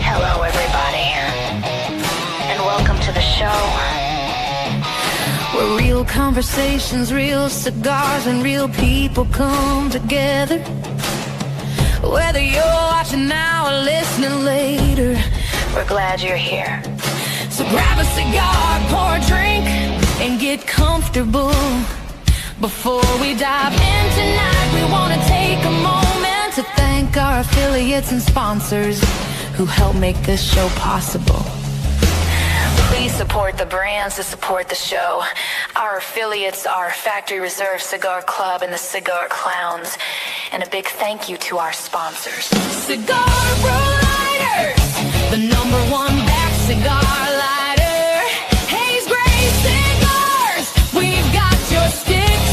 Hello, everybody, and welcome to the show. Where real conversations, real cigars, and real people come together. Whether you're watching now or listening later, We're glad you're here. so grab a cigar, pour a drink, and get comfortable. Before we dive in tonight, we want to take a moment to thank our affiliates and sponsors who help make this show possible. Please support the brands that support the show. Our affiliates are Factory Reserve Cigar Club and the Cigar Clowns. And a big thank you to our sponsors. Cigar Lighters, the #1 back cigar lighter. Hayes Gray Cigars, we've got your sticks.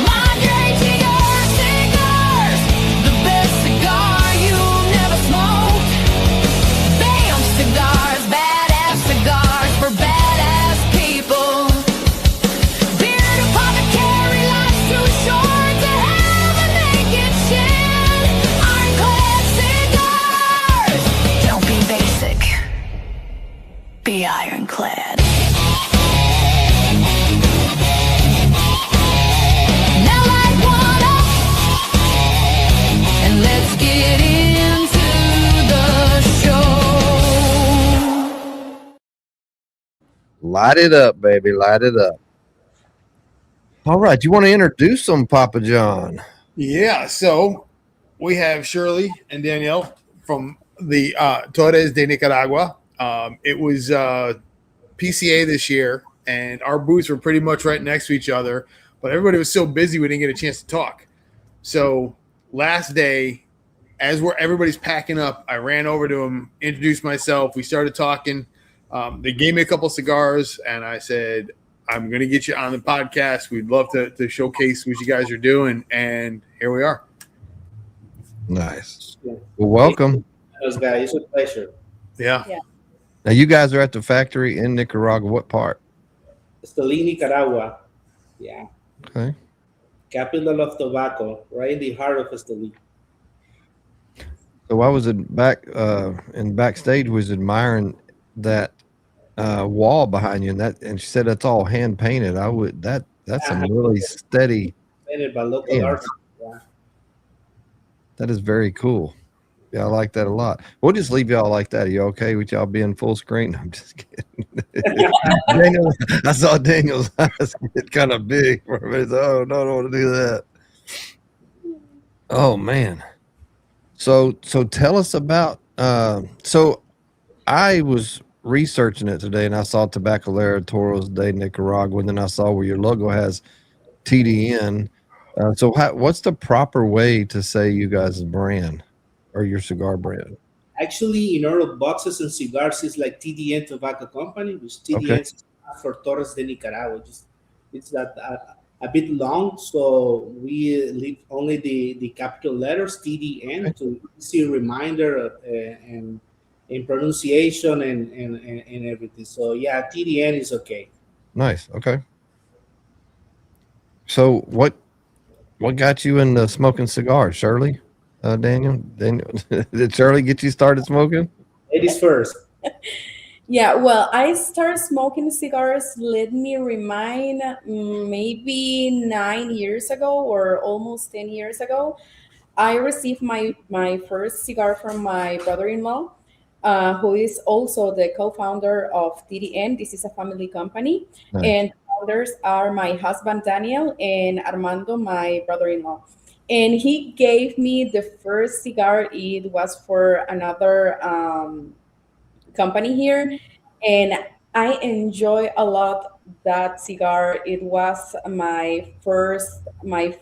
Madre Cigar Cigars, the best cigar you've never smoked. Bam Cigars, badass cigars for badass people. Beard Apothecary, life's too short to have a naked chin. Ironclad Cigars. Don't be basic. Be ironclad. Now light one up, and let's get into the show. Light it up, baby. Light it up. All right. You want to introduce them, Papa John? Yeah, so we have Shirley and Danielle from the Torres de Nicaragua. It was PCA this year, and our booths were pretty much right next to each other, but everybody was so busy we didn't get a chance to talk. So last day, as everybody's packing up, I ran over to them, introduced myself. We started talking. They gave me a couple cigars, and I said, I'm going to get you on the podcast. We'd love to showcase what you guys are doing, and here we are. Nice. Well, welcome. Those guys, it's a pleasure. Yeah. Now, you guys are at the factory in Nicaragua. What part? Esteli, Nicaragua. Yeah. Okay. Capital of tobacco, right in the heart of Esteli. So I was in backstage was admiring that wall behind you, and she said that's all hand painted. That's some really steady. Painted by local Yeah. artists. Yeah. That is very cool. Yeah, I like that a lot. We'll just leave y'all like that. Are you okay with y'all being full screen? I'm just kidding. Daniel, I saw Daniel's eyes get kind of big for a minute. Oh, no, I don't want to do that. Oh, man. So tell us about so I was researching it today, and I saw Tabacalera Torres de Nicaragua, and then I saw where your logo has TDN. So what's the proper way to say you guys' brand or your cigar brand? Actually, in our boxes and cigars, it's like TDN Tobacco Company, which TDN is for Torres de Nicaragua. It's that a bit long, so we leave only the capital letters TDN to easy reminder and pronunciation and everything. So yeah, TDN is okay. Nice. Okay. So what got you into smoking cigars, Shirley? Daniel, did Shirley get you started smoking? Ladies first. Yeah, well, I started smoking cigars, let me remind, maybe 9 years ago or almost 10 years ago. I received my first cigar from my brother-in-law, who is also the co-founder of TDN. This is a family company. Nice. And founders are my husband, Daniel, and Armando, my brother-in-law. And he gave me the first cigar. It was for another company here, and I enjoy a lot that cigar. It was my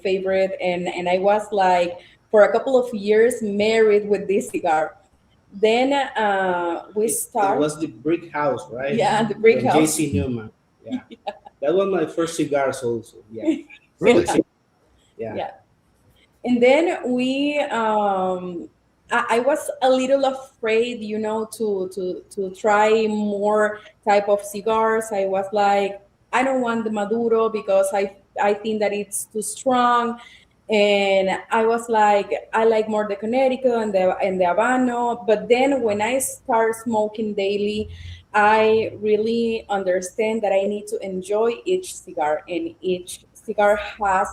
favorite, and I was like for a couple of years married with this cigar. Then we It start. was the Brick House, right? Yeah, the Brick From House. JC Newman. Yeah. That was my first cigars also. Yeah. Really? Yeah. And then we I was a little afraid, to try more type of cigars. I was like, I don't want the Maduro because I think that it's too strong. And I was like, I like more the Connecticut and the Habano. But then when I start smoking daily, I really understand that I need to enjoy each cigar, and each cigar has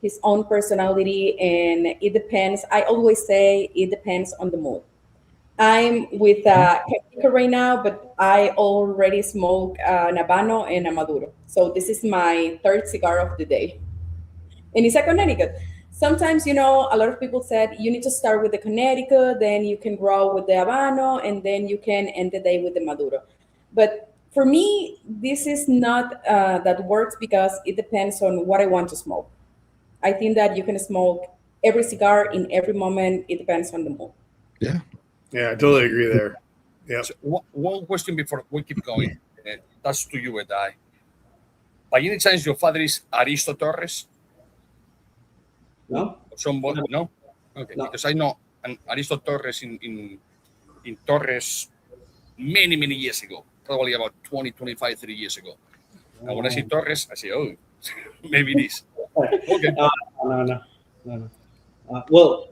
his own personality, and it depends. I always say it depends on the mood. I'm with Connecticut right now, but I already smoke an Habano and a Maduro. So this is my third cigar of the day, and it's a Connecticut. Sometimes, a lot of people said you need to start with the Connecticut, then you can grow with the Habano, and then you can end the day with the Maduro. But for me, this is not that works because it depends on what I want to smoke. I think that you can smoke every cigar in every moment. It depends on the mood. Yeah. Yeah, I totally agree there. Yeah. So, one question before we keep going. That's to you, Edai. By any chance, your father is Aristo Torres? No? Somebody? No? Okay, No. because I know an Aristo Torres in Torres many years ago, probably about 20, 25, 30 years ago. And when I see Torres, I say, oh, maybe it is. Okay. No. Well,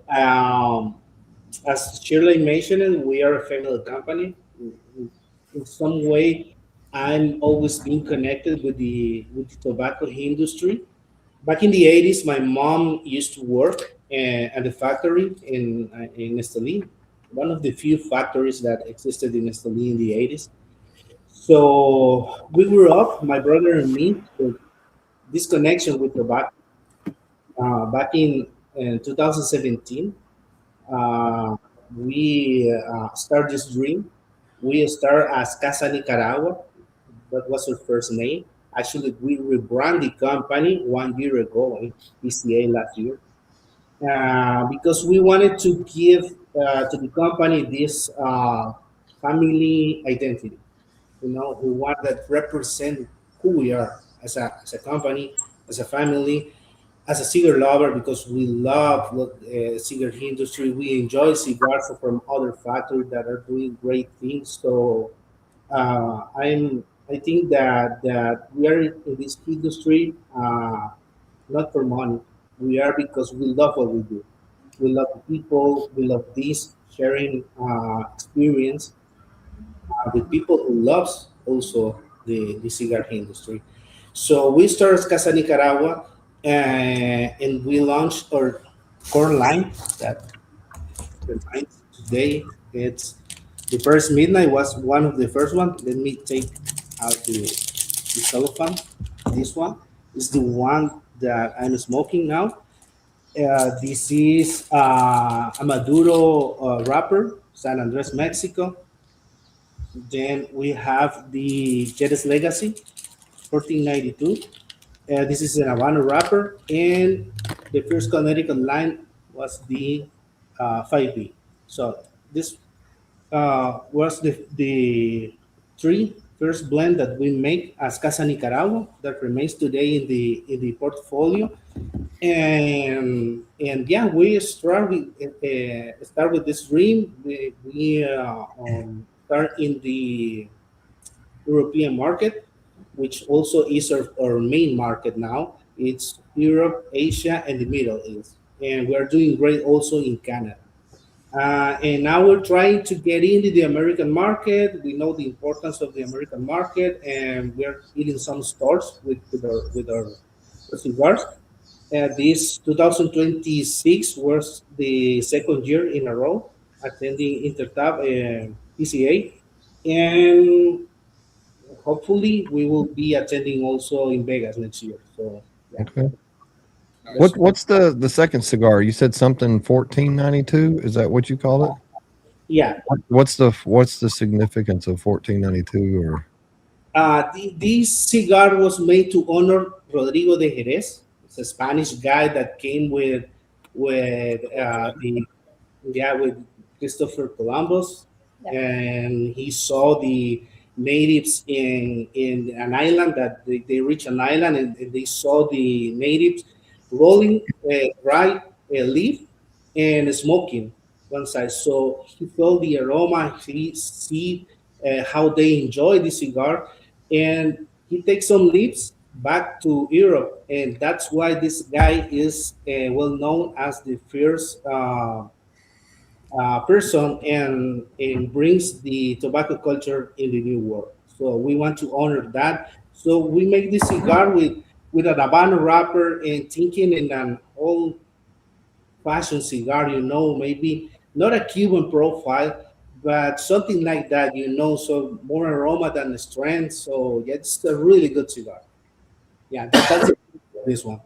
as Shirley mentioned, we are a family company. In some way, I'm always being connected with the tobacco industry. Back in the 80s, my mom used to work at the factory in Esteli, one of the few factories that existed in Esteli in the 80s. So we grew up, my brother and me, with this connection with tobacco. Back in 2017, uh, we start this dream. We start as Casa Nicaragua. That was our first name. Actually, we rebranded the company 1 year ago in PCA last year because we wanted to give to the company this family identity. We want that represent who we are as a company, as a family, as a cigar lover because we love cigar industry. We enjoy cigars from other factories that are doing great things. So I think that we are in this industry not for money. We are because we love what we do. We love the people. We love this sharing experience with people who loves also the cigar industry. So we started Casa Nicaragua and we launched our core line that reminds today. It's the first midnight was one of the first one. Let me take out the cellophane. This one is the one that I'm smoking now. This is a Maduro wrapper, San Andres, Mexico. Then we have the Jettis Legacy, 1492. This is an Havana wrapper, and the first Connecticut line was the 5B. So this was the three first blend that we make as Casa Nicaragua that remains today in the portfolio, and yeah, we start with this dream. We start in the European market, which also is our main market now. It's Europe, Asia, and the Middle East, and we're doing great also in Canada. And now we're trying to get into the American market. We know the importance of the American market, and we're in some stores with our cigars. This 2026 was the second year in a row attending Intertab PCA, and hopefully we will be attending also in Vegas next year. So yeah. Okay. What's the second cigar? You said something 1492. Is that what you call it? Yeah. What's the significance of 1492 or? This cigar was made to honor Rodrigo de Jerez. It's a Spanish guy that came with Christopher Columbus, and he saw the natives in an island that they reached an island and they saw the natives rolling dry leaf and smoking one side. So he felt the aroma, he see how they enjoy the cigar, and he takes some leaves back to Europe, and that's why this guy is well known as the first person and brings the tobacco culture in the new world. So we want to honor that. So we make this cigar with an Habano wrapper and thinking in an old fashioned cigar, maybe not a Cuban profile, but something like that, so more aroma than the strength. So yeah, it's a really good cigar. Yeah, that's this one.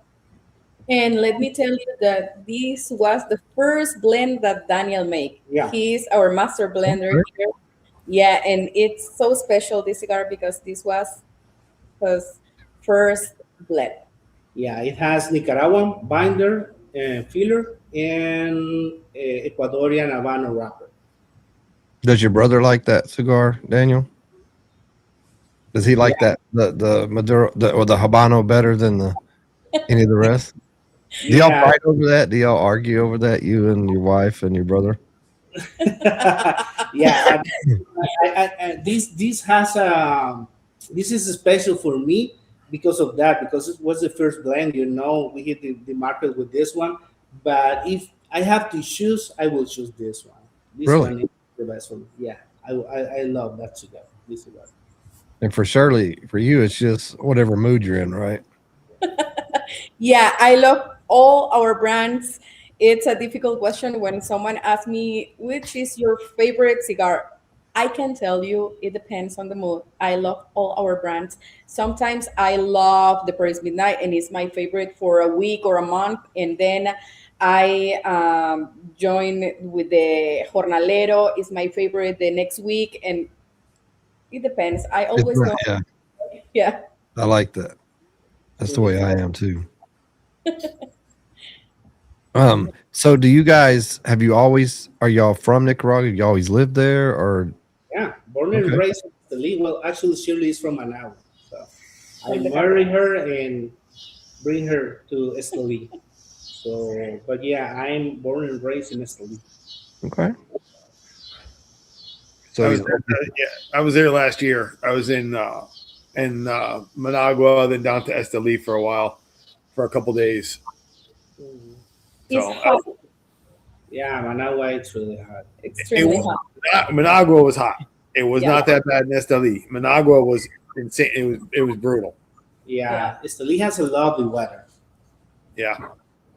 And let me tell you that this was the first blend that Daniel made. Yeah. He's our master blender Okay. here. Yeah, and it's so special, this cigar, because this was his first blend. Yeah, it has Nicaraguan binder and filler and Ecuadorian Habano wrapper. Does your brother like that cigar, Daniel? Does he like that the Maduro or the Habano better than any of the rest? Do y'all Yeah, fight over that? Do y'all argue over that? You and your wife and your brother? yeah. This has this is special for me because of that, because it was the first blend. We hit the market with this one. But if I have to choose, I will choose this one. This Really? one is the best one. Yeah, I love that cigar. This cigar. And for Shirley, for you, it's just whatever mood you're in, right? Yeah, I love all our brands. It's a difficult question when someone asks me, which is your favorite cigar? I can tell you it depends on the mood. I love all our brands. Sometimes I love the Paris Midnight and it's my favorite for a week or a month. And then I join with the Jornalero, is my favorite the next week. And it depends. I It's always right, go, yeah, yeah. I like that. That's the way I am too. So do you guys are y'all from Nicaragua? You always lived there or Yeah, born and okay. raised in Esteli. Well, actually, Shirley is from Managua. So I marry her and bring her to Esteli. So, but yeah, I'm born and raised in Esteli. Okay. I So was there, yeah, I was there last year. I was in Managua, then down to Esteli for a while, for a couple days. It's So hot, Yeah, Managua, it's really hot. extremely hot. Managua was hot. It was Yeah. not that bad in Esteli. Managua was insane. It was brutal. Yeah, Esteli has a lovely weather. Yeah,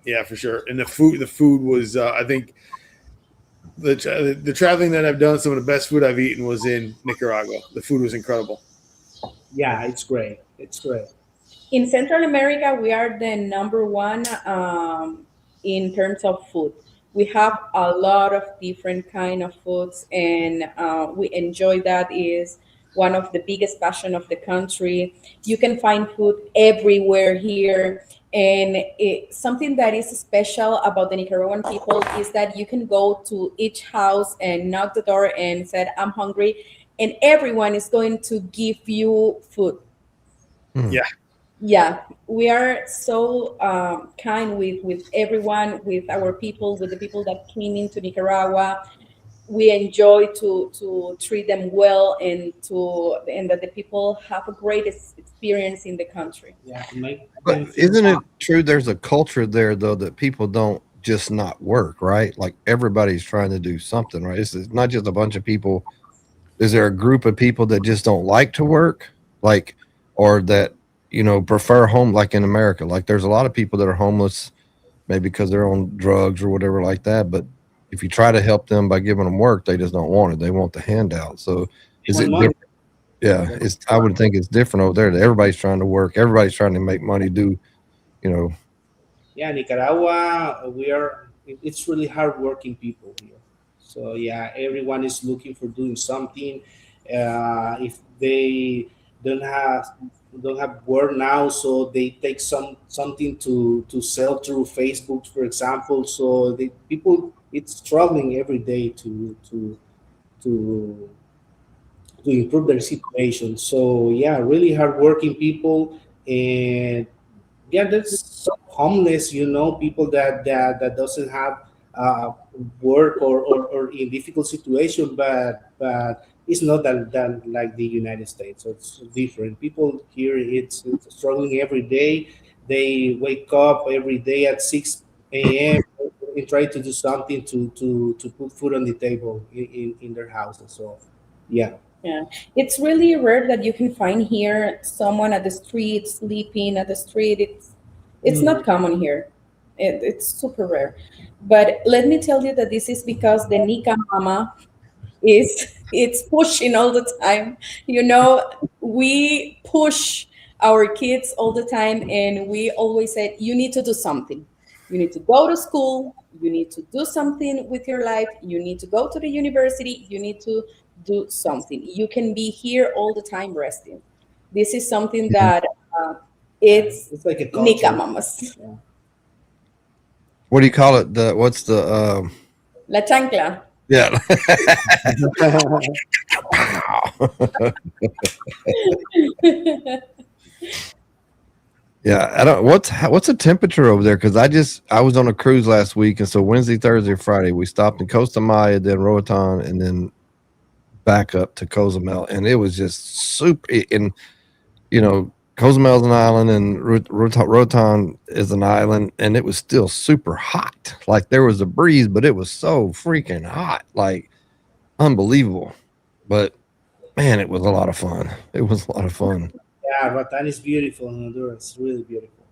yeah, for sure. And the food was. I think the traveling that I've done, some of the best food I've eaten was in Nicaragua. The food was incredible. Yeah, it's great. It's great. In Central America, we are the number one in terms of food. We have a lot of different kind of foods, and we enjoy that. Is one of the biggest passion of the country. You can find food everywhere here, and something that is special about the Nicaraguan people is that you can go to each house and knock the door and said, "I'm hungry," and everyone is going to give you food. Yeah, Yeah, we are so kind with everyone, with our people, with the people that came into Nicaragua. We enjoy to treat them well and that the people have a great experience in the country. Yeah, to make but them feel isn't it true there's a culture there though that people don't just not work, right? Like everybody's trying to do something, right? It's not just a bunch of people. Is there a group of people that just don't like to work? Like or that, prefer home like in America. Like there's a lot of people that are homeless maybe because they're on drugs or whatever like that. But if you try to help them by giving them work, they just don't want it. They want the handout. So is one it month. different? Yeah, I would think it's different over there. That everybody's trying to work. Everybody's trying to make money. You know, Yeah, Nicaragua, it's really hardworking people here. So yeah, everyone is looking for doing something. If they don't have don't have work now, so they take something to sell through Facebook, for example. So the people it's struggling every day to to improve their situation. So yeah, really hardworking people, and yeah, there's some homeless, people that doesn't have uh, work or in difficult situation, but it's not that like the United States. So it's different. People here, it's struggling every day. They wake up every day at 6 a.m. and try to do something to put food on the table in their houses. So, yeah. Yeah, it's really rare that you can find here someone at the street sleeping at the street. It's not common here. It's super rare. But let me tell you that this is because the Nika mama is it's pushing all the time. You know, we push our kids all the time, and we always say you need to do something. You need to go to school, you need to do something with your life, you need to go to the university, you need to do something. You can be here all the time resting. This is something that it's It's like a Nika culture. mamas. Yeah. What do you call it? What's the La chancla. yeah. Yeah, I don't. What's the temperature over there? Because I was on a cruise last week, and so Wednesday, Thursday, Friday we stopped in Costa Maya, then Roatan, and then back up to Cozumel, and it was just super. And you know, Cozumel's an island, and Roatan is an island, and it was still super hot. Like there was a breeze, but it was so freaking hot, like unbelievable. But man, it was a lot of fun. It was a lot of fun. Yeah, Roatan is beautiful in Honduras, really beautiful.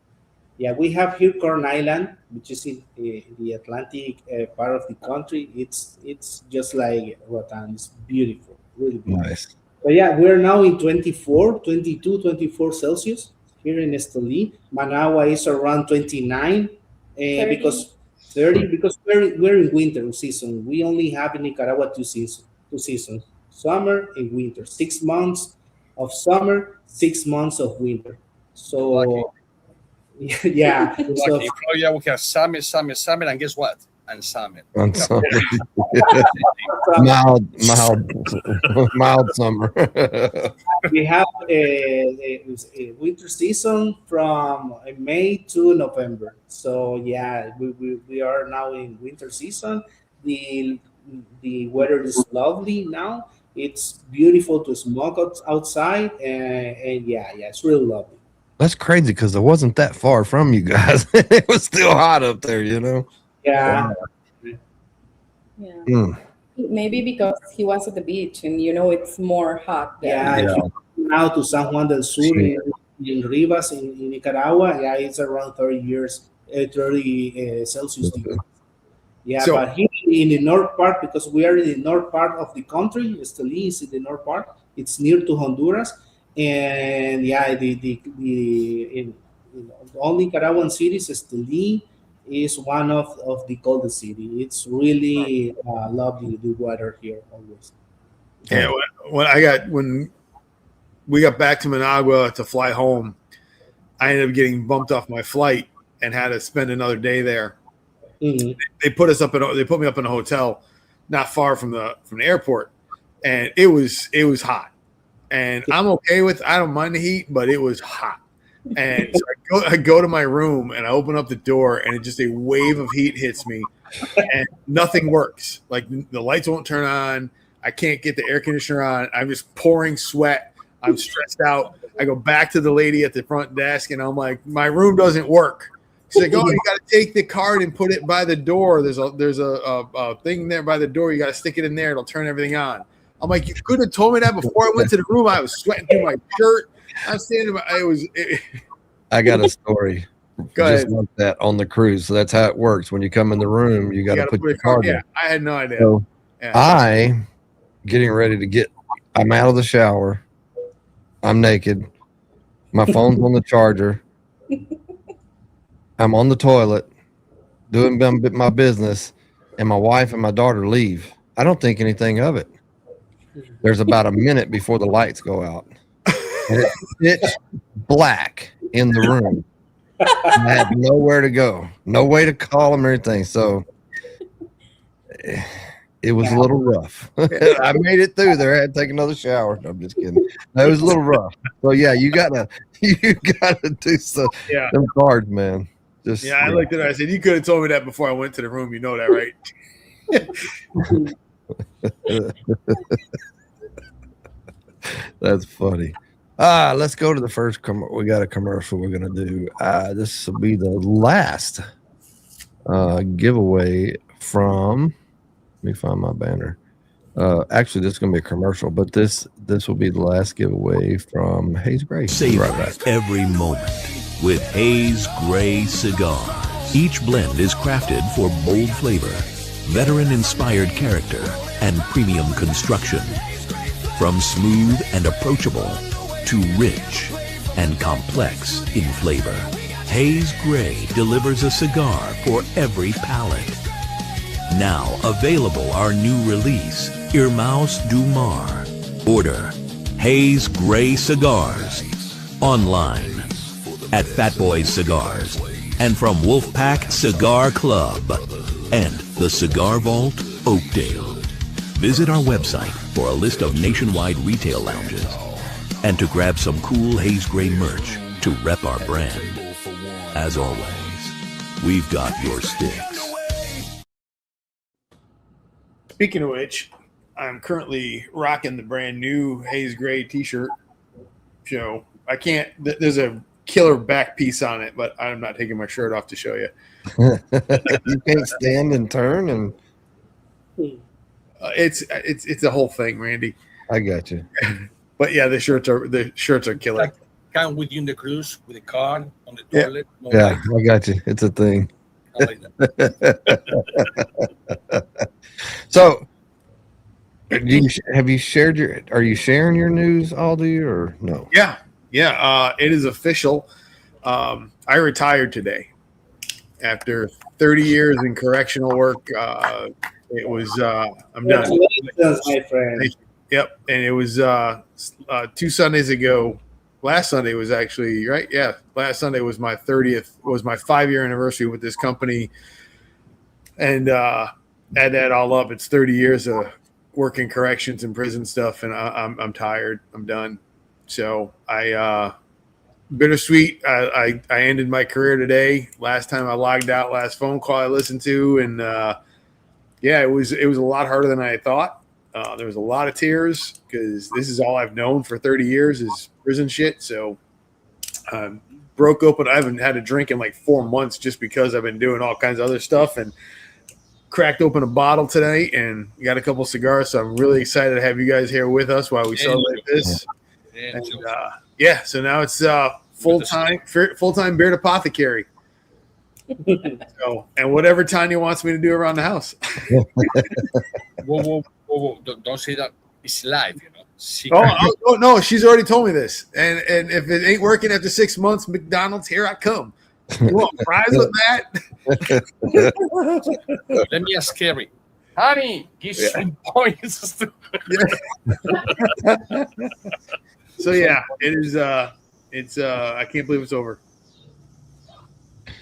Yeah, we have here Corn Island, which is in the Atlantic part of the country. It's just like Roatan. It's beautiful, really beautiful. Nice. But yeah, we're now in 24, 22, 24 Celsius here in Esteli. Managua is around 29, 30. because 30 because we're in winter season. We only have in Nicaragua two seasons, summer and winter. 6 months of summer, 6 months of winter. So yeah, so Lucky. Florida, we have summer, and guess what? And summer. On summer. mild summer. we have a winter season from May to November. So yeah, we are now in winter season. The the weather is lovely now. It's beautiful to smoke outside, and yeah, it's really lovely. That's crazy because it wasn't that far from you guys. It was still hot up there, you know. Yeah, Yeah. Mm. Maybe because he was at the beach and it's more hot there. yeah. If Yeah. you go now to San Juan del Sur in Rivas in Nicaragua, yeah, it's around 30 Celsius degrees. Yeah, So- but here in the north part, because we are in the north part of the country, Esteli is in the north part. It's near to Honduras, and yeah, in all Nicaraguan cities, Esteli is one of the coldest city. It's really lovely the weather here always. Yeah, when we got back to Managua to fly home, I ended up getting bumped off my flight and had to spend another day there. Mhm. They put me up in a hotel not far from the airport, and it was hot. And I don't mind the heat, but it was hot. And so I go to my room and I open up the door, and just a wave of heat hits me, and nothing works. Like the lights won't turn on. I can't get the air conditioner on. I'm just pouring sweat. I'm stressed out. I go back to the lady at the front desk, and I'm like, my room doesn't work. She's like, oh, you got to take the card and put it by the door. There's a thing there by the door. You got to stick it in there. It'll turn everything on. I'm like, you could have told me that before I went to the room. I was sweating through my shirt. I'm standing. I got a story. Go just ahead. like that on the cruise. So that's how it works. When you come in the room, you got to put your card in. Yeah, I had no idea. So Yeah. getting ready to I'm out of the shower. I'm naked. My phone's on the charger. I'm on the toilet doing my business, and my wife and my daughter leave. I don't think anything of it. There's about a minute before the lights go out. And it's pitch black in the room. I had nowhere to go, no way to call them or anything. So it was a little rough. I made it through there. I had to take another shower. No, I'm just kidding. It was a little rough. So yeah, you gotta do some Yeah. them cards, man. Just Yeah, I looked at her. I said, you could have told me that before I went to the room. You know that, right? That's funny. Let's go to the first. We got a commercial we're gonna do. This will be the last giveaway from. Let me find my banner. Actually, this is gonna be a commercial, but this will be the last giveaway from Hayes Gray. Savor Right back. every moment with Hayes Gray Cigar. Each blend is crafted for bold flavor, veteran-inspired character, and premium construction. From smooth and approachable to rich and complex in flavor, Hayes Gray delivers a cigar for every palate. Now available our new release, Irmãos do Mar. Order Hayes Gray Cigars online at Fat Boys Cigars and from Wolfpack Cigar Club and the Cigar Vault, Oakdale. Visit our website for a list of nationwide retail lounges and to grab some cool Hayes Gray merch to rep our brand. As always, we've got your sticks. Speaking of which, I'm currently rocking the brand new Hayes Gray t-shirt. So I can't, there's a killer back piece on it, but I'm not taking my shirt off to show you. You can't stand and turn, and It's a whole thing, Randy. I got you. But yeah, the shirts are killer. Like, come with you in the cruise with the car on the Yeah. toilet. No Yeah, light, I got you. It's a thing. I like that. So, have you shared your? Are you sharing your news, Aldi, or no? Yeah. It is official. I retired today after 30 years in correctional work. It was I'm done. Congratulations, my friend. Yep, and it was 2 Sundays ago. Last Sunday was actually right. Yeah, last Sunday was my 30th. Was my 5-year anniversary with this company, and add that all up, it's 30 years of working corrections and prison stuff, and I'm tired. I'm done. So bittersweet. I ended my career today. Last time I logged out, last phone call I listened to, and yeah, it was a lot harder than I thought. There was a lot of tears because this is all I've known for 30 years is prison shit. So broke open. I haven't had a drink in like 4 months just because I've been doing all kinds of other stuff, and cracked open a bottle today and got a couple cigars. So I'm really excited to have you guys here with us while we celebrate this. And yeah, so now it's full-time beard apothecary. So, and whatever Tanya wants me to do around the house. Whoa. Don't say that. It's live, you know. Oh, no, she's already told me this. And if it ain't working after 6 months, McDonald's, here I come. You want fries with that? Let me ask Carrie. Honey, give some points. So yeah, it is. It's. I can't believe it's over.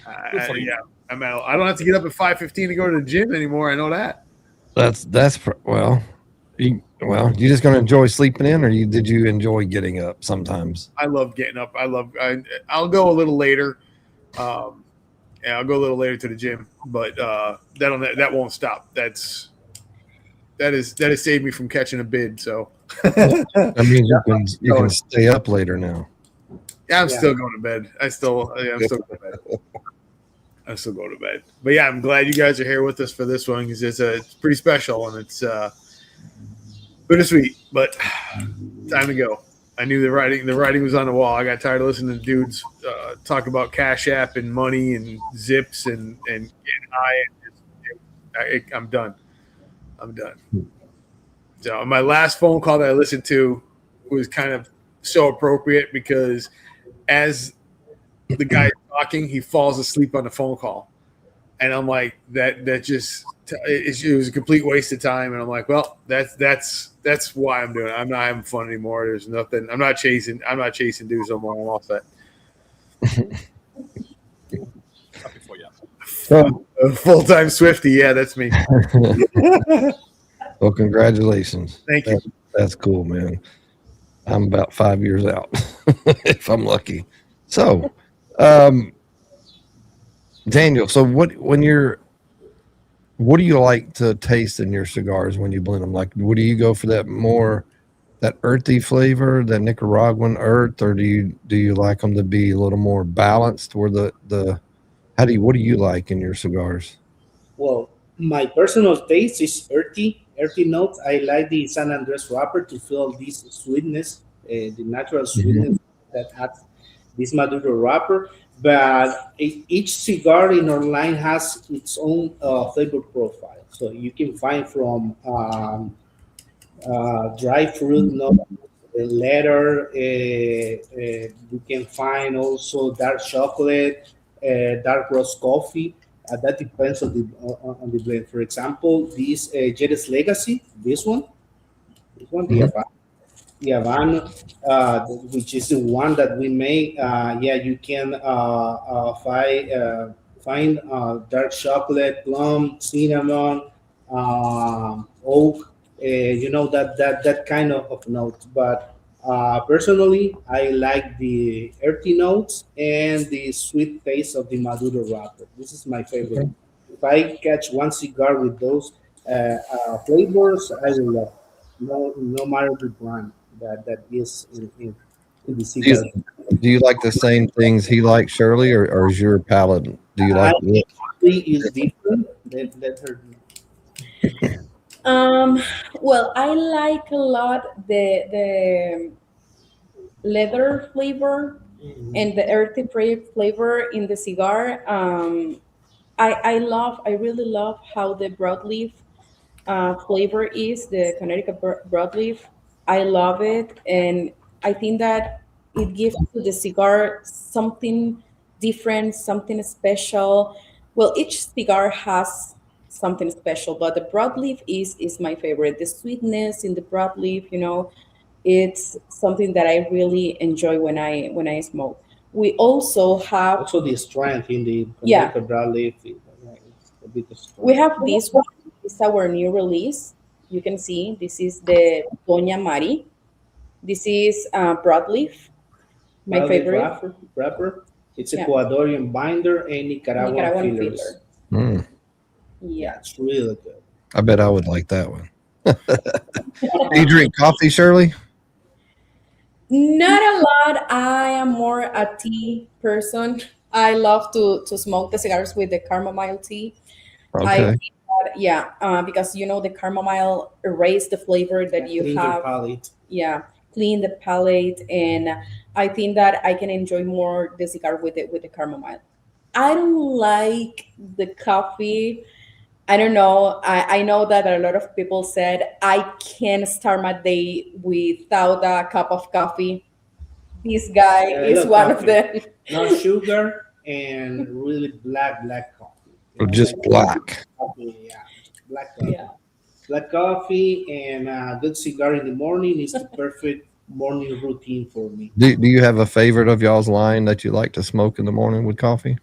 Yeah, I'm out. I don't have to get up at 5:15 to go to the gym anymore. I know that. You just gonna enjoy sleeping in, or did you enjoy getting up sometimes? I love getting up. I'll go a little later. Yeah, I'll go a little later to the gym, but that won't stop. That has saved me from catching a bid. So I mean, you can stay up later now. Yeah, I'm still going to bed. I'm still going to bed. I still go to bed. But yeah, I'm glad you guys are here with us for this one because it's pretty special and it's bittersweet. But time to go. I knew the writing was on the wall. I got tired of listening to dudes talk about Cash App and money and zips and I'm done. I'm done. So my last phone call that I listened to was kind of so appropriate because as the guy talking, he falls asleep on the phone call, and I'm like, that just it was a complete waste of time. And I'm like, well, that's why I'm doing it. I'm not having fun anymore. There's nothing. I'm not chasing dudes no more. I'm all set. Happy for you. Full-time Swiftie. Yeah, that's me. Well, congratulations. Thank you. That's cool, man. I'm about 5 years out if I'm lucky. So, Daniel, so what do you like to taste in your cigars when you blend them? Like, what do you go for that that earthy flavor, that Nicaraguan earth, or do you like them to be a little more balanced? Where the what do you like in your cigars? Well, my personal taste is earthy notes. I like the San Andres wrapper to feel this sweetness, the natural Mhm. sweetness that adds this Maduro wrapper. But each cigar in our line has its own flavor profile. So you can find from dry fruit notes, leather. You can find also dark chocolate, dark roast coffee. That depends on the blend. For example, this Jet's Legacy, this one, Mhm. the Havana, which is the one that we make. Yeah, you can find dark chocolate, plum, cinnamon, oak. That kind of notes. But personally, I like the earthy notes and the sweet taste of the Maduro wrapper. This is my favorite. If I catch one cigar with those flavors, I will love it. No matter the brand that is in the Do you, cigar. do you like the same things he likes, Shirley, or is your palate? Do you I like? think Shirley is different. Let her. Um, well, I like a lot the leather flavor and the earthy flavor in the cigar. I really love how the broadleaf flavor is the Connecticut broadleaf. I love it, and I think that it gives to the cigar something different, something special. Well, each cigar has something special, but the broadleaf is my favorite. The sweetness in the broadleaf, it's something that I really enjoy when I smoke. We also have, Also, the strength in the yeah, Connecticut broadleaf, it's a bit we strong. have this one. It's our new release. You can see this is the Doña Mari. This is broadleaf, my Broadleaf favorite. wrapper. It's Yeah, Ecuadorian binder and Nicaraguan Nicaraguan fillers. filler. Mm, Yeah. Yeah, it's really good. I bet I would like that one. Do you drink coffee, Shirley? Not a lot. I am more a tea person. I love to smoke the cigars with the chamomile tea. I Okay. think that, yeah, because the chamomile erase the flavor that you Clean your have. palate. Yeah, clean the palate, and I think that I can enjoy more the cigar with the chamomile. I don't like the coffee. I don't know. I know that a lot of people said I can't start my day without a cup of coffee. This guy Yeah, I is love one of coffee. them. No sugar and really black coffee. Or Like just black? coffee, yeah, black coffee. Yeah. Black coffee and a good cigar in the morning is the perfect morning routine for me. Do you have a favorite of y'all's line that you like to smoke in the morning with coffee?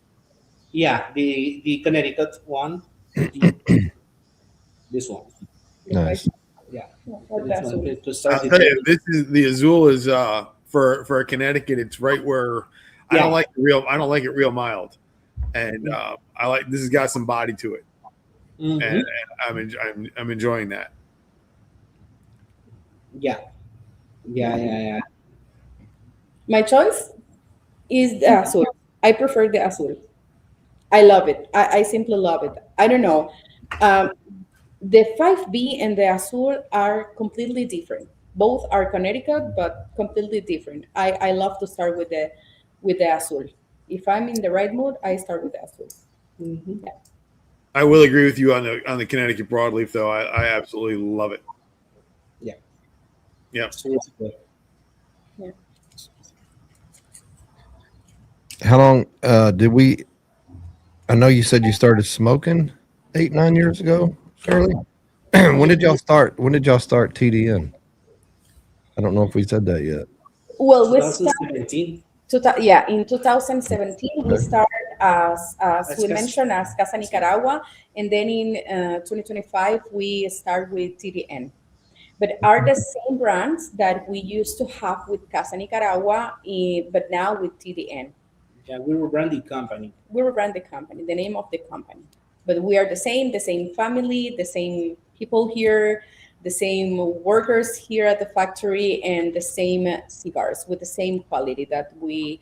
Yeah, the Connecticut one, the this one. Nice. Yeah, Or this the one azul. to start I'll the tell day. you, this is the Azul is for Connecticut. It's right where Yeah. I don't like it real mild, and I like this has got some body to it, Mhm. and I'm enjoying that. Yeah, yeah. My choice is the azul. I prefer the azul. I love it. I simply love it. I don't know. Um, the 5B and the azul are completely different. Both are Connecticut, but completely different. I love to start with the azul. If I'm in the right mood, I start with the azul. Mhm. Yeah. I will agree with you on the Connecticut broadleaf, though. I absolutely love it. Yeah. Yeah. So it's good. Yeah. How long did we? I know you said you started smoking 8, 9 years ago, Shirley. When did y'all start? When did y'all start TDN? I don't know if we said that yet. Well, we started 2017. in 2017 we Okay. started as As we Cas- mentioned as Casa Nicaragua, and then in 2025 we start with TDN. But are the same brands that we used to have with Casa Nicaragua, but now with TDN. Yeah, we were branding company. We rebrand the company, the name of the company, but we are the same family, the same people here. the same workers here at the factory, and the same cigars with the same quality that we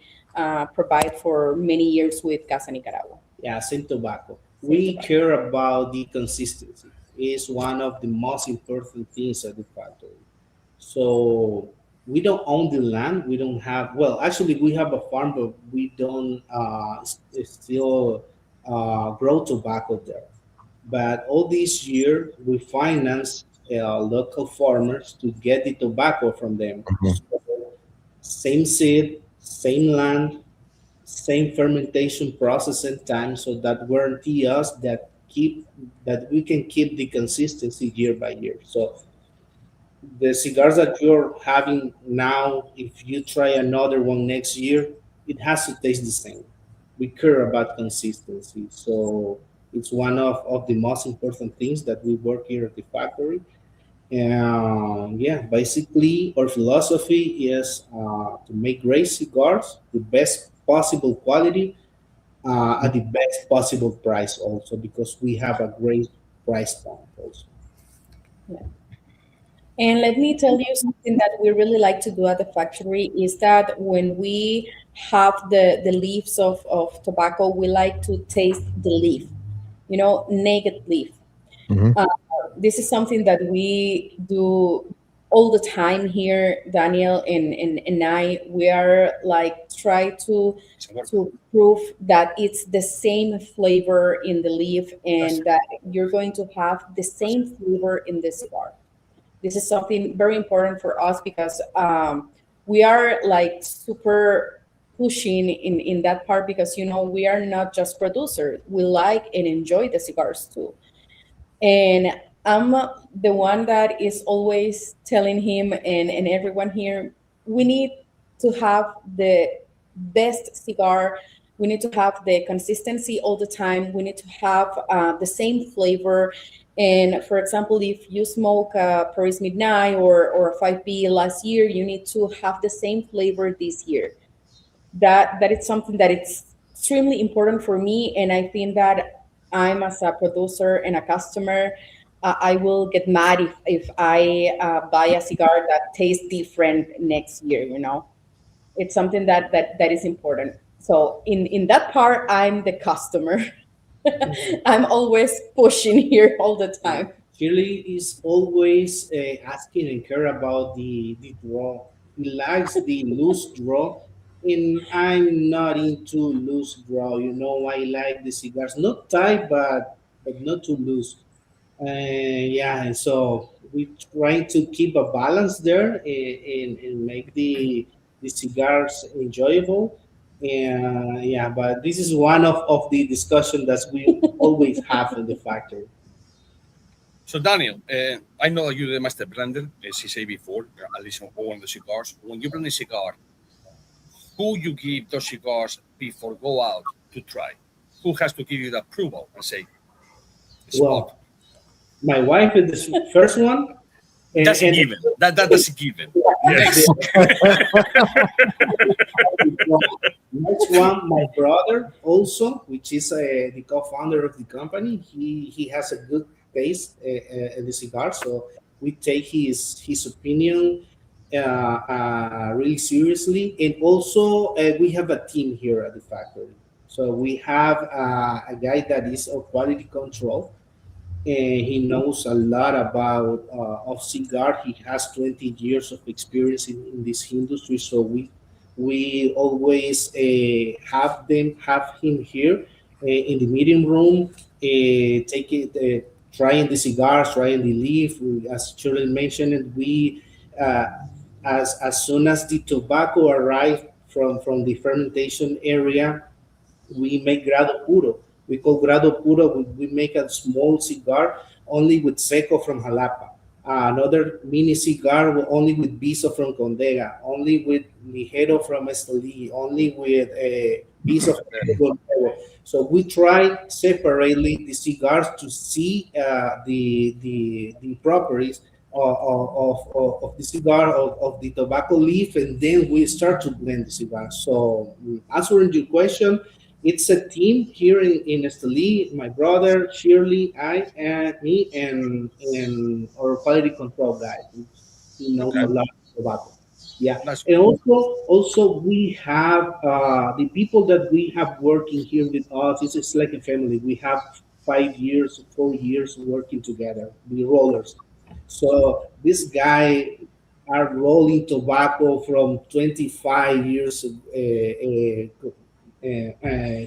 provide for many years with Casa Nicaragua. Yeah, same tobacco. We care about the consistency. It's one of the most important things at the factory. So we don't own the land. We don't have, well, actually, we have a farm, but we don't still grow tobacco there. But all this year, we finance local farmers to get the tobacco from them. Mhm. So, same seed, same land, same fermentation process and time, so that guarantee us that we can keep the consistency year by year. So the cigars that you're having now, if you try another one next year, it has to taste the same. We care about consistency. So it's one of the most important things that we work here at the factory. And yeah, basically our philosophy is to make great cigars, the best possible quality, at the best possible price also, because we have a great price point also. Yeah. And let me tell you something that we really like to do at the factory is that when we have the leaves of tobacco, we like to taste the leaf, naked leaf. Mhm. Uh, this is something that we do all the time here, Daniel and I. We are like try to prove that it's the same flavor in the leaf and that you're going to have the same flavor in the cigar. This is something very important for us because we are like super pushing in that part because we are not just producers. We like and enjoy the cigars too. And I'm the one that is always telling him and everyone here, we need to have the best cigar. We need to have the consistency all the time. We need to have the same flavor. And for example, if you smoke a Paris Midnight or a 5B last year, you need to have the same flavor this year. That is something that it's extremely important for me, and I think that I'm as a producer and a customer, I will get mad if I buy a cigar that tastes different next year. It's something that is important. So in that part, I'm the customer. I'm always pushing here all the time. Shirley is always asking and care about the draw. He likes the loose draw, and I'm not into loose draw. I like the cigars not tight, but not too loose. Yeah, and so we trying to keep a balance there and make the cigars enjoyable. And yeah, but this is one of the discussion that we always have in the factory. So Daniel, I know you're the master blender, as he said before, at least on all the cigars. When you blend a cigar, who you give those cigars before go out to try? Who has to give you the approval and say, spot? Well, my wife is the first one. That's a given. That's a given. Yes. Next one, my brother also, which is the co-founder of the company. He has a good taste in the cigar, so we take his opinion really seriously. And also, we have a team here at the factory. So we have a guy that is of quality control, and he knows a lot about of cigar. He has 20 years of experience in this industry, so we always have him here in the meeting room, take it, trying the cigars, trying the leaf. As Shirley mentioned, we as soon as the tobacco arrives from the fermentation area, we make grado puro. We call grado puro. We make a small cigar only with seco from Jalapa. Another mini cigar only with Viso from Condega, only with Ligero from Esteli, only with a piece of so we try separately the cigars to see the properties of the cigar of the tobacco leaf, and then we start to blend the cigar. So answering your question, it's a team here in Esteli. My brother, Shirley, I, and me, and our quality control guy. He knows Okay. a lot about it. Yeah, That's and also we have the people that we have working here with us. It's like a family. We have 5 years, 4 years working together. The rollers. So this guy are rolling tobacco from 25 years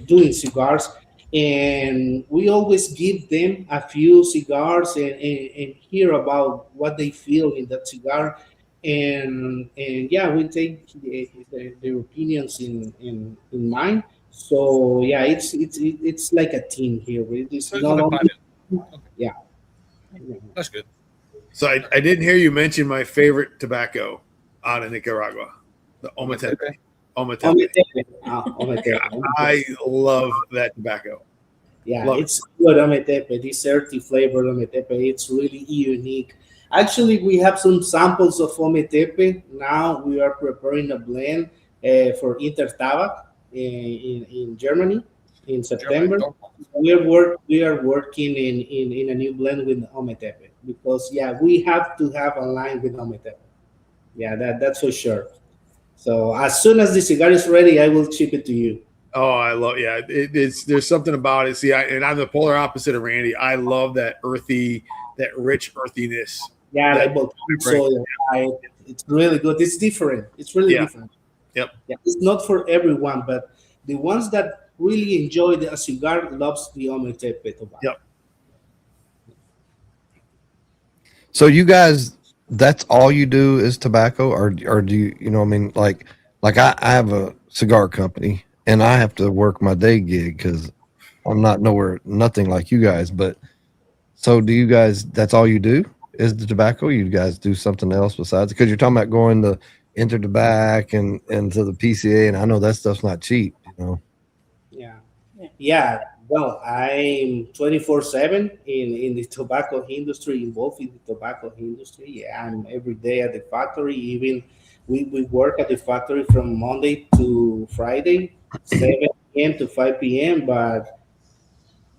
doing cigars, and we always give them a few cigars and hear about what they feel in that cigar, and yeah, we take their opinions in mind. So yeah, it's like a team here. It's so it's like not a only panel. Okay. yeah. That's good. So I didn't hear you mention my favorite tobacco out of Nicaragua, the Ometepe. Ometepe. Ometepe. Ometepe. I love that tobacco. Yeah, Love it. it's good ometepe. This earthy flavor ometepe, it's really unique. Actually, we have some samples of ometepe. Now we are preparing a blend for Intertabac in Germany in September. German. We are working in a new blend with ometepe because yeah, we have to have a line with ometepe. Yeah, that's for sure. So as soon as the cigar is ready, I will ship it to you. Oh, I love it's there's something about it. See, and I'm the polar opposite of Randy. I love that earthy, that rich earthiness. Yeah, That- like both soil. It's really good. It's different. It's really Yeah. different. Yep. Yeah, it's not for everyone, but the ones that really enjoy the cigar loves the ometepe tobacco. Yep. So you guys, that's all you do is tobacco, or do you, you know, what I mean, like I have a cigar company and I have to work my day gig because I'm not nothing like you guys. But so do you guys? That's all you do is the tobacco? You guys do something else besides? Because you're talking about going to enter the back and to the PCA, and I know that stuff's not cheap. You know. Yeah. Yeah. Well, I'm 24/7 in the tobacco industry, involved in the tobacco industry. Yeah, I'm every day at the factory. Even we work at the factory from Monday to Friday, 7 a.m. to 5 p.m. But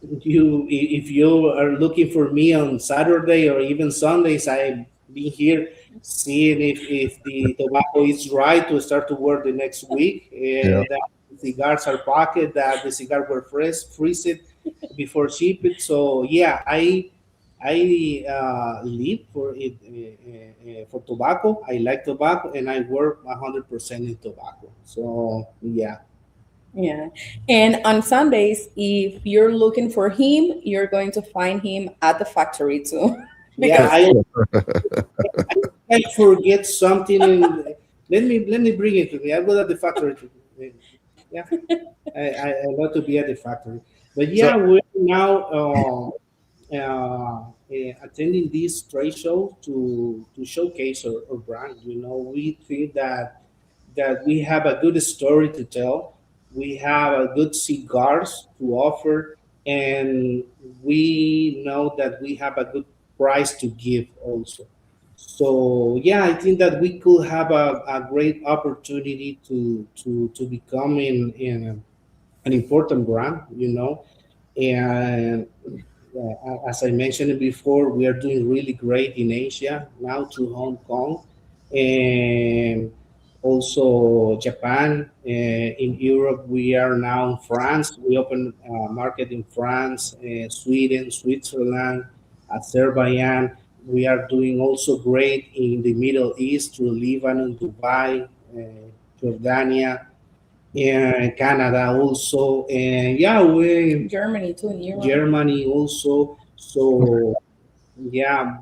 if you are looking for me on Saturday or even Sundays, I be here seeing if the tobacco is right to start to work the next week. Yeah. That the cigars are packed, that the cigar were freeze it before ship it. So yeah, I live for it for tobacco. I like tobacco, and I work 100% in tobacco. So yeah. Yeah. And on Sundays, if you're looking for him, you're going to find him at the factory too. Yeah, I forget something. Let me bring it to me. I go at the factory. Yeah, I love to be at the factory. But yeah, we're now attending this trade show to showcase our brand. You know, we think that we have a good story to tell. We have a good cigars to offer, and we know that we have a good price to give also. So yeah, I think that we could have a great opportunity to become in an important brand, you know. And as I mentioned before, we are doing really great in Asia now to Hong Kong, and also Japan. In Europe, we are now in France. We open a market in France, Sweden, Switzerland, Azerbaijan. We are doing also great in the Middle East through Lebanon, Dubai, Jordania, and Canada also. And yeah, we Germany too, in Europe. Germany also. So yeah,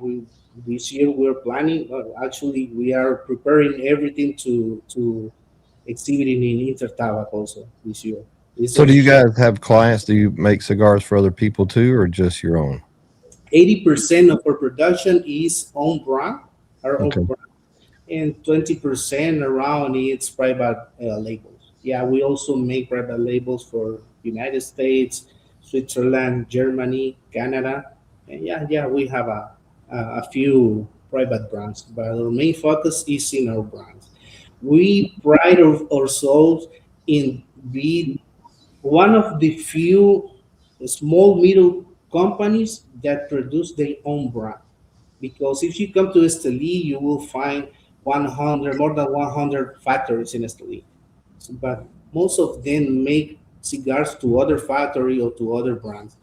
this year we're planning. Actually, we are preparing everything to exhibiting in Intertabac also this year. So do you guys have clients? Do you make cigars for other people too, or just your own? 80% of our production is own brand, our own Okay. brand, and 20% around it's private labels. Yeah, we also make private labels for United States, Switzerland, Germany, Canada, and yeah, we have a few private brands, but our main focus is in our brands. We pride ourselves in being one of the few small middle companies that produce their own brand. Because if you come to Esteli, you will find 100, more than 100 factories in Esteli. But most of them make cigars to other factory or to other brands.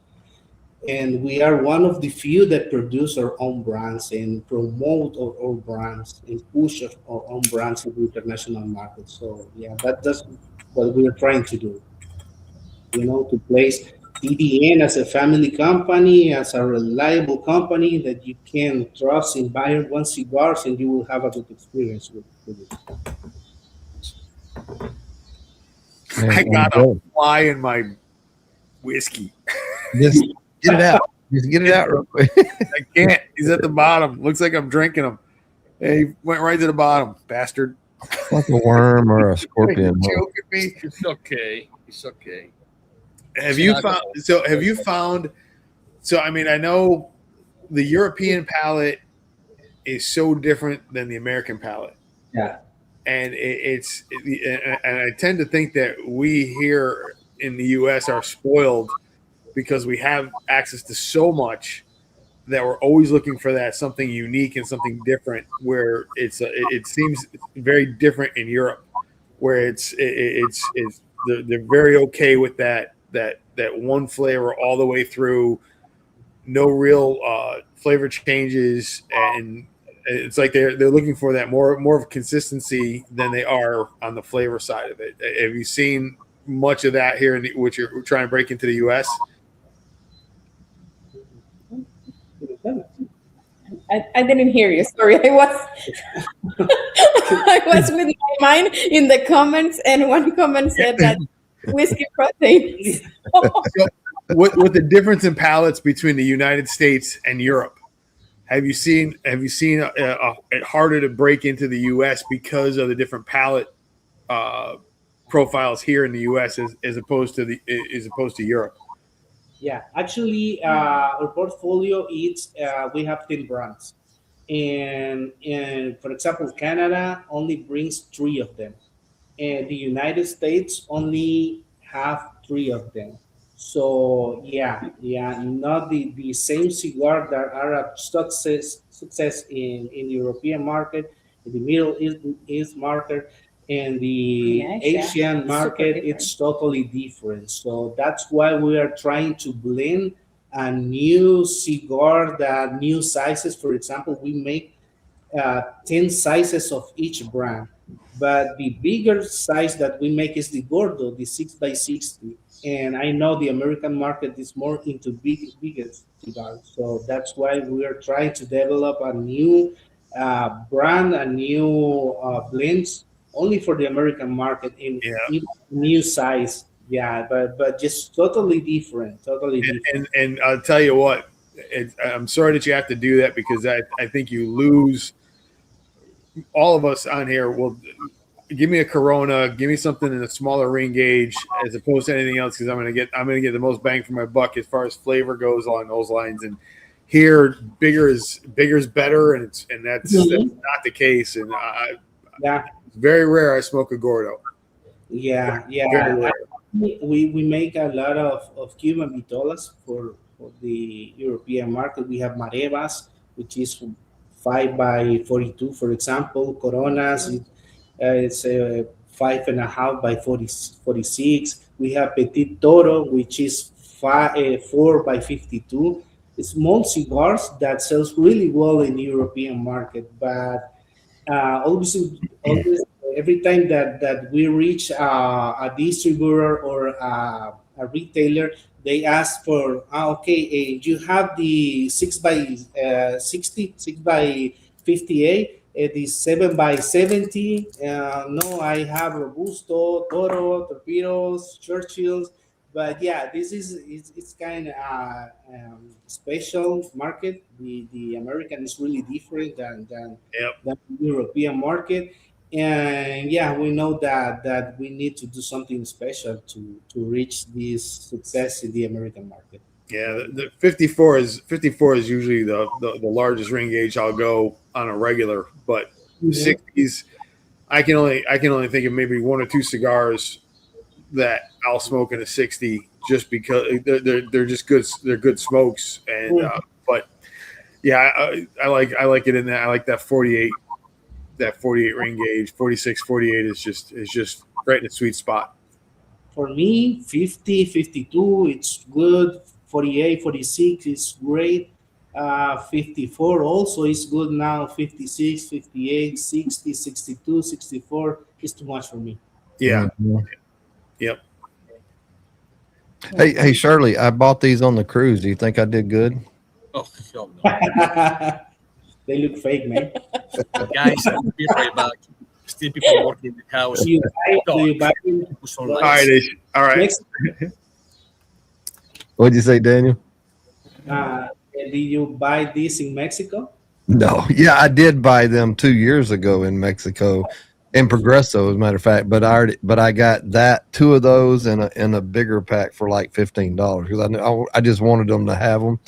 And we are one of the few that produce our own brands and promote our own brands and push our own brands in the international market. So yeah, that's what we are trying to do. To place TDN as a family company, as a reliable company that you can trust in buying one cigars, and you will have a good experience with it. I got a fly in my whiskey. Just get it out. Just get it out real quick. I can't. He's at the bottom. Looks like I'm drinking him. Hey, he went right to the bottom, bastard. Like a worm or a scorpion. Joking me. It's okay. It's okay. Have you found? So I mean, I know the European palate is so different than the American palate. Yeah. And and I tend to think that we here in the U.S. are spoiled because we have access to so much that we're always looking for that something unique and something different. Where it seems very different in Europe, where they're very okay with that one flavor all the way through, no real flavor changes, and it's like they're looking for that more of consistency than they are on the flavor side of it. Have you seen much of that here which you're trying to break into the U.S.? I didn't hear you. Sorry, I was with my mind in the comments, and one comment said that whiskey protein. So, with the difference in palates between the United States and Europe, have you seen it harder to break into the U.S. because of the different palate profiles here in the U.S. as opposed to Europe? Yeah, actually, our portfolio is we have 10 brands, and for example, Canada only brings 3 of them, and the United States only have 3 of them. So yeah, not the same cigar that are a success in European market, in the Middle East market, and the Asian market. It's totally different. So that's why we are trying to blend a new cigar, that new sizes. For example, we make 10 sizes of each brand, but the bigger size that we make is the Gordo, the 6x60. And I know the American market is more into bigger cigars, so that's why we are trying to develop a new brand, a new blends only for the American market in new size. Yeah, but just totally different, And I'll tell you what, I'm sorry that you have to do that, because I think you lose. All of us on here will give me a Corona, give me something in a smaller ring gauge as opposed to anything else, because I'm gonna get the most bang for my buck as far as flavor goes along those lines. And here, bigger is better, and that's not the case. And it's very rare I smoke a Gordo. Yeah. Very rare. We make a lot of Cuban vitolas for the European market. We have Marevas, which is 5x42, for example. Coronas, it's 5.5 by 46. We have Petit Toro, which is 4x52. Small cigars that sells really well in the European market, but always every time that we reach a distributor or a retailer, they ask for you have the 6x60, 6x58, the 7x70. No, I have Robusto, Toro, Torpedoes, Churchills. But yeah, it's kind of special market. The American is really different than the European market. And yeah, we know that we need to do something special to reach this success in the American market. Yeah, the 54 is usually the largest ring gauge I'll go on a regular, but 60s, I can only think of maybe 1 or 2 cigars that I'll smoke in a 60 just because they're just good. They're good smokes, and but yeah, I like it in that. I like that 48 ring gauge. 46, 48 is just right in the sweet spot. For me, 50, 52, it's good. 48, 46 is great. 54 also is good now. 56, 58, 60, 62, 64 is too much for me. Yeah. Mhm. Yep. Hey, Shirley, I bought these on the cruise. Do you think I did good? Oh, hell no. They look fake, man. Guys, I'll be right back. Still people working in the house. Do you buy All right. All right. Next, What'd you say, Daniel? did you buy this in Mexico? No. Yeah, I did buy them 2 years ago in Mexico, in Progresso, as a matter of fact. But I got two of those in a bigger pack for like $15 because I just wanted them to have them.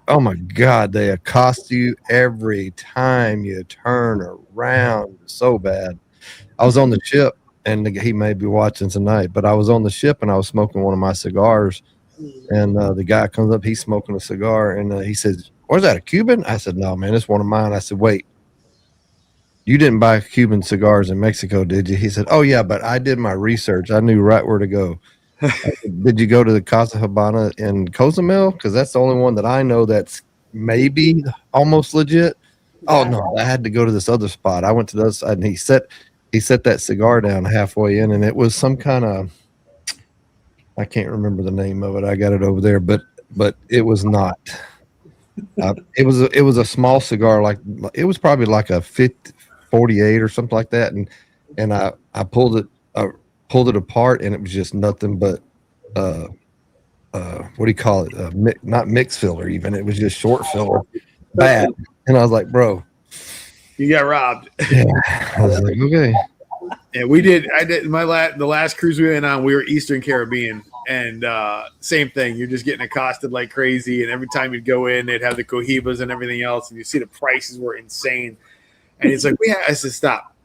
Oh my God, they accost you every time you turn around. So bad. I was on the ship, and he may be watching tonight, but I was on the ship and I was smoking one of my cigars, and the guy comes up, he's smoking a cigar, and he says, "Was that a Cuban?" I said, "No, man, it's one of mine." I said, "Wait, you didn't buy Cuban cigars in Mexico, did you?" He said, "Oh yeah, but I did my research. I knew right where to go." I said, "Did you go to the Casa Habana in Cozumel? Because that's the only one that I know that's maybe almost legit." Oh no, I had to go to this other spot. I went to the other side, and he set that cigar down halfway in, and it was some kind of, I can't remember the name of it. I got it over there, but it was not. It was a small cigar, like it was probably like a 48 or something like that, and I pulled it apart, and it was just nothing but what do you call it? Not mix filler, even. It was just short filler, bad. And I was like, "Bro, You got robbed. yeah." I was like, "Okay." Yeah, we did. I did the last cruise we went on. We were Eastern Caribbean, and same thing. You're just getting accosted like crazy, and every time you'd go in, they'd have the cohibas and everything else, and you see the prices were insane. And it's like, I said,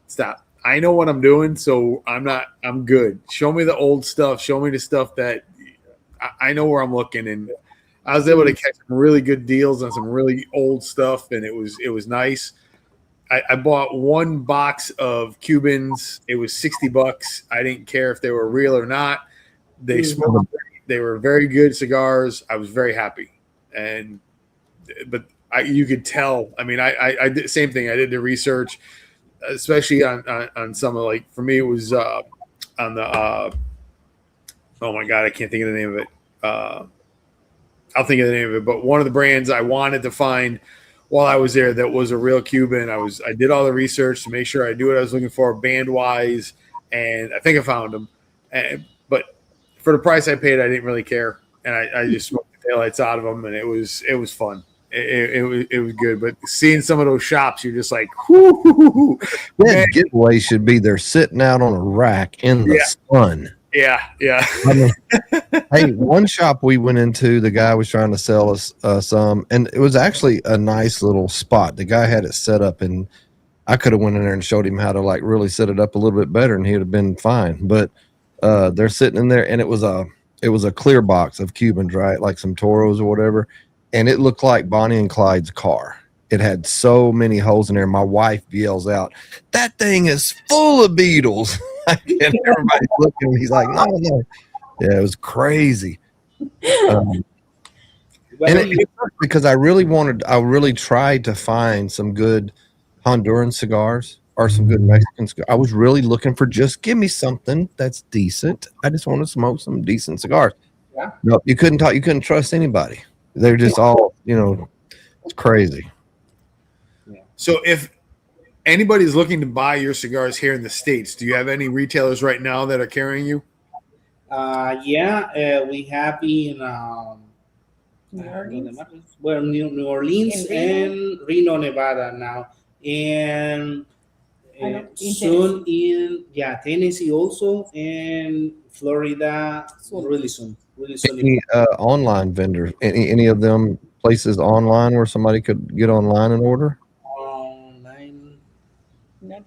stop. I know what I'm doing, so I'm good. Show me the old stuff. Show me the stuff that I know where I'm looking. And I was able to catch some really good deals on some really old stuff, and it was nice. I bought one box of Cubans. It was $60. I didn't care if they were real or not. They smoked. They were very good cigars. I was very happy, but you could tell. I mean, I did the same thing. I did the research, especially on some of, like, for me it was on the oh my God, I can't think of the name of it. I'll think of the name of it. But one of the brands I wanted to find while I was there that was a real Cuban. I did all the research to make sure I knew what I was looking for band wise, and I think I found them. But for the price I paid, I didn't really care, and I just smoked the taillights out of them, and it was fun. It was good. But seeing some of those shops, you're just like, whoo, that giveaway should be they're sitting out on a rack in the sun. Yeah. I mean, hey, one shop we went into, the guy was trying to sell us some, and it was actually a nice little spot. The guy had it set up, and I could have went in there and showed him how to, like, really set it up a little bit better, and he would have been fine. But they're sitting in there, and it was a clear box of Cubans, right, like some Toros or whatever, and it looked like Bonnie and Clyde's car. It had so many holes in there. My wife yells out, "That thing is full of beetles." And everybody's looking, and he's like, no. Yeah, it was crazy. And it because I really tried to find some good Honduran cigars or some good Mexican cigars. I was really looking for, just give me something that's decent. I just want to smoke some decent cigars. Yeah. No, you couldn't trust anybody. They're just all, it's crazy. Yeah. So if anybody's looking to buy your cigars here in the States, do you have any retailers right now that are carrying you? We have in New Orleans and Reno, Nevada now, and soon in Tennessee also, and Florida really soon. Any online vendors? Any of them places online where somebody could get online and order? Online, Not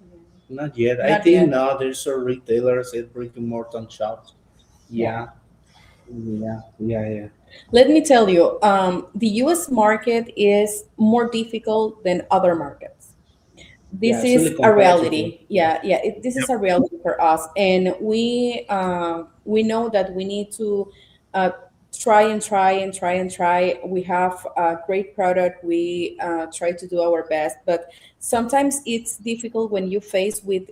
not yet. Not I think yet. now there's a retailers at brick and mortar shops. Yeah, yeah. Let me tell you, the US market is more difficult than other markets. Yeah, This it's is really a competitive. reality. Yeah, this is a reality for us, and we know that we need to uh, try and try and try and try. We have a great product. We try to do our best, but sometimes it's difficult when you face with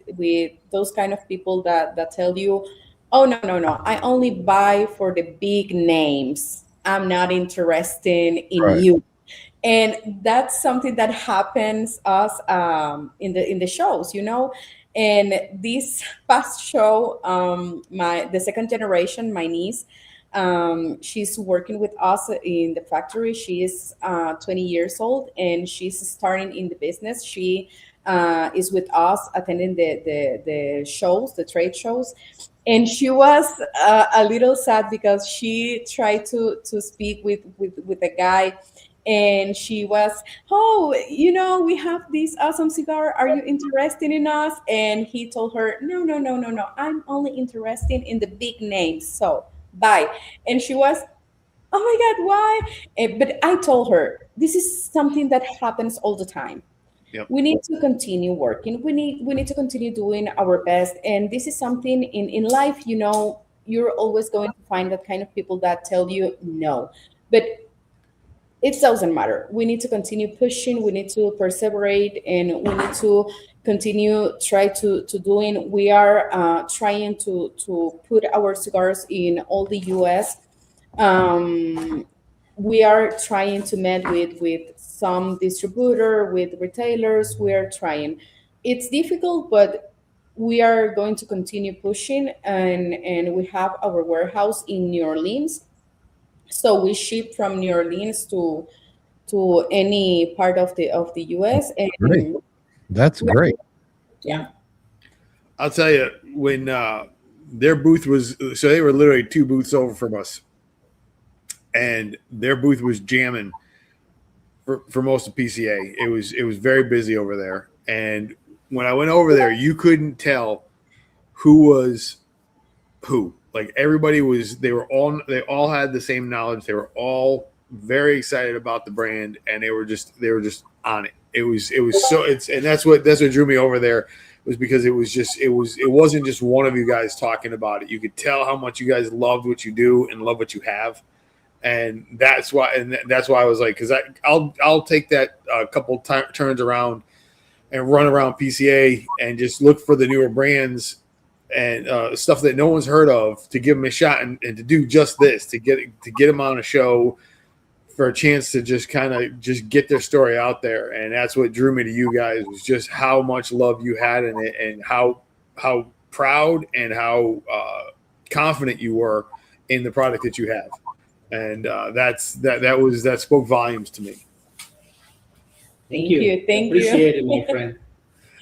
those kind of people that tell you, "Oh, no, no, no! I only buy for the big names. I'm not interested in Right. you." And that's something that happens us in the shows, and this past show, my the second generation, my niece, she's working with us in the factory. She is 20 years old, and she's starting in the business. She is with us attending the shows, the trade shows, and she was a little sad because she tried to speak with a guy, and she was, "Oh, we have this awesome cigar. Are you interested in us?" And he told her, "No, no, no, no, no. I'm only interested in the big names. So bye." And she was, "Oh my God, why?" But I told her, this is something that happens all the time. Yep. We need to continue working. We need to continue doing our best. And this is something in life, you're always going to find that kind of people that tell you no. But it doesn't matter. We need to continue pushing. We need to perseverate, and we need to continue try to doing. We are trying to put our cigars in all the U.S. We are trying to meet with some distributor, with retailers. We are trying. It's difficult, but we are going to continue pushing, and we have our warehouse in New Orleans, so we ship from New Orleans to any part of the US. Great. And That's great. yeah, I'll tell you, when their booth was, so they were literally two booths over from us, and their booth was jamming for most of PCA. It was very busy over there, and when I went over there, you couldn't tell who was who. Like everybody was, they all had the same knowledge. They were all very excited about the brand, and they were just on it. And that's what drew me over there, was because it wasn't just one of you guys talking about it. You could tell how much you guys loved what you do and love what you have, and that's why I was like, because I'll take that couple turns around and run around PCA and just look for the newer brands and stuff that no one's heard of, to give them a shot and to do just this, to get them on a show for a chance to just kind of just get their story out there. And that's what drew me to you guys, was just how much love you had in it, and how proud and how confident you were in the product that you have. And that spoke volumes to me. Thank you. Thank Appreciate you. it, my friend.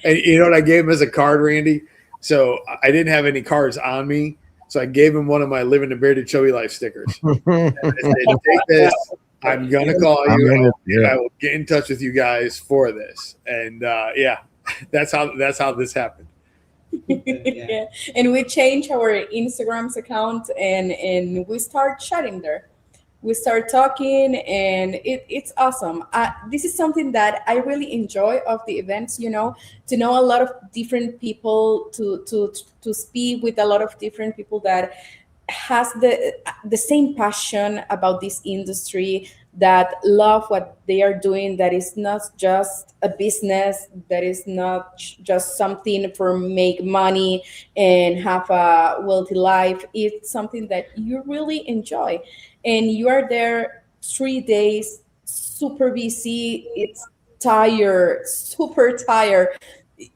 And you know what I gave him as a card, Randy? So I didn't have any cards on me, so I gave him one of my "Living the Bearded Chubby Life" stickers. I said, "Take this. I'm gonna call you. I will get in touch with you guys for this." And that's how this happened. Yeah. And we changed our Instagram's account, and we start chatting there. We start talking, and it's awesome. This is something that I really enjoy of the events, to know a lot of different people, to speak with a lot of different people that has the same passion about this industry, that love what they are doing, that is not just a business, that is not just something for make money and have a wealthy life. It's something that you really enjoy, and you are there 3 days, super busy. It's tired, super tired.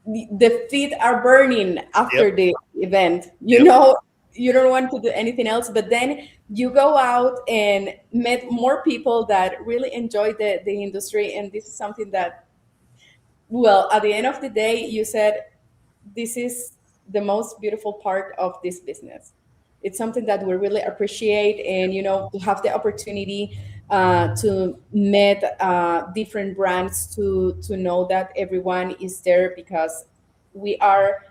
The feet are burning after Yep. the event, Yep. you don't want to do anything else, but then you go out and met more people that really enjoy the industry. And this is something that, well, at the end of the day, you said, this is the most beautiful part of this business. It's something that we really appreciate, and to have the opportunity to meet different brands, to know that everyone is there because we are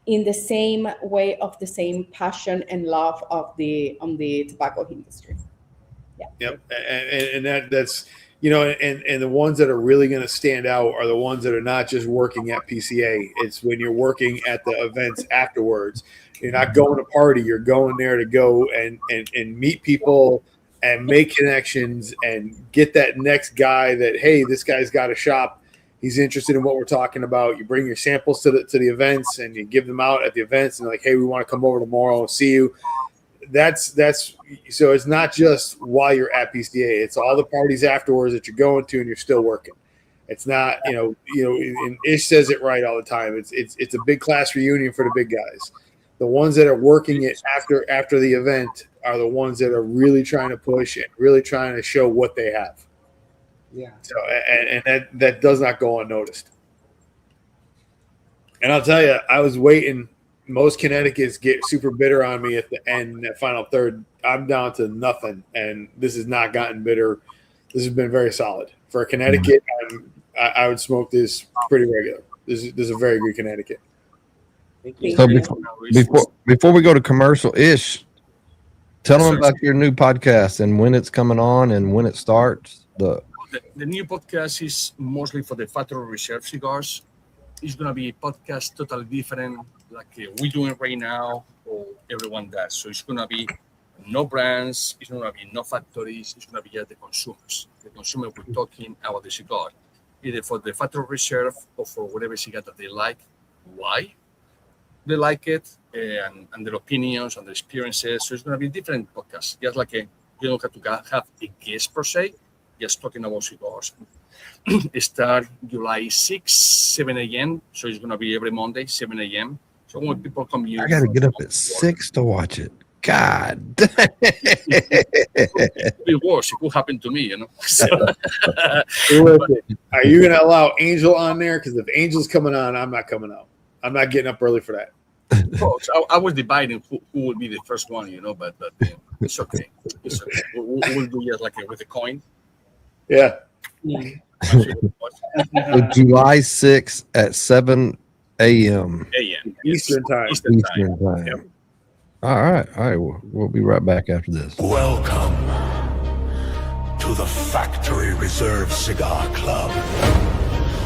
in the same way of the same passion and love of the on the tobacco industry. Yep, and that's and the ones that are really going to stand out are the ones that are not just working at PCA. It's when you're working at the events afterwards. You're not going to party. You're going there to go and meet people and make connections and get that next guy that, hey, this guy's got a shop. He's interested in what we're talking about. You bring your samples to the events and you give them out at the events and like, hey, we want to come over tomorrow and see you. That's so it's not just while you're at PCA. It's all the parties afterwards that you're going to and you're still working. It's not, and Ish says it right all the time. It's a big class reunion for the big guys. The ones that are working it after the event are the ones that are really trying to push it, really trying to show what they have. Yeah. So and that does not go unnoticed. And I'll tell you, I was waiting. Most Connecticut's get super bitter on me at the end, that final third. I'm down to nothing, and this has not gotten bitter. This has been very solid for Connecticut. I would smoke this pretty regular. This is a very good Connecticut. So before we go to commercial, Ish, tell them about your new podcast and when it's coming on and when it starts. The new podcast is mostly for the factory reserve cigars. It's going to be a podcast totally different, like we're doing right now, or everyone does. So it's going to be no brands, it's going to be no factories, it's going to be just the consumers. The consumer will talking about the cigar, either for the factory reserve or for whatever cigar that they like, why they like it, and their opinions and their experiences. So it's going to be different podcasts, just like you don't have to have a guest per se, just talking about cigars. Start July 6, 7 a.m. So it's going to be every Monday, 7 a.m. So when people come here, I got to get up at 6 to watch it. God. It worse. It could happen to me, So. Are you going to allow Angel on there? Because if Angel's coming on, I'm not coming out. I'm not getting up early for that. So I was debating who would be the first one, but it's okay. It's okay. We'll do it like with a coin. Yeah. July 6th at 7 a.m. Eastern time. Eastern time. Yep. All right. We'll be right back after this. Welcome to the Factory Reserve Cigar Club,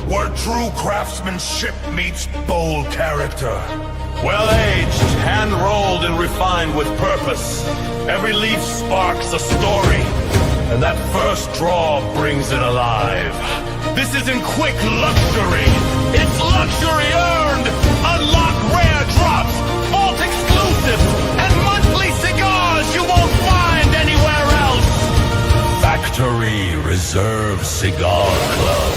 where true craftsmanship meets bold character. Well-aged, hand-rolled, and refined with purpose. Every leaf sparks a story, and that first draw brings it alive. This isn't quick luxury. It's luxury earned. Unlock rare drops, vault exclusives, and monthly cigars you won't find anywhere else. Factory Reserve Cigar Club.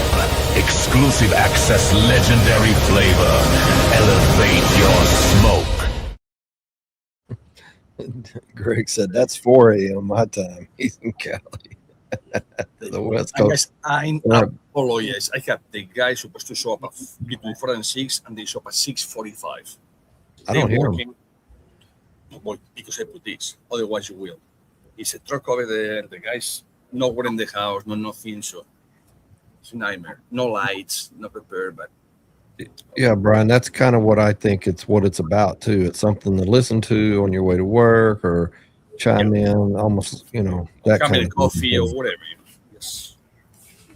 Exclusive access, legendary flavor. Elevate your smoke. Greg said that's 4 a.m. my time. He's in Cali. The West Coast. I apologize. I have the guys supposed to show up between 4 and 6, and they show up at 6:45. I don't hear them. Well, because I put this. Otherwise, you will. It's a truck over there. The guys nowhere in the house, nothing. So it's a nightmare. No lights, not prepared. But yeah, Brian, that's kind of what I think. It's what it's about too. It's something to listen to on your way to work or chime in, almost that come kind in of coffee or whatever. Yes.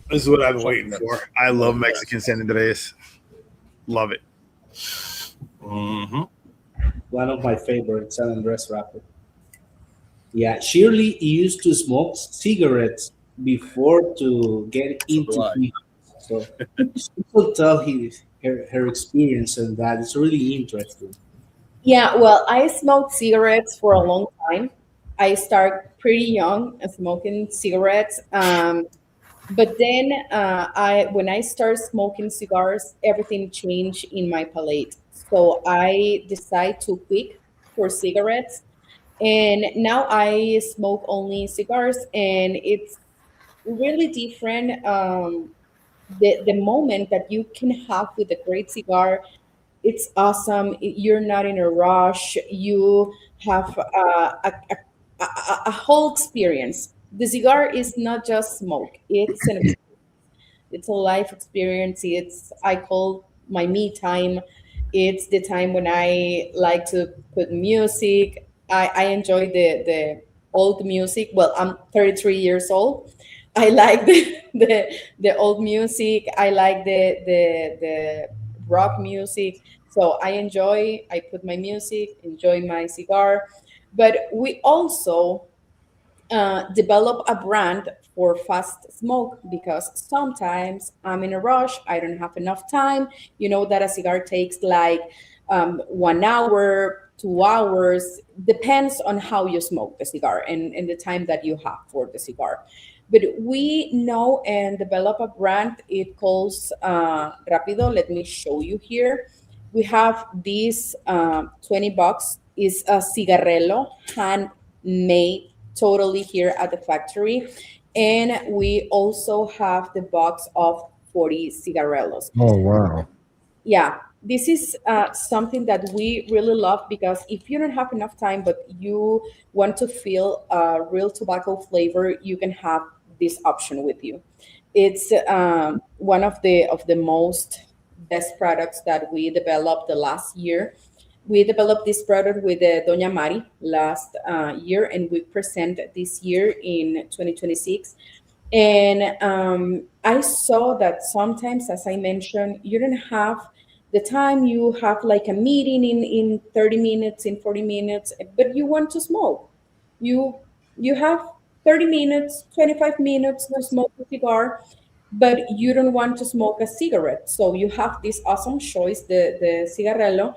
This is what I've been waiting for. I love Mexican San Andreas. Love it. Mm-hmm. One of my favorite San Andres wrapper. Yeah, Shirley used to smoke cigarettes before to get into it. So she could tell her experience and that. It's really interesting. Yeah, well, I smoked cigarettes for a long time. I started pretty young smoking cigarettes. But then when I started smoking cigars, everything changed in my palate. So I decided to quit for cigarettes. And now I smoke only cigars, and it's really different. The moment that you can have with a great cigar, it's awesome. You're not in a rush. You have a whole experience. The cigar is not just smoke. It's a life experience. I call my me time. It's the time when I like to put music. I enjoy the old music. Well, I'm 33 years old. I like the old music. I like the rock music. So I enjoy. I put my music, enjoy my cigar, but we also develop a brand for fast smoke because sometimes I'm in a rush. I don't have enough time. You know that a cigar takes like 1 hour, 2 hours, depends on how you smoke the cigar and the time that you have for the cigar. But we know and develop a brand. It calls Rapido. Let me show you here. We have this 20 bucks is a cigarrello handmade totally here at the factory. And we also have the box of 40 cigarellos. Oh wow. Yeah, this is something that we really love because if you don't have enough time but you want to feel a real tobacco flavor, you can have this option with you. It's one of the most best products that we developed the last year. We developed this product with Doña Mari last year, and we present this year in 2026. And I saw that sometimes, as I mentioned, you don't have the time. You have like a meeting in 30 minutes, in 40 minutes, but you want to smoke. You you have 30 minutes, 25 minutes to smoke a cigar, but you don't want to smoke a cigarette. So you have this awesome choice, the cigarrello,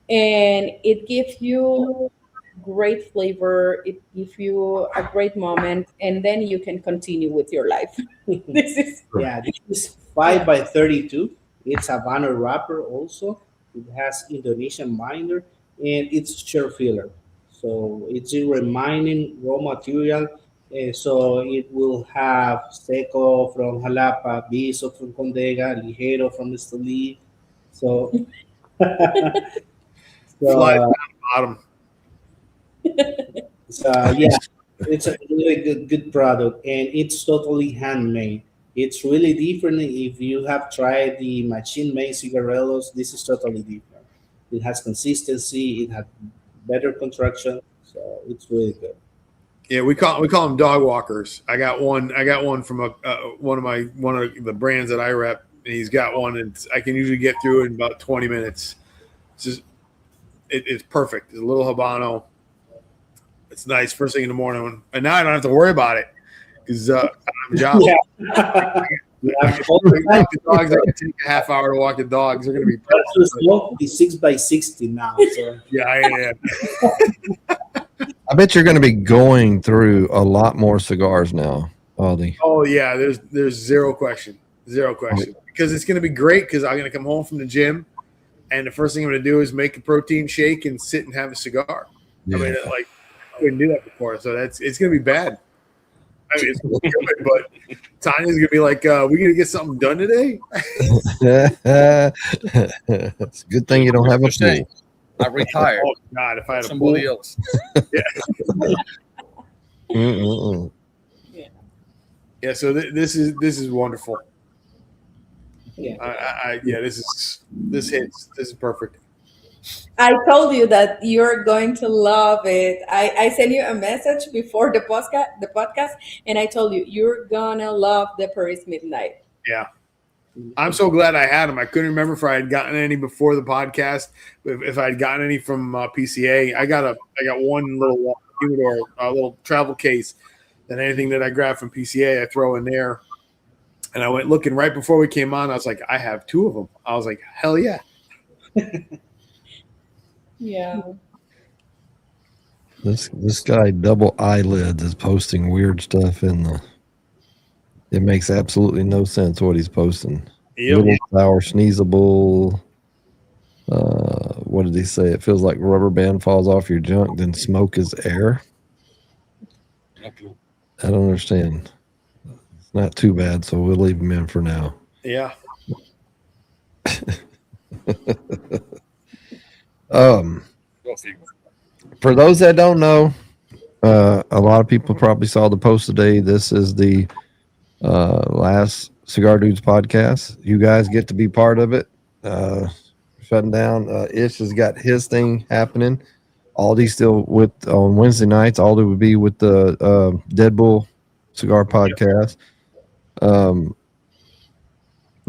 and it gives you great flavor. It gives you a great moment, and then you can continue with your life. This is Yeah, this is 5 by 32. It's a vinyl wrapper also. It has Indonesian binder and it's share filler. So it's a remaining raw material. So it will have Seco from Jalapa, Biso from Condega, Ligero from Esteli. So, Fly so, down the bottom. yeah, it's a really good product and it's totally handmade. It's really different. If you have tried the machine made cigarellos, this is totally different. It has consistency, it has better construction, so it's really good. Yeah, we call them dog walkers. I got one. I got one from one of the brands that I rep. And he's got one, and I can usually get through it in about 20 minutes. It's just it's perfect. It's a little habano. It's nice first thing in the morning, and now I don't have to worry about it because I don't have a job. Yeah. Yeah, all the time. The dogs, I can take a half hour to walk the dogs. They're going to be To smoke the 6 by 60 now. So yeah. I bet you're going to be going through a lot more cigars now, Aldi. Oh yeah, there's zero question, because it's going to be great because I'm going to come home from the gym, and the first thing I'm going to do is make a protein shake and sit and have a cigar. Yeah. I mean, like I couldn't do that before, so it's going to be bad. I mean, it's good, but Tanya's going to be like, "We going to get something done today?" It's a good thing you don't have a Say, pool. I retired. Oh God, if I had a Somebody pool. else. Mm-mm-mm. Yeah, so this is wonderful. yeah. Yeah, this hits. This is perfect. I told you that you're going to love it. I sent you a message before the podcast, and I told you you're gonna love the Paris Midnight. Yeah. I'm so glad I had them. I couldn't remember if I had gotten any before the podcast. If I had gotten any from PCA, I got one little humidor, a little travel case. That anything that I grab from PCA, I throw in there. And I went looking right before we came on. I was like, I have two of them. I was like, hell yeah. Yeah. This guy double eyelids is posting weird stuff in the. It makes absolutely no sense what he's posting. Yep. Little sour sneezable. What did he say? It feels like rubber band falls off your junk, then smoke is air. No clue. I don't understand. It's not too bad, so we'll leave him in for now. Yeah. Go figure. For those that don't know, a lot of people probably saw the post today. This is the last Cigar Dudes podcast. You guys get to be part of it. shutting down. Ish has got his thing happening. Aldi's still with on Wednesday nights. Aldi would be with the Dead Bull Cigar podcast. No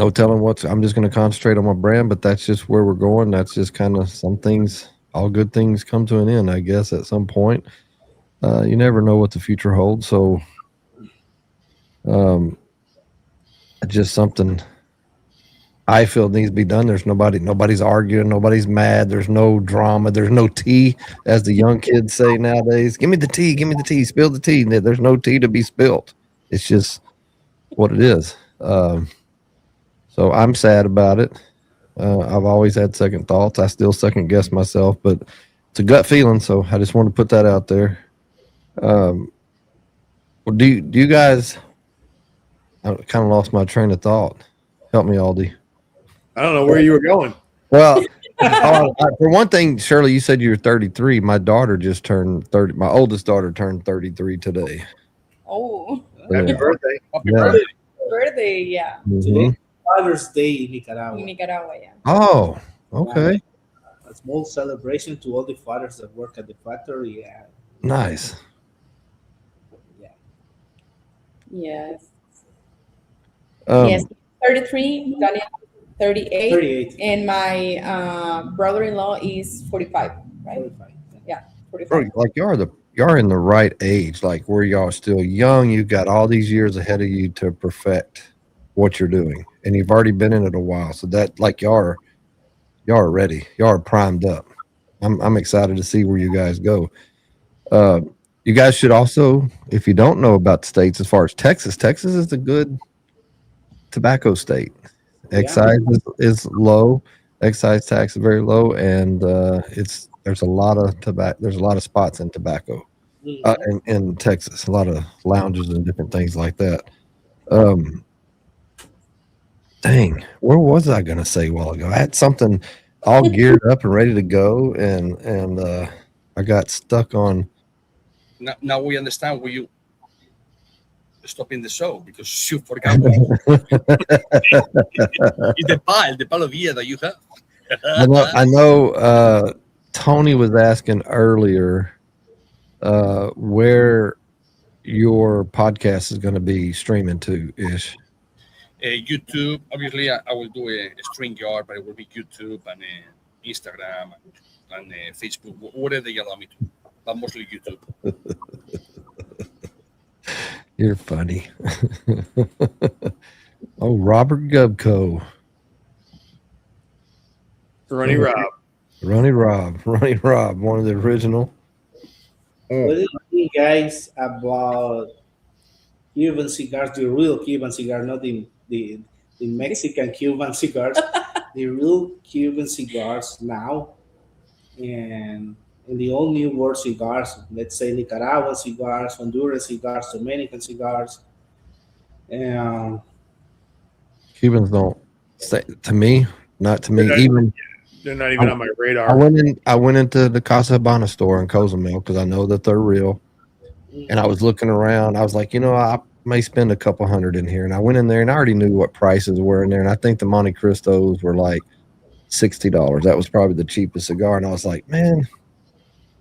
telling what's. I'm just going to concentrate on my brand, but that's just where we're going. That's just kind of some things. All good things come to an end, I guess, at some point. You never know what the future holds. So, just something I feel needs to be done. There's nobody's arguing, nobody's mad. There's no drama. There's no tea, as the young kids say nowadays. Give me the tea, spill the tea. There's no tea to be spilled. It's just what it is. So I'm sad about it. I've always had second thoughts. I still second guess myself, but it's a gut feeling. So I just want to put that out there. Well, do you guys? I kind of lost my train of thought. Help me, Aldi. I don't know where you were going. Well, for one thing, Shirley, you said you were 33. My daughter just turned 30. My oldest daughter turned 33 today. Oh, Happy birthday. Happy birthday, yeah. Mhm. Father's Day in Nicaragua. In Nicaragua, yeah. Oh, okay. A small celebration to all the fathers that work at the factory. Yeah. Nice. Yes. Um, Yes. 33, Daniel 38, 38. and my brother-in-law is 45, right? 45. Yeah, 45. bro, like you're in the right age, like where y'all still young. You've got all these years ahead of you to perfect what you're doing, and you've already been in it a while. So that, like, y'all are ready. Y'all are primed up. I'm excited to see where you guys go. You guys should also, if you don't know about the states, as far as Texas is a good tobacco state. Excise is low. Excise tax is very low, and there's a lot of tobacco. There's a lot of spots in tobacco in Texas. A lot of lounges and different things like that. Dang, where was I going to say a while ago? I had something all geared up and ready to go, and I got stuck on. Now we understand why you stopping the show, because you forgot it's the pile of year that you have. I know Tony was asking earlier where your podcast is going to be streaming to, Ish. YouTube, obviously, I will do a string yard, but it will be YouTube and Instagram and Facebook, whatever they allow me to, but mostly YouTube. You're funny. Oh, Robert Gubco. Ronnie Rob. Ronnie Rob, one of the original. What do you think, guys, about Cuban cigars, the real Cuban cigar, not the Mexican Cuban cigars, the real Cuban cigars now, and in the old New World cigars, let's say Nicaraguan cigars, Honduran cigars, Dominican cigars. Cubans don't say to me, not to me. They're not even on my radar. I went into the Casa Habana store in Cozumel because I know that they're real. And I was looking around. I was like, I may spend a couple hundred in here. And I went in there and I already knew what prices were in there. And I think the Monte Cristos were like $60. That was probably the cheapest cigar. And I was like, man,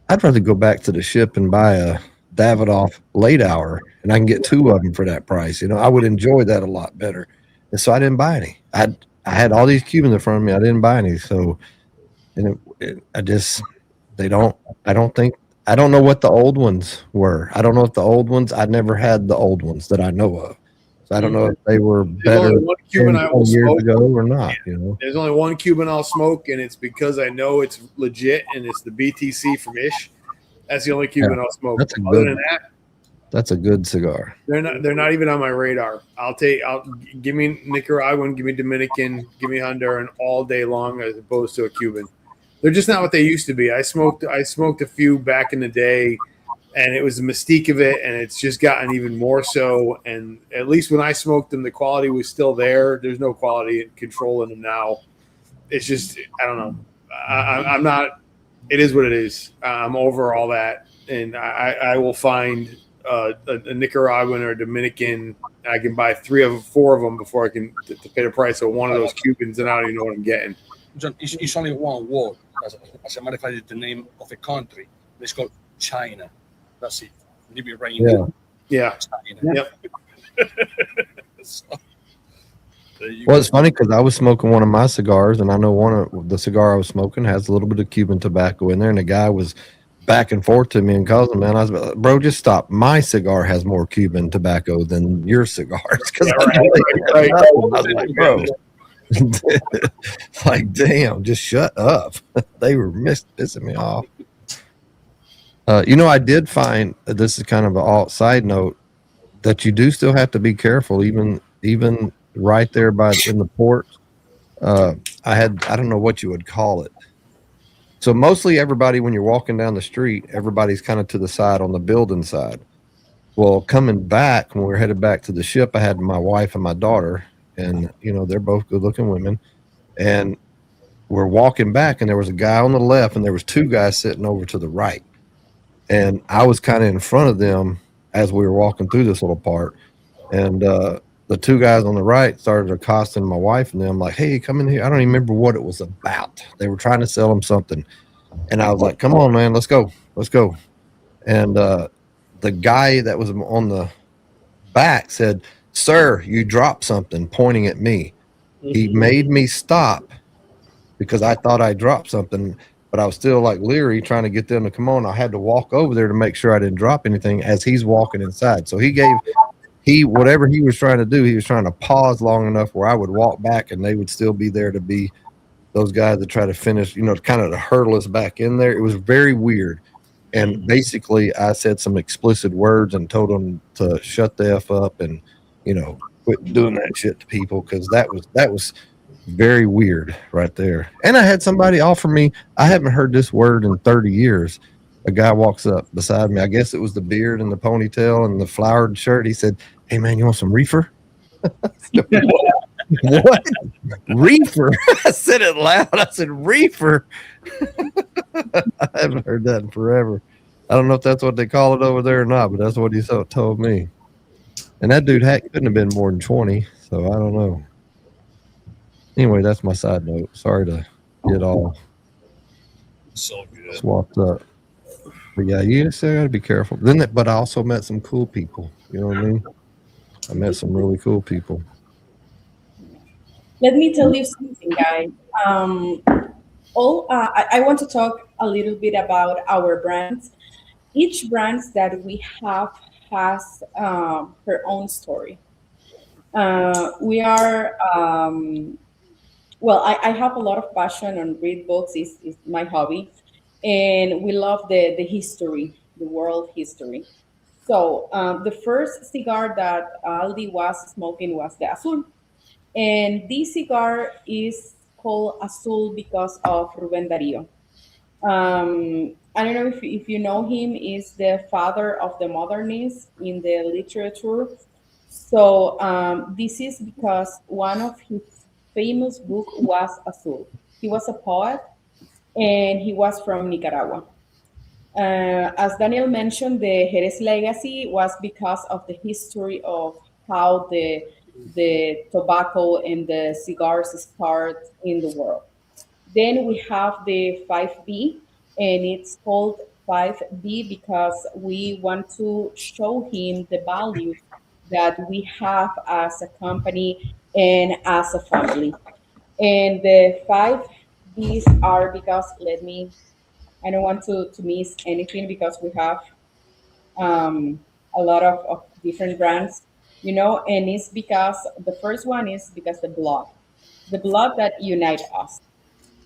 I'd rather go back to the ship and buy a Davidoff late hour, and I can get two of them for that price. I would enjoy that a lot better. And so I didn't buy any. I had all these Cubans in front of me. I didn't buy any. So, and I don't know what the old ones were. I don't know if the old ones, I never had the old ones that I know of. So I don't know if they were better years ago or not. There's only one Cuban I'll smoke, and it's because I know it's legit, and it's the BTC from Ish. That's the only Cuban I'll smoke. Other than that, that's a good cigar. They're not even on my radar. Give me Nicaraguan, give me Dominican, give me Honduran all day long, as opposed to a Cuban. They're just not what they used to be. I smoked a few back in the day, and it was the mystique of it, and it's just gotten even more so. And at least when I smoked them, the quality was still there. There's no quality control in them now. It's just, I don't know. I'm not. It is what it is. I'm over all that, and I will find a Nicaraguan or a Dominican. I can buy 3 or 4 of them before I can to pay the price of one of those Cubans, and I don't even know what I'm getting. It's only one word. As a matter of fact, it's the name of a country. It's called China. That's it. Leave it right in Yeah. there. Yeah. China. Yep. So, there you Well, go. it's funny because I was smoking one of my cigars, and I know one of the cigar I was smoking has a little bit of Cuban tobacco in there, and the guy was back and forth to me and cousin, man. I was like, bro, just stop. My cigar has more Cuban tobacco than your cigars. Because Right. I was like, bro, like, damn, just shut up. They were pissing me off. I did find this is kind of an alt side note that you do still have to be careful, even right there in the port. I don't know what you would call it. So mostly everybody, when you're walking down the street, everybody's kind of to the side on the building side. Well, coming back when we were headed back to the ship, I had my wife and my daughter, and they're both good-looking women, and we're walking back, and there was a guy on the left, and there was two guys sitting over to the right, and I was kind of in front of them as we were walking through this little part, and the two guys on the right started accosting my wife and them like, hey, come in here. I don't even remember what it was about. They were trying to sell them something. And I was like, come on, man, let's go. And the guy that was on the back said, sir, you dropped something, pointing at me. He made me stop because I thought I dropped something, but I was still like leery trying to get them to come on. I had to walk over there to make sure I didn't drop anything as he's walking inside. So whatever he was trying to do, he was trying to pause long enough where I would walk back and they would still be there to be those guys that try to finish, kind of to hurdle us back in there. It was very weird. And basically I said some explicit words and told them to shut the F up and, quit doing that shit to people. Cause that was very weird right there. And I had somebody offer me, I haven't heard this word in 30 years. A guy walks up beside me. I guess it was the beard and the ponytail and the flowered shirt. He said, hey, man, you want some reefer? What? Reefer? I said it loud. I said, reefer? I haven't heard that in forever. I don't know if that's what they call it over there or not, but that's what he told me. And that dude couldn't have been more than 20, so I don't know. Anyway, that's my side note. Sorry to get all So good. swapped up. But yeah, you still got to be careful. But I also met some cool people. You know what I mean? I met some really cool people. Let me tell you something, guys. I want to talk a little bit about our brands. Each brand that we have has her own story. We are I have a lot of passion on read books. Is my hobby, and we love the history, the world history. So the first cigar that Aldi was smoking was the Azul, and this cigar is called Azul because of Ruben Darío. I don't know if you know him. Is the father of the modernists in the literature. So this is because one of his famous book was Azul. He was a poet, and he was from Nicaragua. As Daniel mentioned, the Jerez legacy was because of the history of how the tobacco and the cigars start in the world. Then we have the 5B, and it's called 5B because we want to show him the values that we have as a company and as a family. And the 5Bs are because, I don't want to miss anything because we have a lot of different brands, and it's because the first one is because the blood that unites us,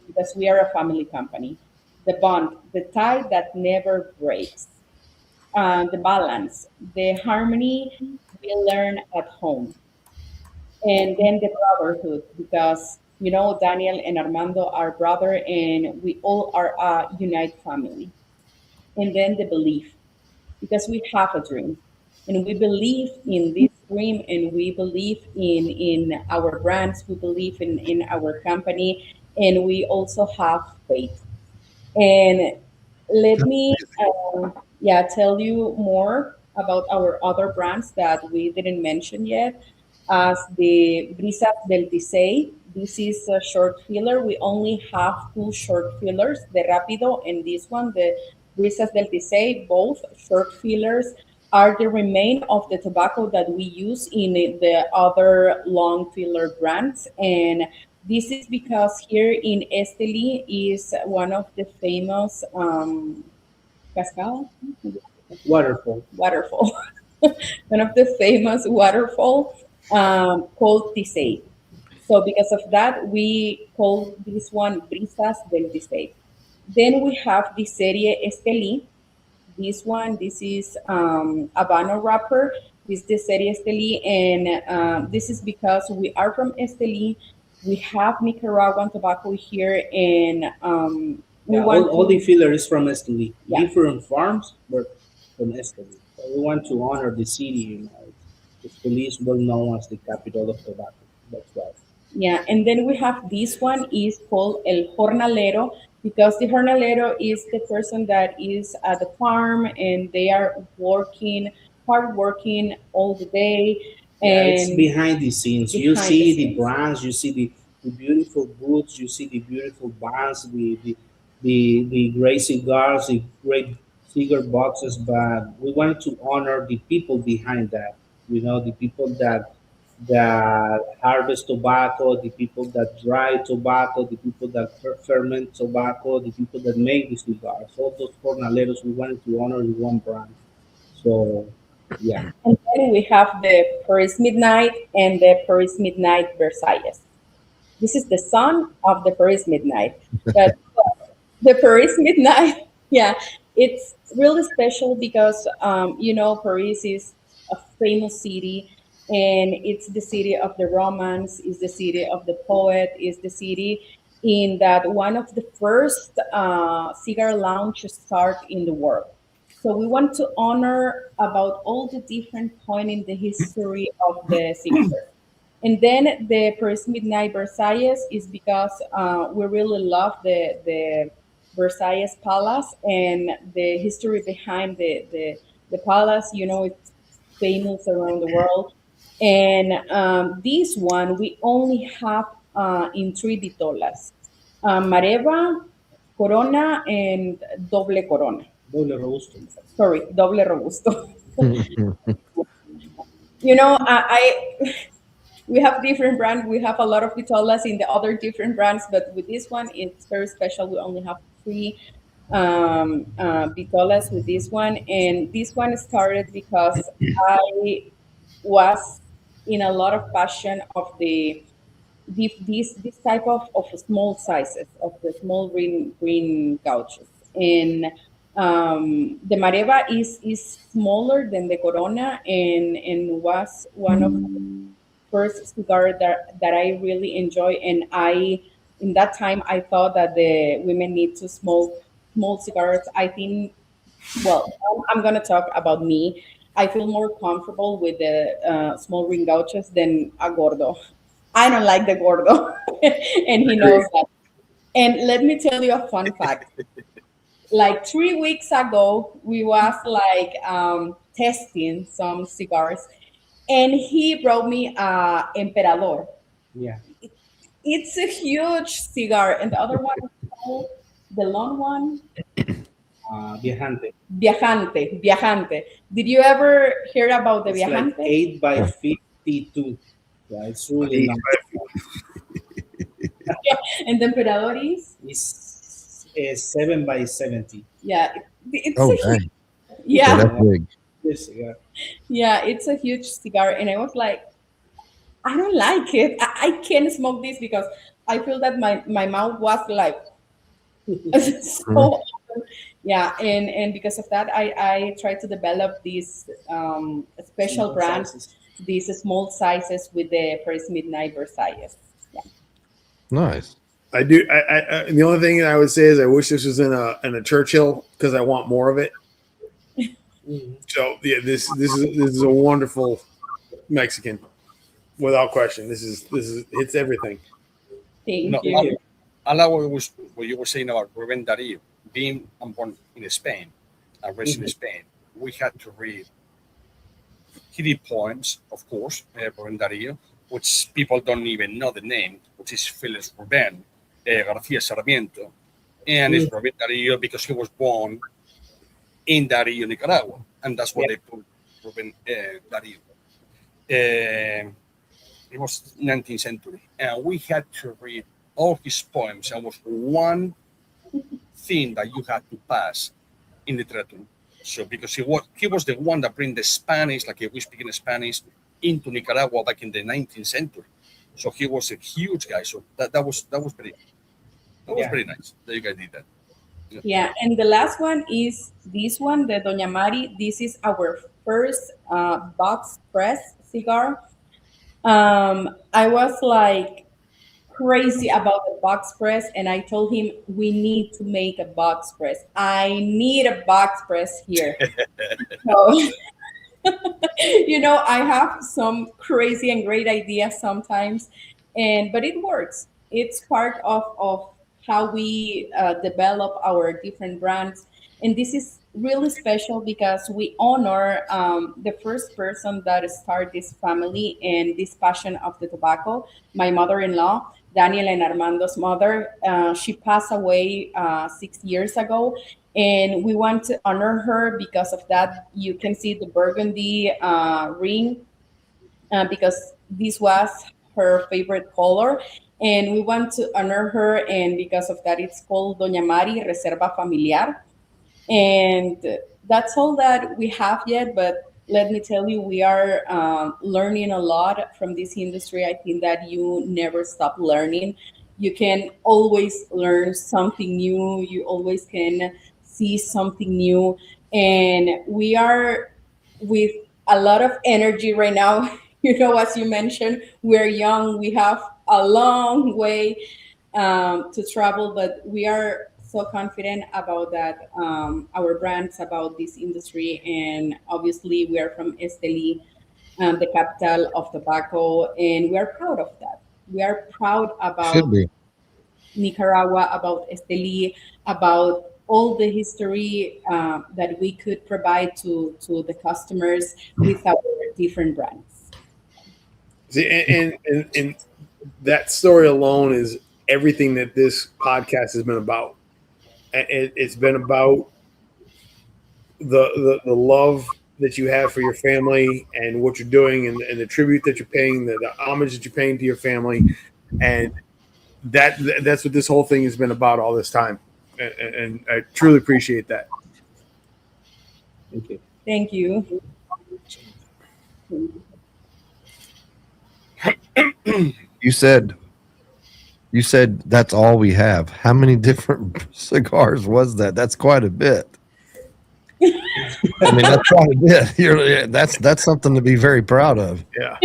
because we are a family company, the bond, the tie that never breaks, the balance, the harmony we learn at home, and then the brotherhood, because Daniel and Armando are brother, and we all are a unite family, and then the belief, because we have a dream and we believe in this dream, and we believe in our brands, we believe in our company, and we also have faith. And let me tell you more about our other brands that we didn't mention yet, as the Brisas del Tisei. This is a short filler. We only have two short fillers, the Rapido and this one, the Brisas del Tisay. Both short fillers are the remain of the tobacco that we use in the other long filler brands. And this is because here in Esteli is one of the famous cascada? Waterfall. Waterfall. One of the famous waterfall called Tisay. So because of that, we call this one Brisas del Tisay. Then we have the Serie Esteli. This one, this is Habano wrapper. This is the Serie Esteli, and this is because we are from Esteli. We have Nicaraguan tobacco here, and we Yeah, want all to, the filler is from Esteli. yeah. Different farms, but from Esteli. So we want to honor the city. You know, Esteli is well known as the capital of tobacco. That's why. Yeah, and then we have this one is called El Jornalero because the jornalero is the person that is at the farm and they are working, hard working all the day. Yeah, it's And behind the scenes. You behind the see the scenes. brands, you see the beautiful booths, you see the beautiful barns, the great cigars, the great cigar boxes. But we wanted to honor the people behind that. You know, the people that harvest tobacco, the people that dry tobacco, the people that ferment tobacco, the people that make the cigars. All those jornaleros, we wanted to honor in one brand. So, yeah. And then we have the Paris Midnight and the Paris Midnight Versailles. This is the son of the Paris Midnight. But the Paris Midnight, yeah, it's really special because, Paris is a famous city and it's the city of the romance, is the city of the poet, is the city in that one of the first cigar lounges start in the world. So we want to honor about all the different point in the history of the cigar. And then the Paris Midnight Versailles is because we really love the Versailles Palace and the history behind the palace. You know, it's famous around the world. And this one we only have in three vitolas: Mareva, Corona, and Doble Corona. Doble robusto. Sorry, Doble Robusto. You know, we have different brands. We have a lot of vitolas in the other different brands, but with this one, it's very special. We only have three vitolas with this one, and this one started because I was in a lot of passion of this type of small sizes of the small green couches, and the Mareva is smaller than the Corona, and was one of first cigar that I really enjoy. And in that time, I thought that the women need to smoke small cigars. I think, well, I'm going to talk about me. I feel more comfortable with the small ring gauchos than a gordo. I don't like the gordo, and he knows that. And let me tell you a fun fact. Like 3 weeks ago, we was like testing some cigars, and he brought me Emperador. Yeah. It's a huge cigar, and the other one is called the long one, Viajante. Viajante. Did you ever hear about the It's Viajante? like 8 by 52. Yeah, it's really nice. And the Emperador is, It's 7 by 70. yeah, it's Oh, a dang. huge, Yeah, yeah, that's big. Yes, yeah. yeah, it's a huge cigar, and I was like, I don't like it. I can't smoke this because I feel that my mouth was like so open. Yeah, and because of that, I tried to develop these special Small brands, sizes. these small sizes with the Paris Midnight Versailles. Yeah. Nice. I do. The only thing I would say is I wish this was in a Churchill because I want more of it. Mhm. So yeah, this is a wonderful Mexican, without question. This is hits everything. Thank No, you. I like what you were saying about Rubén Darío. Being born in Spain, and raised in Spain, we had to read. He did poems, of course, Rubén Darío, which people don't even know the name, which is Felix Ruben Garcia Sarmiento, and it's Ruben Darío because he was born in Darío, Nicaragua, and that's why they put Ruben Darío. It was 19th century, and we had to read all his poems. And was one thing that you had to pass in literature. So because he was the one that bring the Spanish, like we speak in Spanish, into Nicaragua back in the 19th century. So he was a huge guy. So that was very nice that you guys did that. Yeah, and the last one is this one, the Doña Mari. This is our first box press cigar. I was like crazy about the box press, and I told him we need to make a box press. I need a box press here. So, I have some crazy and great ideas sometimes, but it works. It's part of how we develop our different brands. And this is really special because we honor the first person that started this family and this passion of the tobacco, my mother-in-law, Daniel and Armando's mother. She passed away 6 years ago, and we want to honor her. Because of that, you can see the burgundy ring because this was her favorite color. And we want to honor her, and because of that, it's called Doña Mari Reserva Familiar. And that's all that we have yet, but let me tell you, we are learning a lot from this industry. I think that you never stop learning. You can always learn something new. You always can see something new. And we are with a lot of energy right now. As you mentioned, we're young. We have a long way to travel, but we are so confident about that, our brands, about this industry. And obviously we are from Esteli, the capital of tobacco, and we are proud of that. We are proud about Nicaragua, about Esteli, about all the history that we could provide to the customers with our different brands. See, and that story alone is everything that this podcast has been about. It's been about the love that you have for your family and what you're doing, and the tribute that you're paying, the homage that you're paying to your family, and that's what this whole thing has been about all this time. And I truly appreciate that. Thank you. Thank you. You said that's all we have. How many different cigars was that? That's quite a bit. I mean, that's quite a bit. That's something to be very proud of. Yeah.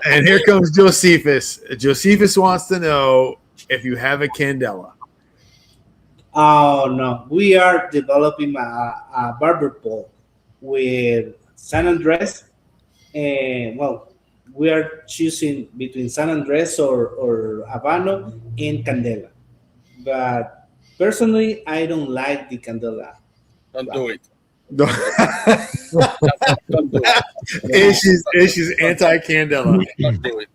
And here comes Josephus. Josephus wants to know if you have a Candela. Oh no, we are developing a barber pole with San Andres, and we are choosing between San Andres or Habano and Candela. But personally, I don't like the Candela. Don't do it. Don't do it. She's anti-Candela. Don't do it.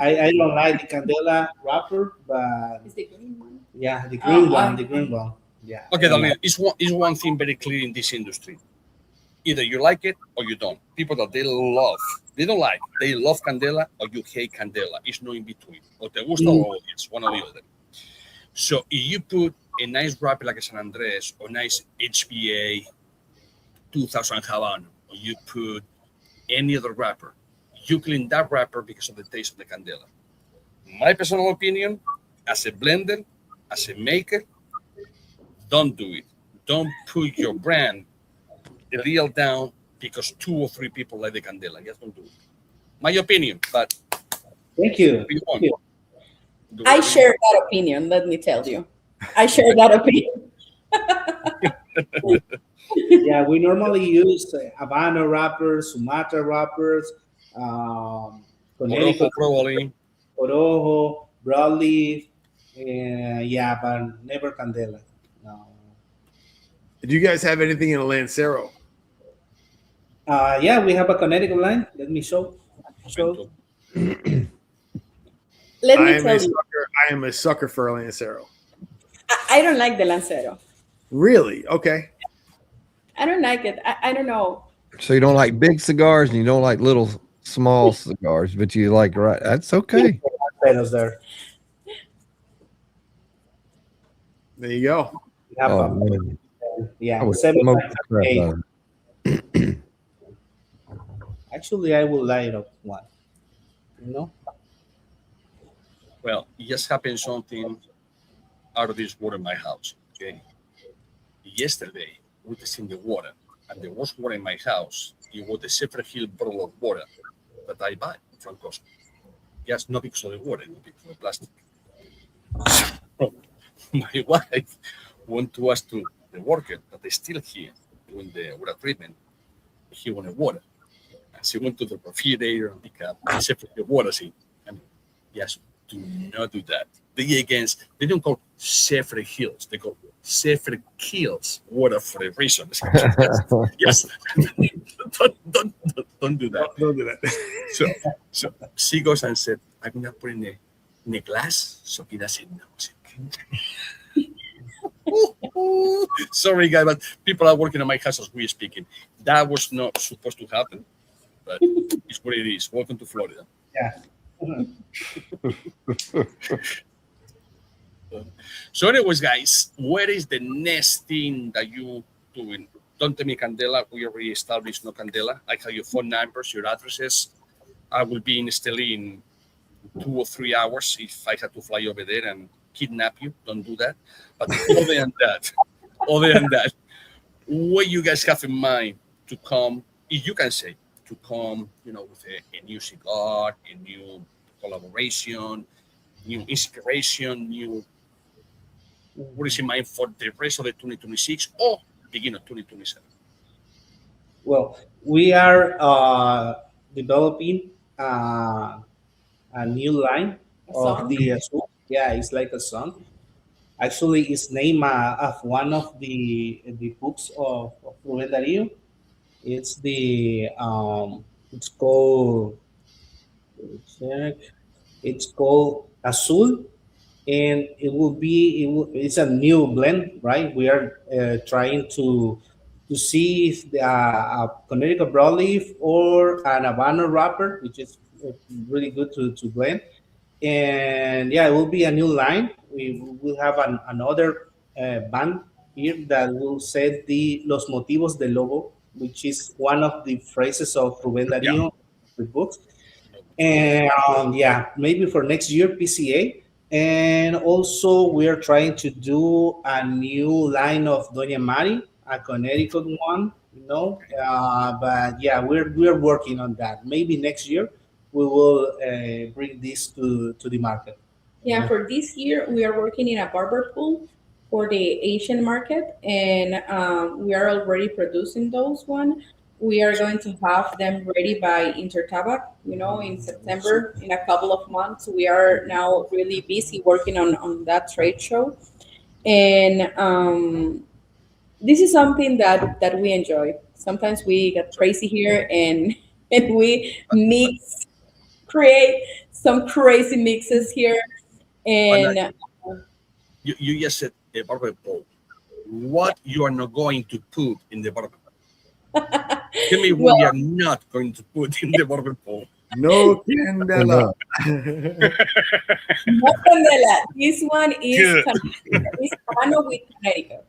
I don't like the Candela wrapper, but Is the green one? yeah, the green one, the green one. Yeah. Okay, Daniel, it's one thing very clear in this industry. Either you like it or you don't. People that they don't like, they love Candela or you hate Candela. It's no in between. O te gusta or it's one or the other. So if you put a nice wrapper like a San Andres or nice HBA 2000 Habano, or you put any other wrapper, you clean that wrapper because of the taste of the Candela. My personal opinion, as a blender, as a maker, don't do it. Don't put your brand real down because 2 or 3 people like the Candela. Just don't do it. My opinion, but Thank you. I share that opinion, let me tell you. I share that opinion. Yeah, we normally use Habano wrappers, Sumatra wrappers, Orojo, probably. Orojo, broadleaf, but never Candela. No. Do you guys have anything in a Lancero? Yeah, we have a Connecticut line. Let me show. Let I me am tell a you, sucker. I am a sucker for a Lancero. I don't like the Lancero. Really? Okay. I don't like it. I don't know. So you don't like big cigars and you don't like little small cigars, but you like right. That's okay. Lanceros there. There you go. We have Oh a- man, I yeah, would 7 smoke times the a crap day. out of it. Actually, I will light up one. You know, Well, it just happened something out of this water in my house. Okay. Yesterday, we was in the water, and there was water in my house. It was the Zephyr Hill bottle of water that I buy from Costco. Just not because of the water, not because of the plastic. So, my wife went to ask to the worker that is still here doing the water treatment. He wanted water. And she went to the refrigerator and picked up the Zephyr Hill water. And yes, do not do that. They don't call Zephyr Hills. They call Zephyr Kills water for a reason. Yes. Don't do that. Don't do that. So she goes and said, I'm gonna put in a glass so he doesn't know. Sorry, guys, but people are working on my house as we're speaking. That was not supposed to happen, but it's what it is. Welcome to Florida. yeah. So, anyways, guys, where is the next thing that you doing? Don't tell me Candela. We already established no Candela. I have your phone numbers, your addresses. I will be in Esteli in 2 or 3 hours if I had to fly over there and kidnap you. Don't do that. But other than that, what you guys have in mind to come, if you can say, to come, with a new cigar, a new collaboration, new inspiration, new, what is in mind for the rest of the 2026 or beginning of 2027? Well, we are developing a new line A of song? the Azul. Yeah, it's like a song. Actually, it's named of one of the books of Rubén Darío. It's it's called, check, it's called Azul, and it's a new blend, right? We are trying to see if a Connecticut broadleaf or an Habano wrapper, which is really good to blend. And yeah, it will be a new line. We will have another band here that will set the Los Motivos del Lobo, which is one of the phrases of Rubén Yeah. Darío, the books. And yeah, maybe for next year, PCA. And also, we are trying to do a new line of Doña Mari, a Connecticut one, But yeah, we're working on that. Maybe next year we will bring this to the market. Yeah, for this year, we are working in a barber pool for the Asian market, and we are already producing those one. We are going to have them ready by Intertabac, in September, in a couple of months. We are now really busy working on that trade show. And this is something that we enjoy. Sometimes we get crazy here and, and we create some crazy mixes here. And And you just said a barber pole. What you are not going to put in the barber pole? Tell me what well, we are not going to put in the barber pole. No candela. no candela. This one is Good. It's Habano with Connecticut.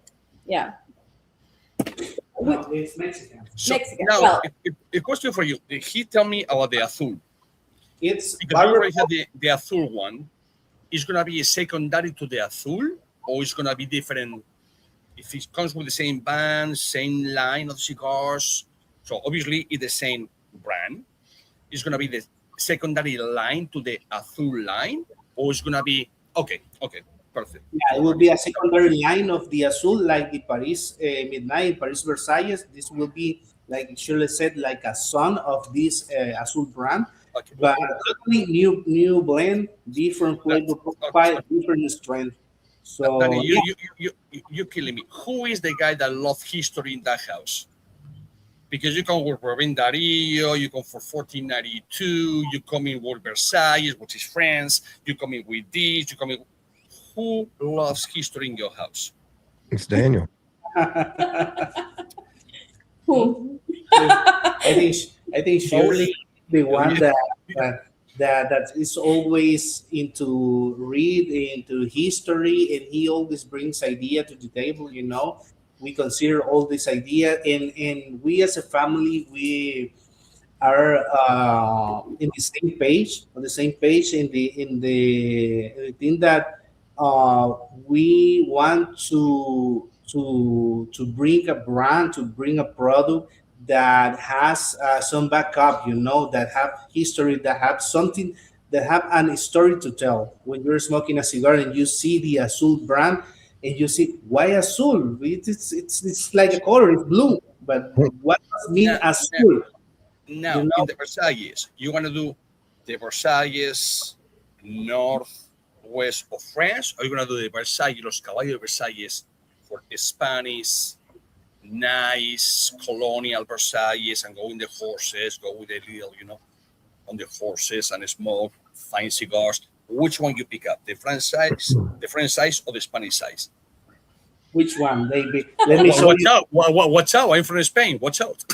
Yeah, No, it's Mexican. So Mexican. now, Well, a question for you. Did he tell me about the Azul? It's Because you barber. already have the Azul one. Is going to be a secondary to the Azul, or it's going to be different? If it comes with the same band, same line of cigars, so obviously it's the same brand. It's going to be the secondary line to the Azul line, or it's going to be okay, perfect. Yeah, it will be a secondary line of the Azul, like the Paris Midnight, Paris Versailles. This will be, like Shirley said, like a son of this Azul brand. Okay. But totally new blend, different flavor profile, different strength. So Danny, yeah, you killing me. Who is the guy that loves history in that house? Because you come with Robin Darío, you come for 1492, you come in with Versailles, which is France, you come in with this, you come in. Who loves history in your house? It's Daniel. Who? I think surely the one that is always into into history, and he always brings idea to the table. We consider all this idea, and we as a family, we are in the same page, in the thing that we want to bring a brand, to bring a product that has some backup, that have history, that have something, that have an story to tell. When you're smoking a cigar and you see the Azul brand, and you see, why Azul? It's like a color, it's blue, but what does mean Azul? Now, in the Versailles, you want to do the Versailles northwest of France, or you going to do the Versailles, Los Caballos de Versailles for Spanish, nice colonial Versailles, and go in the horses, go with the little, on the horses and smoke fine cigars? Which one you pick up, the French size, or the Spanish size? Which one, baby? Let me show watch you. Out. Watch out. I'm from Spain. Watch out.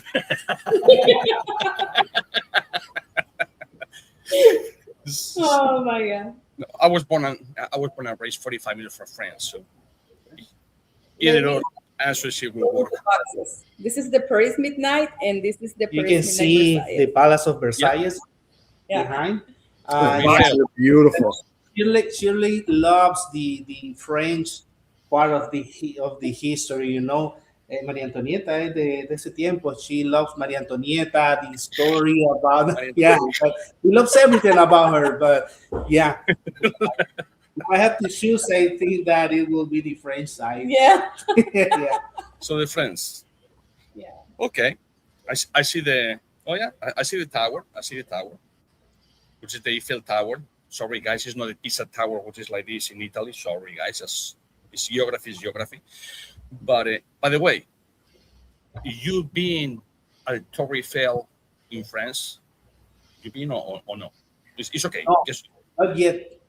Oh my God. I was born and raised 45 minutes from France, so either or associate will work. This is the Paris Midnight, and this is the Paris You can Midnight see Versailles. the Palace of Versailles behind. Beautiful. Shirley loves the French part of the history, María Antonieta de ese tiempo. She loves María Antonieta, the story about we loves everything about her. But yeah, if I have to choose, I think that it will be the French side. Yeah. Yeah. So the French. Yeah. Okay, I see the. Oh yeah, I see the tower. Which is the Eiffel Tower. Sorry guys, it's not the Pisa Tower, which is like this in Italy. Sorry guys, it's geography. But by the way, you been at Torre Eiffel in France? You been or no? It's okay. No. Just Not yet.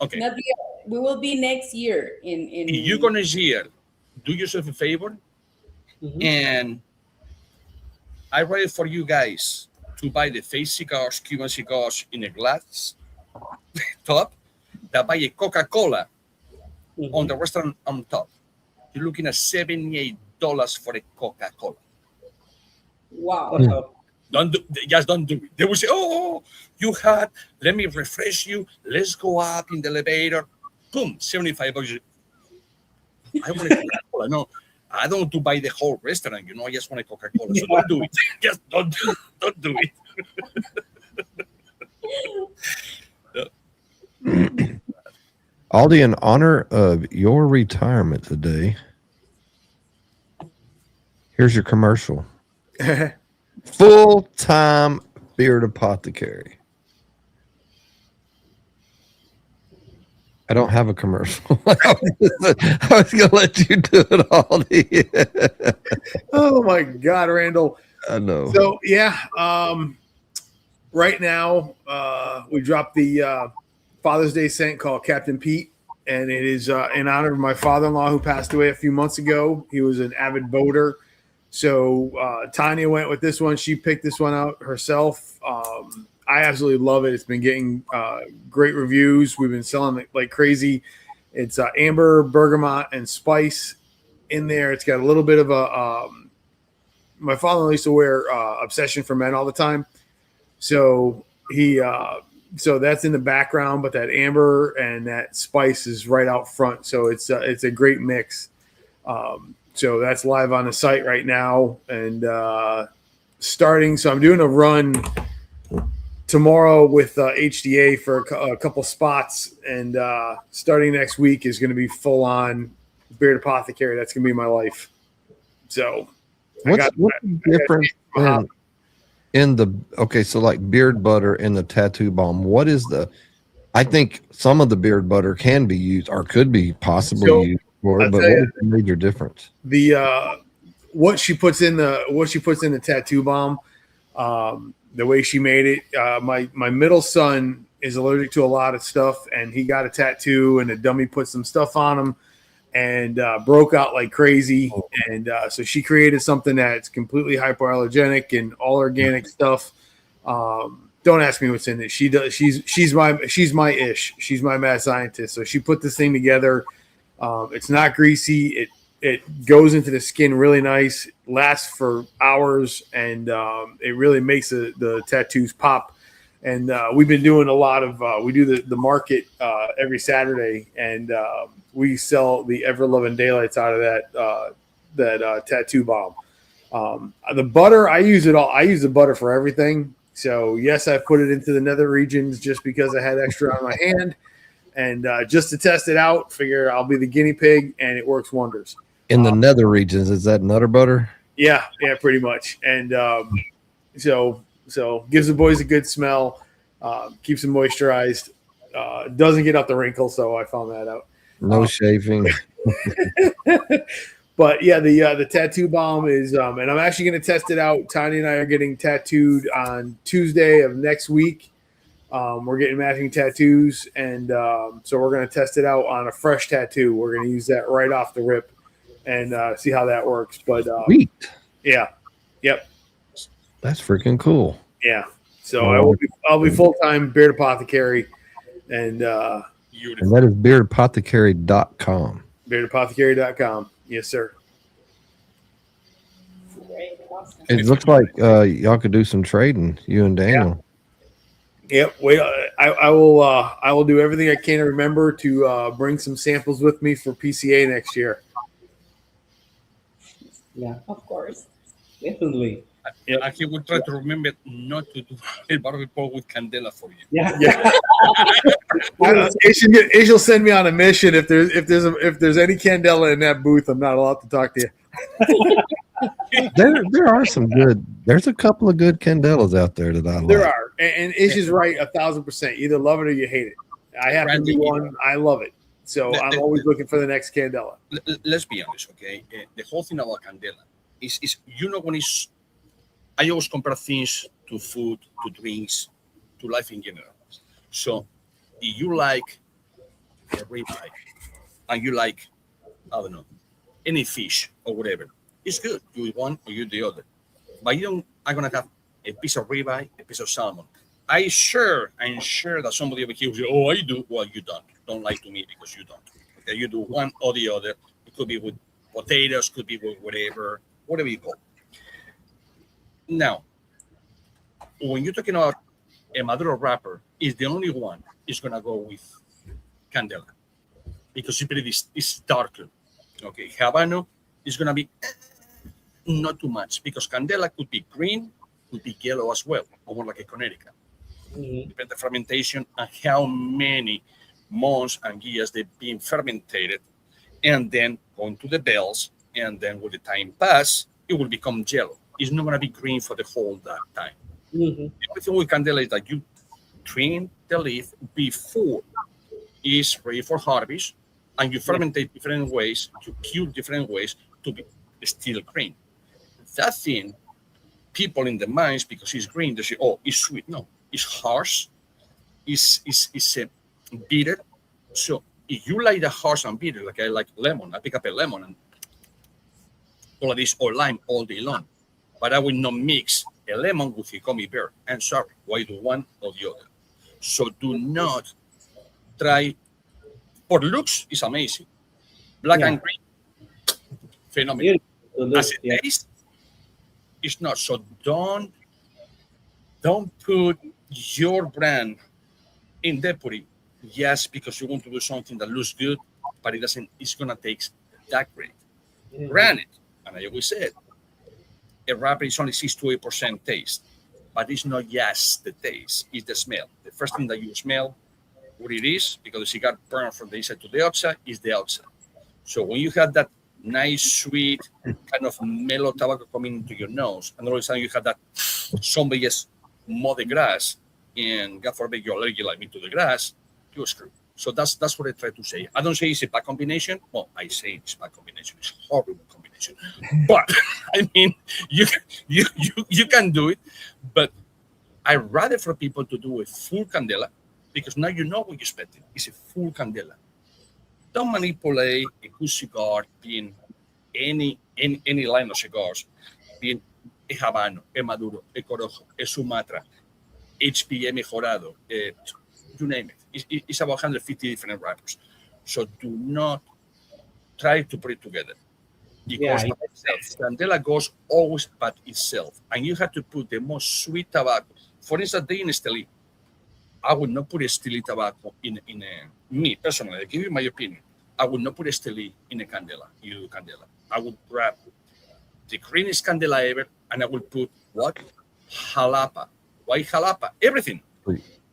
okay. Not yet. We will be next year in. You're gonna year. Do yourself a favor, and I ready for you guys to buy the face cigars, Cuban cigars in a glass top, that buy a Coca-Cola on the restaurant on top. You're looking at $78 for a Coca-Cola. Wow. Don't do it. They will say, "Oh, you had. Let me refresh you. Let's go up in the elevator." Boom, $75. I want a Coca-Cola. No, I don't want to buy the whole restaurant. I just want a Coca-Cola. So don't do it. Just don't do it. Aldi, in honor of your retirement today, here's your commercial. Full-time beard apothecary. I don't have a commercial. I was going to let you do it, Aldi. Oh my God, Randall. I know. So yeah, right now we dropped the Father's Day scent called Captain Pete, and it is in honor of my father-in-law who passed away a few months ago. He was an avid boater, so Tanya went with this one. She picked this one out herself. I absolutely love it. It's been getting great reviews. We've been selling it like crazy. It's amber, bergamot, and spice in there. It's got a little bit of a my father-in-law used to wear Obsession for Men all the time, so he so that's in the background, but that amber and that spice is right out front. So it's a great mix. So that's live on the site right now, and starting. So I'm doing a run tomorrow with HDA for a couple spots, and starting next week is going to be full on beard apothecary. That's going to be my life. So what's the difference in the so like beard butter and the tattoo balm? What is I think some of the beard butter can be used or could be possibly used for it, but what is the major difference? what she puts in the tattoo bomb, the way she made it. My middle son is allergic to a lot of stuff, and he got a tattoo, and the dummy put some stuff on him, and broke out like crazy. And so she created something that's completely hypoallergenic and all organic stuff. Don't ask me what's in it. She does. She's my ish. She's my mad scientist. So she put this thing together. It's not greasy. It goes into the skin really nice. Lasts for hours, and it really makes the tattoos pop. And we've been doing a lot of. We do the market every Saturday, and we sell the ever loving daylights out of that tattoo bomb. The butter, I use it all. I use the butter for everything. So yes, I put it into the nether regions just because I had extra on my hand, and just to test it out. Figure I'll be the guinea pig, and it works wonders. In the nether regions, is that nutter butter? Yeah, pretty much. And so gives the boys a good smell, keeps them moisturized, doesn't get out the wrinkles. So I found that out. No shaving. But yeah, the tattoo bomb is, and I'm actually going to test it out. Tanya and I are getting tattooed on Tuesday of next week. We're getting matching tattoos, and so we're going to test it out on a fresh tattoo. We're going to use that right off the rip and see how that works. But Sweet. Yeah, yep, That's freaking cool. yeah. So I'll be full time Beard Apothecary, and that is beardapothecary.com. beardapothecary.com. Yes, sir. Great, awesome. It looks like y'all could do some trading, you and Daniel. Yep. Wait, I will do everything I can to remember to bring some samples with me for PCA next year. Yeah, Of course. definitely. And he will try to remember not to do a barbecue with candela for you. Yeah. Ish will send me on a mission if there's any candela in that booth. I'm not allowed to talk to you. There are some good. There's a couple of good candelas out there that I like. There are, and Ish is right 1,000%. Either love it or you hate it. I happen to be one. I love it, so I'm always looking for the next candela. Let's be honest, okay? The whole thing about candela is when it's. I always compare things to food, to drinks, to life in general. So, if you like a ribeye and you like, I don't know, any fish or whatever, it's good. You eat one or you eat the other. But I'm gonna have a piece of ribeye, a piece of salmon. I'm sure that somebody over here will say, "Oh, I do." Well, you don't. Don't lie to me because you don't. Okay, you do one or the other. It could be with potatoes, could be with whatever you call. Now, when you're talking about a Maduro wrapper, is the only one is gonna go with candela because it's darker. Okay, Habano is gonna be not too much because candela could be green, could be yellow as well, almost like a Connecticut. Mhm. Depends the fermentation and how many months and years they've been fermented, and then going to the bells, and then with the time pass, it will become yellow. It's not going to be green for the whole that time. Mhm. The only thing with candela is that you trim the leaf before it's ready for harvest, and you fermentate different ways, you cure different ways to be still green. That thing, people in the mines, because it's green, they say, "Oh, it's sweet." No, it's harsh. It's bitter. So if you like the harsh and bitter, like I like lemon, I pick up a lemon and all of this, or lime all day long. But I will not mix a lemon with a gummy bear. I'm sorry, why do one or the other? So do not try. For looks, it's amazing. Black and green, phenomenal. As a taste, it's not. So don't put your brand in jeopardy just because you want to do something that looks good, but it doesn't. It's gonna taste that great. Granted, and I always said, a wrapper is only 6 to 8% taste, but it's not just the taste; it's the smell. The first thing that you smell, what it is, because the cigar burns from the inside to the outside, is the outside. So when you have that nice, sweet, kind of mellow tobacco coming into your nose, and all of a sudden you have that somebody just mow the grass, and God forbid you're allergic like me to the grass, you're screwed. So that's what I try to say. I don't say it's a bad combination. Well, I say it's a bad combination. It's a horrible combination. But I mean, you can do it. But I rather for people to do a full candela, because now you know what you're expecting. It's a full candela. Don't manipulate a good cigar being any line of cigars, being a Habano, a Maduro, a Corojo, a Sumatra, HPA mejorado, you name it. It's about 150 different wrappers. So do not try to put it together. Because candela goes always by itself. And you have to put the most sweet tobacco. For instance, in Esteli, I would not put Esteli tobacco in a, me personally, I give you my opinion. I would not put Esteli in a candela, candela. I would grab the greenest candela ever, and I would put what? Jalapa. Why jalapa? Everything.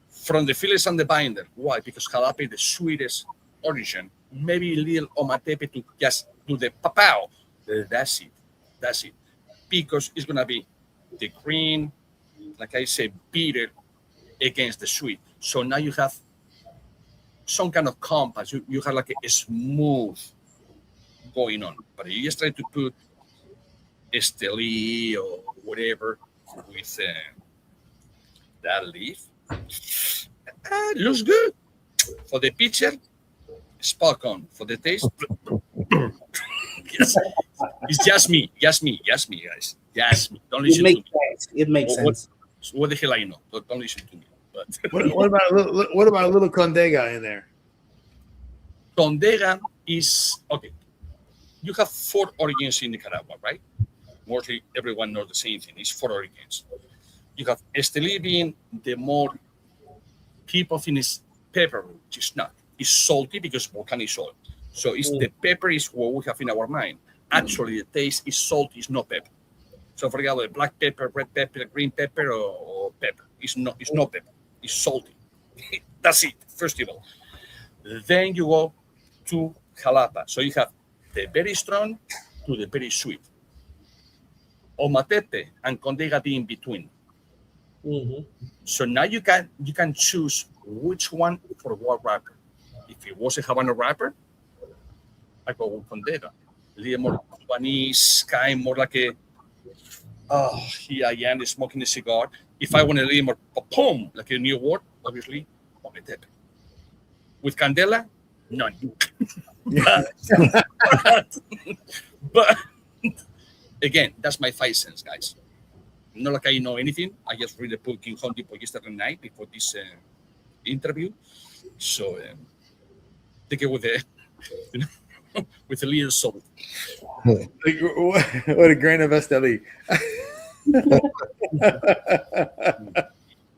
From the fillers and the binder. Why? Because jalapa is the sweetest origin. Maybe a little omatepe to just do the papao. That's it. That's it. Because it's going to be the green, like I say, bitter against the sweet. So now you have some kind of compass. You have like a smooth going on. But you just try to put Esteli or whatever with that leaf. Looks good. For the picture, spot on. For the taste, yes. It's just me, guys. Just me. Don't listen to me. It makes sense. What the hell I know? Don't listen to me. But what about a little Condega in there? Condega is okay. You have 4 origins in Nicaragua, right? Mostly everyone knows the same thing. It's 4 origins. You have Esteli being the more people think is pepper, which is not. It's salty because volcanic soil. So it's the pepper is what we have in our mind. Actually, the taste is salty, it's not pepper. So for example, black pepper, red pepper, green pepper, or pepper. It's not pepper. It's salty. That's it, first of all. Then you go to jalapa. So you have the very strong to the very sweet. Omatepe and Condega be in between. So now you can choose which one for what wrapper. If it was a Havana wrapper, I go with Condega. A little more Cubanese, kind more like a here I am smoking a cigar. If I want a little more pom, like a new word, obviously, Ometepe. With Candela, none. but again, that's my 5 cents, guys. Not like I know anything. I just read the book in Home Depot yesterday night before this interview. So take it with with a little salt. Like, what a grain of Esteli.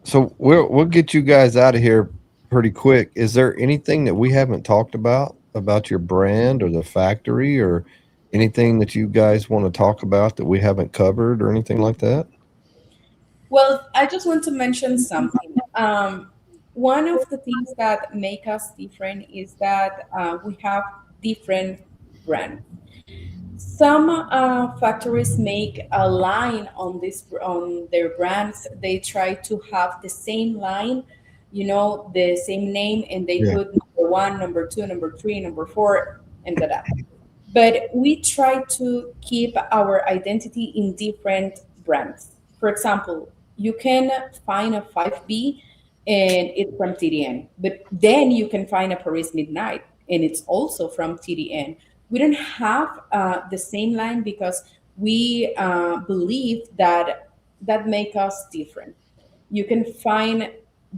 So we'll get you guys out of here pretty quick. Is there anything that we haven't talked about your brand or the factory, or anything that you guys want to talk about that we haven't covered or anything like that? Well, I just want to mention something. One of the things that make us different is that we have different brands. Some factories make a line on their brands. They try to have the same line, the same name, and they put number 1, number 2, number 3, number 4, and that. But we try to keep our identity in different brands. For example, you can find a 5B and it's from TDN, but then you can find a Paris Midnight and it's also from TDN. We don't have the same line because we believe that make us different. You can find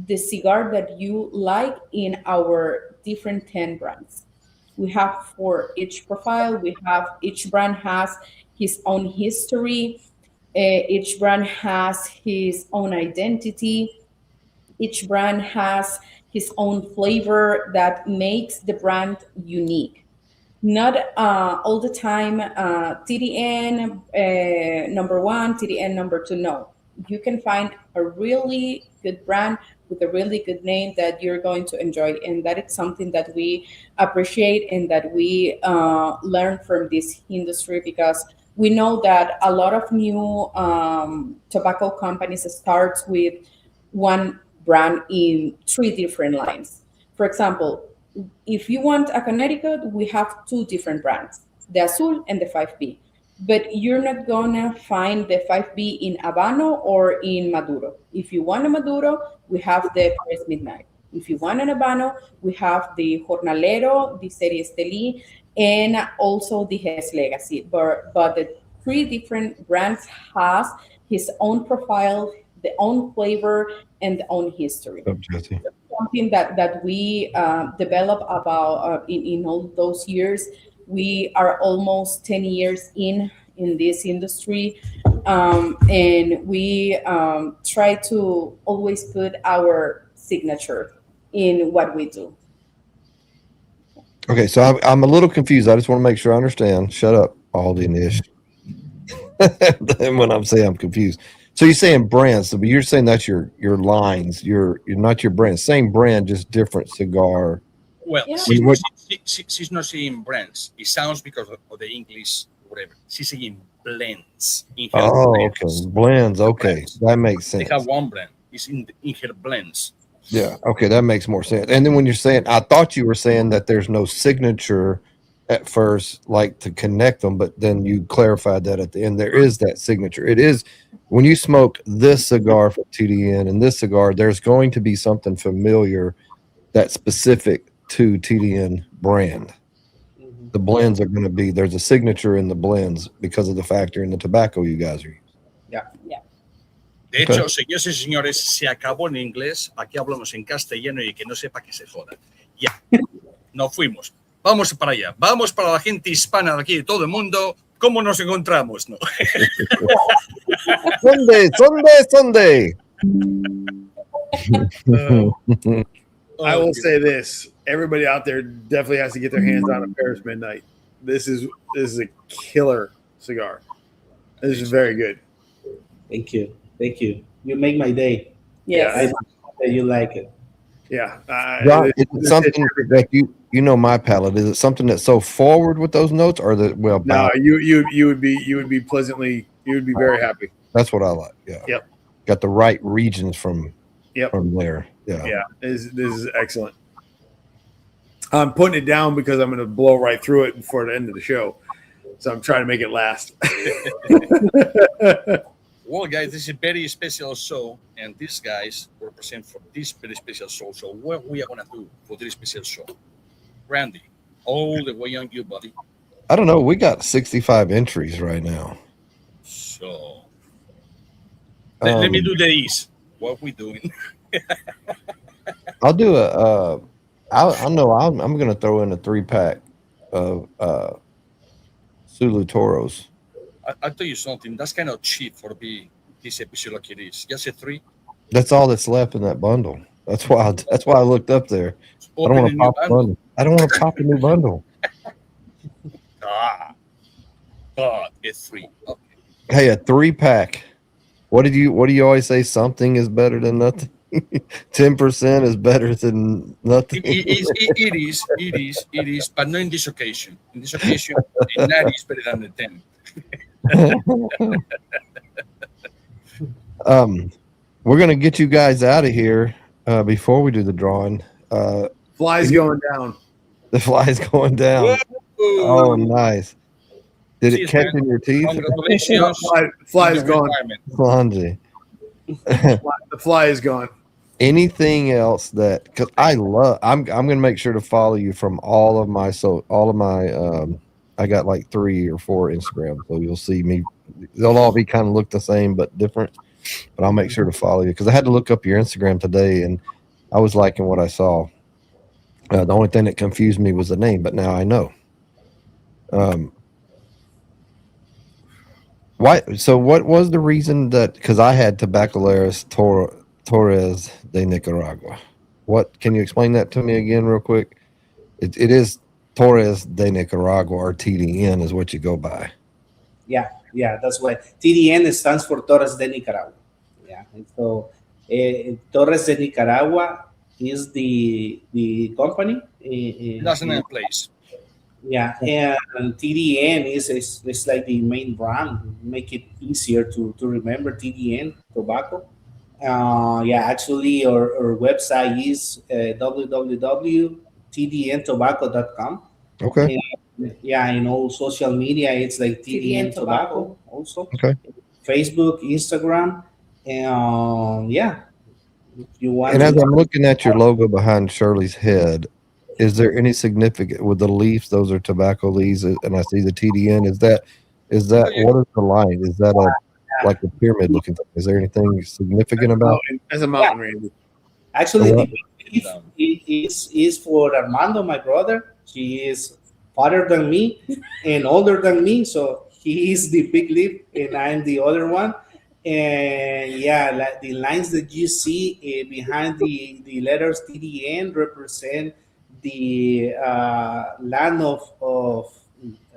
the cigar that you like in our different 10 brands. We have for each profile, each brand has his own history. Each brand has his own identity. Each brand has his own flavor that makes the brand unique. Not all the time TDN number 1, TDN number 2. No, you can find a really good brand with a really good name that you're going to enjoy, and that is something that we appreciate and that we learn from this industry, because we know that a lot of new tobacco companies start with one brand in 3 different lines. For example, If you want a Connecticut, we have two different brands, the Azul and the 5B. But you're not gonna find the 5B in Habano or in Maduro. If you want a Maduro, we have the Paris Midnight. If you want an Habano, we have the Jornalero, the Serie Esteli, and also the Hess Legacy. But the three different brands has his own profile, the own flavor, and the own history. Jesse. Something that we developed about in all those years. We are almost 10 years in this industry, and we try to always put our signature in what we do. Okay, so I'm a little confused. I just want to make sure I understand. Shut up, Aldi Nish. And when I'm saying I'm confused, so you're saying brands, but you're saying that's your lines. You're not your brand. Same brand, just different cigar. Well, Yeah. she's not saying brands. It sounds because of the English, whatever. She's saying blends. In her Oh, blends. okay, blends. Okay, Blends. that makes They sense. have one blend. It's in her blends. Yeah. Okay, that makes more sense. And then when you're saying, I thought you were saying that there's no signature at first, like to connect them, but then you clarified that at the end. There is that signature. It is when you smoke this cigar from TDN and this cigar, there's going to be something familiar that's specific to TDN brand. Mhm. The blends are going to be, there's a signature in the blends because of the factor in the tobacco you guys are using. De Okay. hecho, señores y señores, se acabó en inglés. Aquí hablamos en castellano y que no sepa que se joda. Ya, nos fuimos. Vamos para allá. Vamos para la gente hispana de aquí, de todo el mundo. ¿Cómo nos encontramos? No. Sunday. I will say this: everybody out there definitely has to get their hands on a Paris Midnight. This is a killer cigar. This is very good. Thank you. You make my day. Yes. I hope that you like it. Yeah. John, is it this something is- that you know my palate? Is it something that's so forward with those notes, or that well? no, balanced? you would be pleasantly. You would be very happy. That's what I like. Yeah. Yep. Got the right regions from Yep. from there. Yeah. Yeah, this is excellent. I'm putting it down because I'm going to blow right through it before the end of the show. So I'm trying to make it last. Well, guys, this is a very special show, and these guys represent for this very special show. So what we are going to do for this special show? Randy, all the way on you, buddy. I don't know. We got 65 entries right now. So let me do the ease. What we doing? I'll do a. I know. I'm going to throw in a 3-pack of Sulu Toros. I'll tell you something. That's kind of cheap for this episode like it is. Just a 3. That's all that's left in that bundle. That's why I looked up there. I don't Open want a to new pop a bundle. bundle. I don't want to pop a new bundle. God, a 3. Okay. Hey, a 3-pack. What do you always say? Something is better than nothing. 10% is better than nothing. It is, but not in this occasion. In this occasion, the 9 is better than the 10. We're gonna get you guys out of here before we do the drawing. Flies going down. The fly's going down. Oh, nice. Did it Cheers, catch man. in your teeth? Congratulations. Fly is on your gone. retirement. Clumsy. The fly is gone. Anything else that because I'm gonna make sure to follow you from all of my I got like 3 or 4 Instagram, so you'll see me. They'll all be kind of look the same but different. But I'll make sure to follow you because I had to look up your Instagram today and I was liking what I saw. The only thing that confused me was the name, but now I know. Why? So what was the reason that? Because I had Tabacalera Torres de Nicaragua. What? Can you explain that to me again, real quick? It is Torres de Nicaragua, or TDN, is what you go by. Yeah, that's why TDN stands for Torres de Nicaragua. Yeah, and so Torres de Nicaragua is the company. That's an place. Yeah, and TDN is like the main brand. Make it easier to remember TDN tobacco. Actually, our website is tdntobacco.com. Okay. And, yeah, in all social media, it's like TDN Tobacco also. Okay. Facebook, Instagram, and yeah, if you want And as to. I'm looking at your logo behind Shirley's head, is there any significant with the leaves? Those are tobacco leaves, and I see the TDN. Is that what is the line? Is that a like a pyramid looking thing? Is there anything significant about it? As a mountain, Randy. Actually, What? the leaf is for Armando, my brother. He is farther than me and older than me, so he is the big leaf, and I'm the other one. And yeah, like the lines that you see behind the letters TDN represent the land of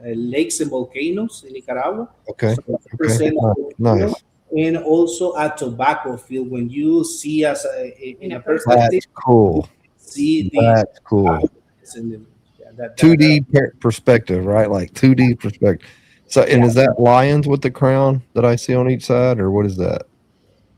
lakes and volcanoes in Nicaragua. Okay. So it Okay. represent Nice. and also a tobacco field. When you see us in a perspective, That's cool. see That's cool. that 2D perspective, right? Like 2D perspective. So, and is that lions with the crown that I see on each side, or what is that?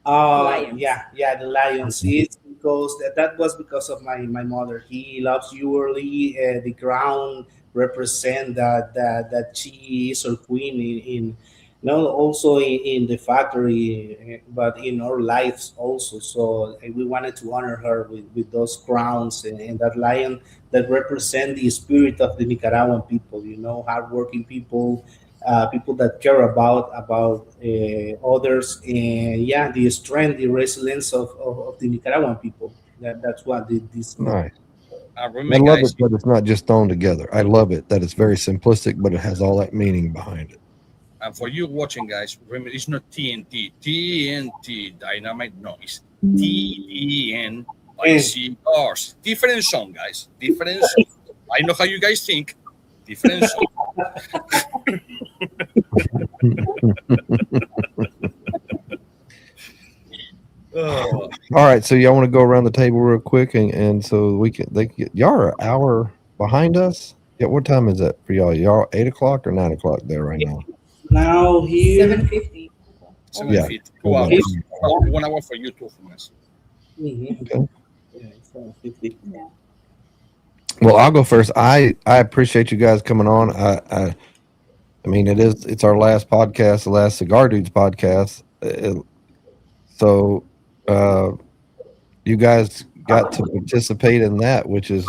Lions. yeah, the lions. It's because that was because of my mother. He loves you early. The crown represent that she is our queen in not also in the factory, but in our lives also. So we wanted to honor her with those crowns and that lion that represent the spirit of the Nicaraguan people. You know, hardworking people, people that care about others, and yeah, the strength, the resilience of the Nicaraguan people. That's what this. Nice. I Remember, love guys, it, but it's not just thrown together. I love it that it's very simplistic, but it has all that meaning behind it. and for you watching, guys, remember it's not TNT dynamite. No, it's TDN by cigars. Different song, guys. Different song. I know how you guys think. Different song. All right, so y'all want to go around the table real quick, and so y'all are an hour behind us. Yeah, what time is that for y'all? Y'all 8 o'clock or 9 o'clock there right now? Now here 7:50. 7 feet. 2 hold on. hours. 1 hour for you, 2 from us. Okay. Yeah, 7:50. Yeah. Well, I'll go first. I appreciate you guys coming on. I mean, it's our last podcast, the last Cigar Dudes podcast. So you guys got to participate in that, which is,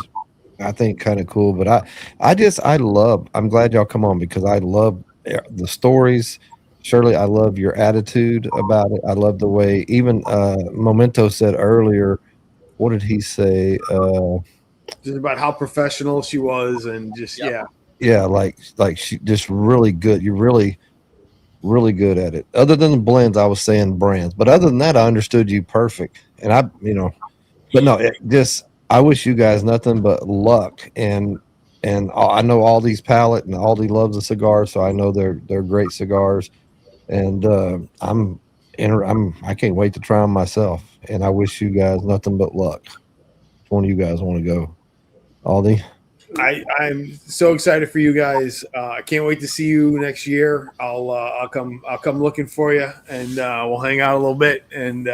I think, kind of cool. But I'm glad y'all come on because I love the stories. Shirley, I love your attitude about it. I love the way even Memento said earlier. What did he say? Just about how professional she was, and just Yeah, like she just really good. You're really good at it. Other than the blends, I was saying brands, but other than that, I understood you perfect. And but no, I wish you guys nothing but luck. And I know Aldi's palate, and Aldi loves the cigars, so I know they're great cigars. And I can't wait to try them myself. And I wish you guys nothing but luck. Which one of you guys want to go, Aldi? I'm so excited for you guys. I can't wait to see you next year. I'll come looking for you, and we'll hang out a little bit. And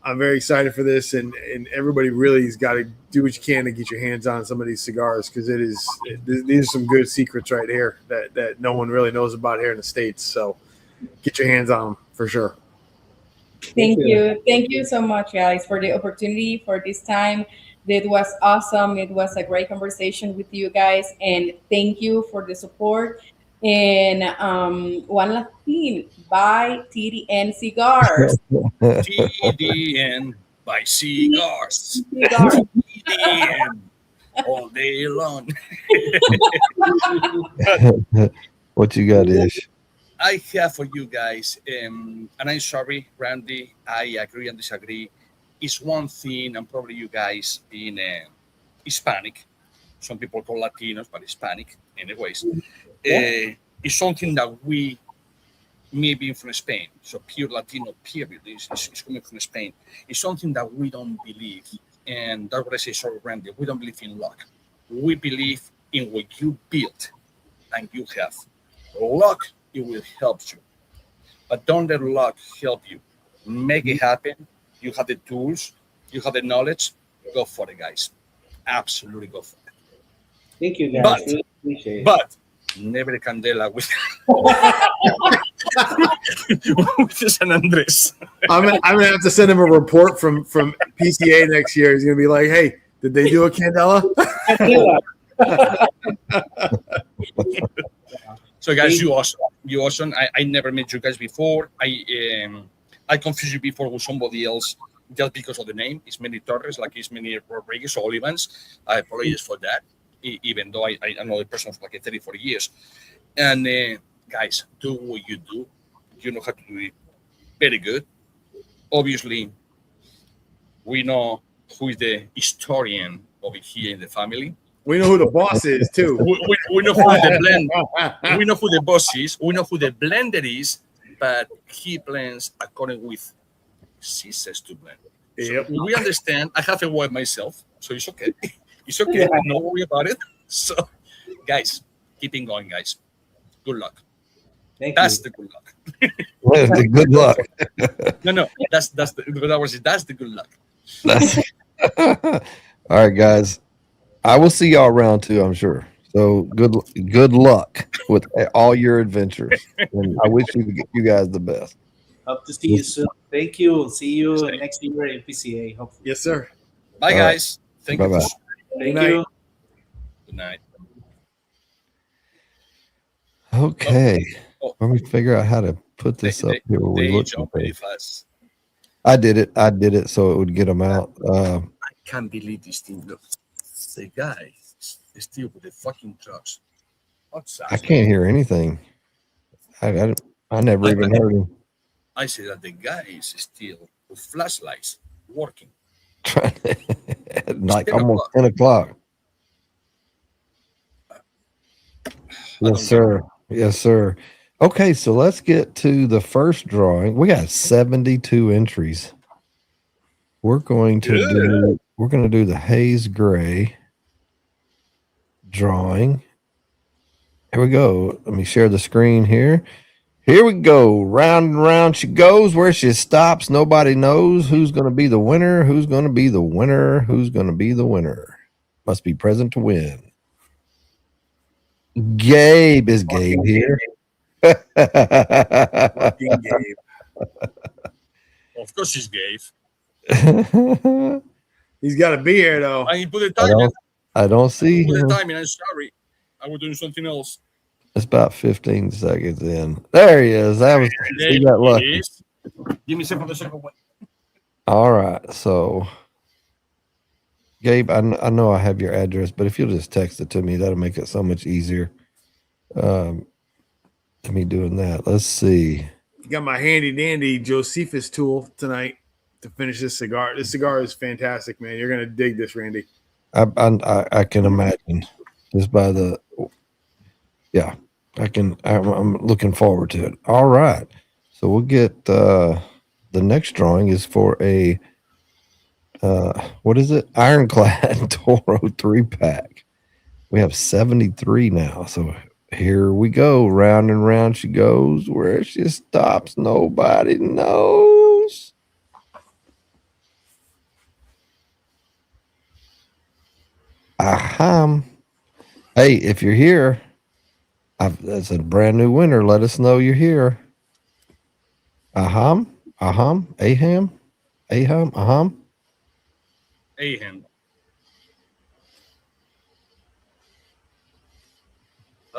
I'm very excited for this. And everybody really has got to do what you can to get your hands on some of these cigars, because these are some good secrets right here that no one really knows about here in the States. So get your hands on them for sure. Thank you so much, guys, for the opportunity for this time. That was awesome. It was a great conversation with you guys, and thank you for the support. And one last thing, buy TDN cigars. TDN by cigars. TDN all day long. What you got, Ish? I have for you guys, and I'm sorry, Randy, I agree and disagree. It's one thing, and probably you guys in Hispanic, some people call Latinos, but Hispanic, anyways. It's something that we may be from Spain, so pure Latino period is coming from Spain. It's something that we don't believe, and that's what I say, sorry, Randy, we don't believe in luck. We believe in what you built, and you have. Luck, it will help you, but don't let luck help you. Make it happen. You have the tools, you have the knowledge. Go for it, guys. Absolutely go for it. Thank you, guys. But- Really appreciate it. But never candela with, with San Andres. I'm gonna have to send him a report from PCA next year. He's gonna be like, "Hey, did they do a candela?" So guys, you awesome. I never met you guys before. I confused you before with somebody else just because of the name. It's many Torres, like it's many Rodriguez or Olivans. I apologize for that, even though I know the person for like 30, 40 years. And guys, do what you do. You know how to do it very good. Obviously, we know who is the historian over here in the family. We know who the boss is too. We know who the blend. We know who the boss is. We know who the blender is, but he blends according with she says to blend. Yep. So we understand. I have a wife myself, so it's okay. It's okay. No worry about it. So, guys, keeping going, guys. Good luck. That's the good luck. Well, the good luck. No. That's the good luck. All right, guys. I will see y'all around too, I'm sure. So good luck with all your adventures, and I wish you guys the best. Hope to see you soon. Thank you. See you next year in PCA. Hopefully. Yes, sir. Bye, guys. Thank you. Bye-bye. Thank you. Good night. Okay. Let me figure out how to put this up here where we They look. jump very fast. I did it so it would get them out. I can't believe this thing. Look, the guy is still with the fucking trucks. What's that? I can't hear anything. I never even heard him. I say that the guy is still with flashlights working. Like 10 almost o'clock. 10 o'clock. Yes, sir. Yes, sir. Okay, so let's get to the first drawing. We got 72 entries. We're going to do the haze gray drawing. Here we go. Let me share the screen here. Here we go. Round and round she goes. Where she stops, nobody knows who's going to be the winner. Who's going to be the winner? Who's going to be the winner? Must be present to win. Gabe is Gabe here. Fucking Gabe. Of course, he's Gabe. He's got to be here though. I put the time. I don't see Put the him. timing. I'm sorry. I was doing something else. It's about 15 seconds in. There he is. That was he got lucky. Give me a second for the second one. All right. So, Gabe, I know I have your address, but if you'll just text it to me, that'll make it so much easier. Me doing that. Let's see. Got my handy dandy Josephus tool tonight to finish this cigar. This cigar is fantastic, man. You're gonna dig this, Randy. I can imagine just by the I'm looking forward to it. All right. So we'll get the next drawing is for a what is it? Ironclad Toro 3-pack. We have 73 now. So here we go. Round and round she goes. Where she stops, nobody knows. Aham. Hey, if you're here, that's a brand new winner. Let us know you're here. Aham. Aham. Aham. Aham. Aham. Ahem.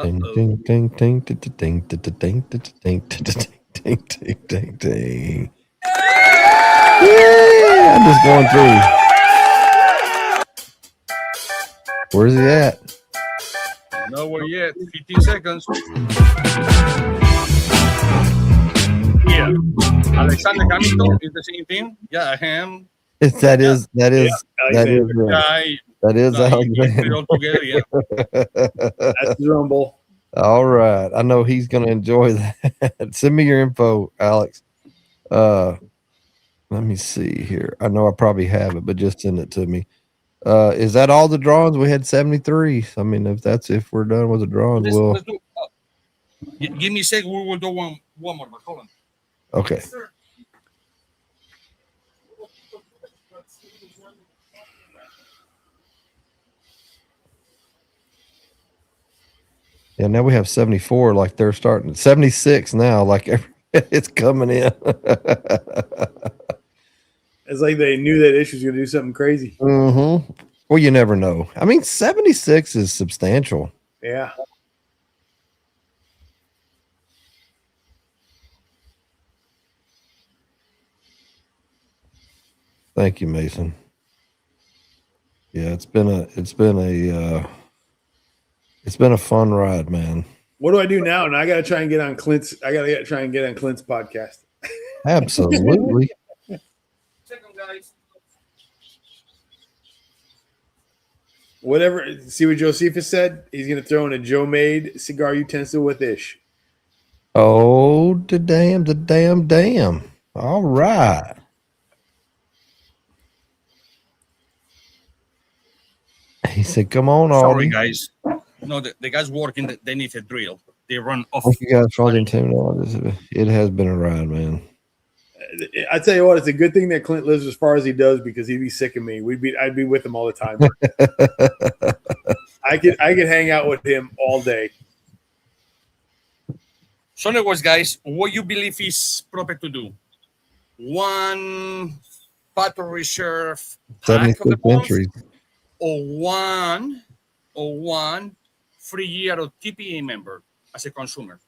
Ding ding ding ding ding ding ding ding ding ding ding ding. Yeah, I'm just going through. Where's he at? Nowhere yet. 15 seconds. Here. Alexander Camito is the same thing. Yeah, him. That is Guy. Alexander. All together, yeah. That's the rumble. All right. I know he's going to enjoy that. Send me your info, Alex. Let me see here. I know I probably have it, but just send it to me. Is that all the drawings? We had 73. I mean, if we're done with the drawings, Let's do, give me a second. We will do one more. But hold on. Okay. Yeah, now we have 74. Like they're starting 76 now. Like it's coming in. It's like they knew that issue was going to do something crazy. Mm-hmm. Well, you never know. I mean, 76 is substantial. Yeah. Thank you, Mason. Yeah, it's been a fun ride, man. What do I do now? And I got to try and get on Clint's. I got to try and get on Clint's podcast. Absolutely. Second, guys. Whatever. See what Josephus said? He's going to throw in a Joe made cigar utensil with ish. Oh, the damn. All right. He said, come on, Sorry, Alden. guys. No, the guys working, they need a drill. They run off. Thank you guys for all the $10. It has been a ride, man. I tell you what, it's a good thing that Clint lives as far as he does because he'd be sick of me. I'd be with him all the time. I could hang out with him all day. So anyways, guys, what you believe is proper to do? One bottle reserve pack of 76 the month, entries. or one free year of TPA member as a consumer.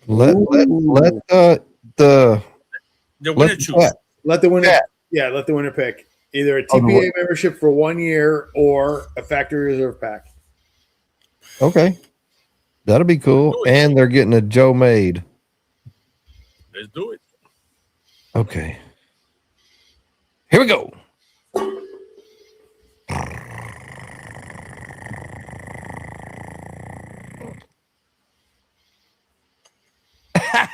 Let the The winner let choose. Let the winner, Yeah. let the winner pick either a Oh, the TPA win- membership for 1 year or a factory reserve pack. Okay. That'll be cool. Do it. And they're getting a Joe made. Let's do it. Okay. Here we go.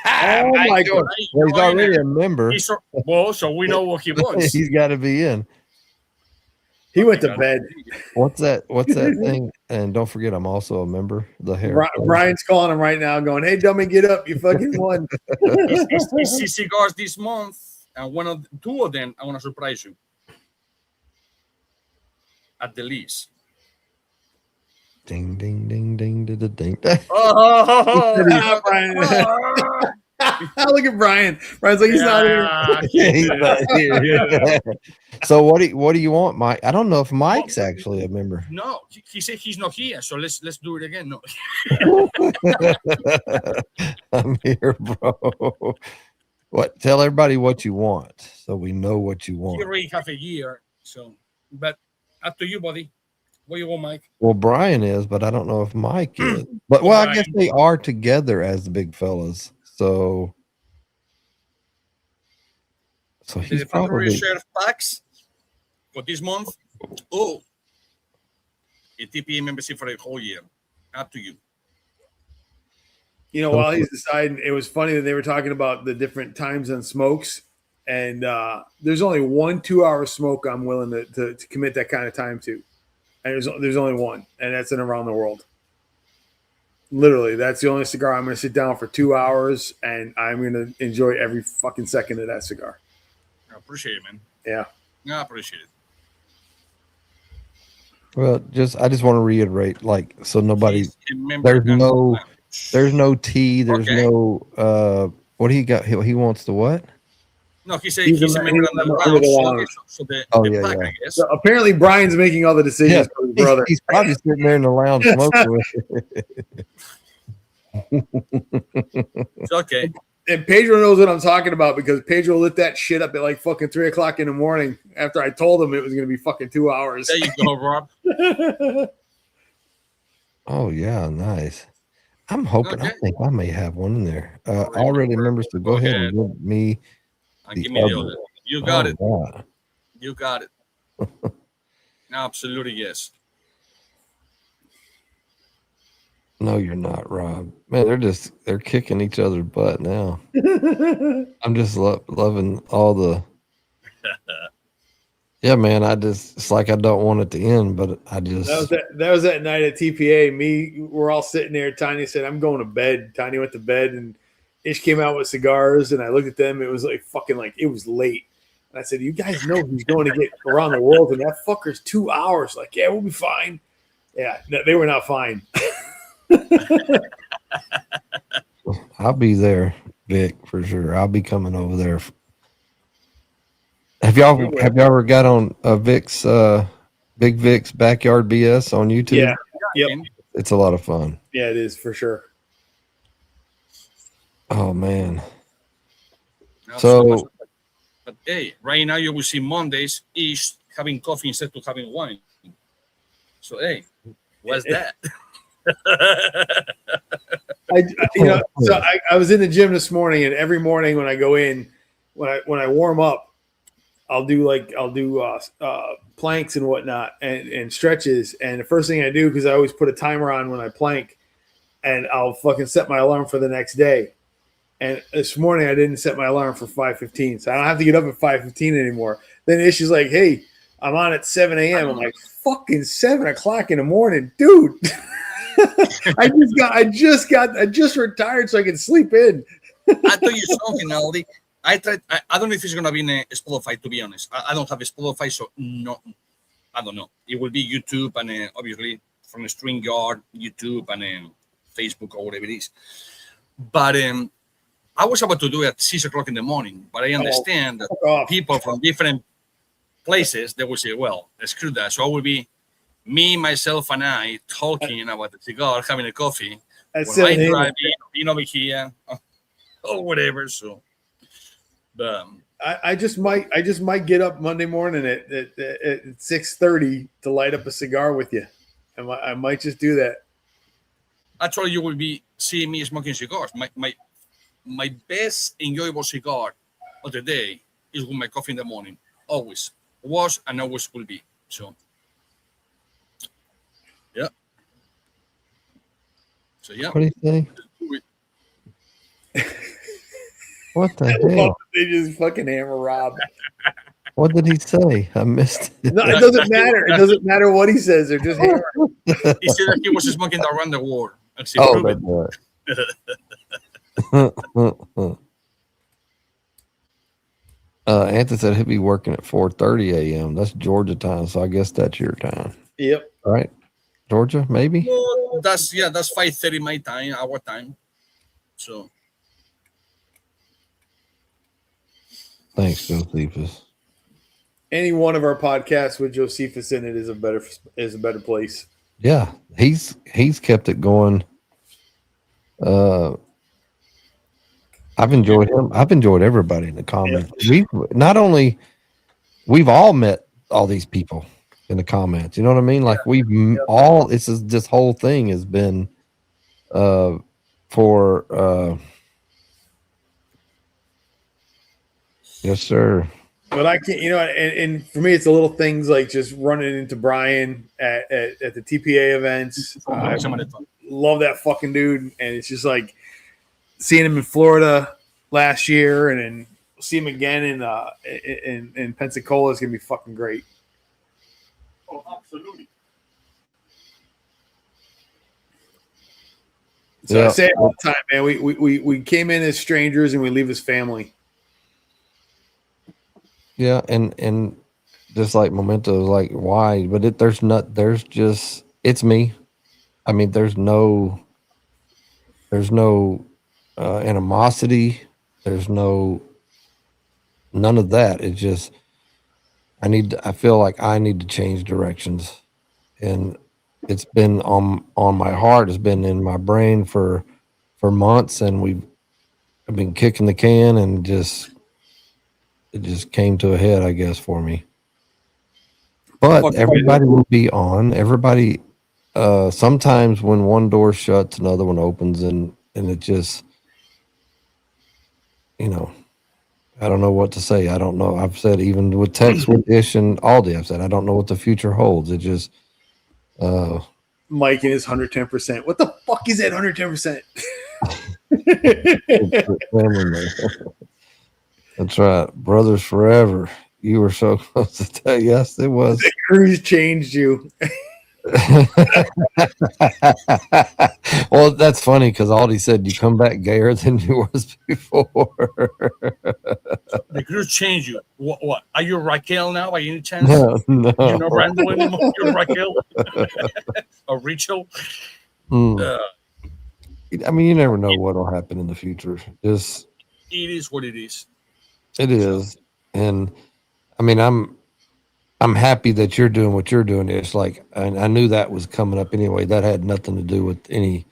Oh my God. Well, he's already a member. Well, so we know what he wants. He's got to be in. He went to bed. What's that thing? And don't forget, I'm also a member. The hair. Brian's calling him right now, going, "Hey, dummy, get up! You fucking won." It's cigars this month, and two of them, I want to surprise you. At the least. Ding, ding, ding, ding, ding, ding. Oh, Brian. Look at Brian. Brian's like, he's not here. He's not here. So what do you want, Mike? I don't know if Mike's actually a member. No, he said he's not here, so let's do it again. No, I'm here, bro. What? Tell everybody what you want, so we know what you he want. already have a year, so but up to you, buddy. What you want, Mike? Well, Brian is, but I don't know if Mike is. But well, I guess they are together as the big fellas. So he's The probably reserve packs for this month. Oh, a TPA membership for the whole year. Up to you. You know, while he's deciding, it was funny that they were talking about the different times on smokes, and there's only 1 2-hour smoke I'm willing to commit that kind of time to, and there's only one, and that's in Around the World. Literally, that's the only cigar I'm going to sit down for 2 hours, and I'm going to enjoy every fucking second of that cigar. I appreciate it, man. Yeah. I appreciate it. well. I just want to reiterate, like, so nobody. He's a member There's no tea. There's Okay. no. What do you got? He wants the what? No, he said He's he's a a member member of the of the lounge. lounge. So the Yeah, pack, yeah. I guess. So apparently, Brian's making all the decisions for his brother. He's probably sitting there in the lounge smoking with It's okay. And Pedro knows what I'm talking about because Pedro lit that shit up at like fucking 3 o'clock in the morning after I told him it was going to be fucking 2 hours. There you go, Rob. Oh yeah, nice. I'm hoping. I Okay. think I may have one in there. Already members, so go ahead and give me. And give me the other. You got it. Right. You got it. Absolutely, yes. No, you're not, Rob. Man, they're kicking each other's butt now. I'm just loving all the. Yeah, man. It's like I don't want it to end, but I just. That was that night at TPA. We're all sitting there. Tanya said, "I'm going to bed." Tanya went to bed, and Ish came out with cigars, and I looked at them. It was like fucking like it was late. And I said, "You guys know he's going to get Around the World, and that fucker's 2 hours." Like, yeah, we'll be fine. Yeah, no, they were not fine. I'll be there, Vic, for sure. I'll be coming over there. Have y'all ever got on Vic's Big Vic's Backyard BS on YouTube? Yeah. Yep. It's a lot of fun. Yeah, it is for sure. Oh man. So, but hey, right now you will see Mondays is having coffee instead of having wine. So hey, what's that? I was in the gym this morning, and every morning when I go in, when I warm up, I'll do planks and whatnot and stretches. And the first thing I do, because I always put a timer on when I plank, and I'll fucking set my alarm for the next day. And this morning I didn't set my alarm for 5:15, so I don't have to get up at 5:15 anymore. Then Ishi's like, "Hey, I'm on at 7 a.m." I'm like, "Fucking 7 o'clock in the morning, dude." I just retired so I can sleep in. I tell you something, Aldi. I don't know if it's gonna be in a Spotify. To be honest, I don't have a Spotify, so no, I don't know. It will be YouTube and obviously from a StreamYard, YouTube and Facebook or whatever it is. But I was about to do it at 6 o'clock in the morning, but I understand that people from different places, they will say, well, screw that. So I will be me, myself, and I talking about the cigar, having a coffee. When I drive in over here or whatever. So, but I just might get up Monday morning at 6:30 to light up a cigar with you. I might just do that. Actually, you will be seeing me smoking cigars. My best enjoyable cigar of the day is with my coffee in the morning. Always was and always will be. So, yeah. So yeah. What do you say? What the hell? They just fucking hammer Rob. What did he say? I missed it. No, it doesn't matter. It doesn't matter what he says. They're just hammer. He said that he was smoking around the world. Oh, that's right. Anthony said he'll be working at 4:30 a.m. That's Georgia time, so I guess that's your time. Yep. Right, Georgia, maybe. Well, that's 5:30 my time, our time. So. Thanks, Josephus. Any one of our podcasts with Josephus in it is a better place. Yeah, he's kept it going. I've enjoyed him. I've enjoyed everybody in the comments. Yeah. We've all met all these people in the comments. You know what I mean? Like all. This whole thing has been for. Yes, sir. But I can't, and for me, it's the little things like just running into Brian at the TPA events. I love that fucking dude, and it's just like seeing him in Florida last year, and then see him again in Pensacola is gonna be fucking great. Oh, absolutely. So I say it all the time, man. We came in as strangers and we leave as family. Yeah, and just like Memento, like why? But it's me. I mean, there's no animosity. There's none of that. It's just I feel like I need to change directions, and it's been on my heart. It's been in my brain for months, and I've been kicking the can, and it just came to a head, I guess, for me. But everybody will be on. Everybody, sometimes when one door shuts, another one opens, and it just, I don't know what to say. I don't know. I've said even with text with Ish and Aldi, I've said I don't know what the future holds. It just, Mike and his 110%. What the fuck is that 110%? That's right. Brothers forever. You were so close to tell. Yes, it was. The cruise changed you. Well, that's funny because Aldi said you come back gayer than you was before. The cruise changed you. What? Are you Raquel now by any chance? No. You're not Randall anymore. You're Raquel or Rachel. I mean, you never know what'll happen in the future. Just It is what it is. it is, and I mean, I'm happy that you're doing what you're doing. It's like, and I knew that was coming up anyway. That had nothing to do with any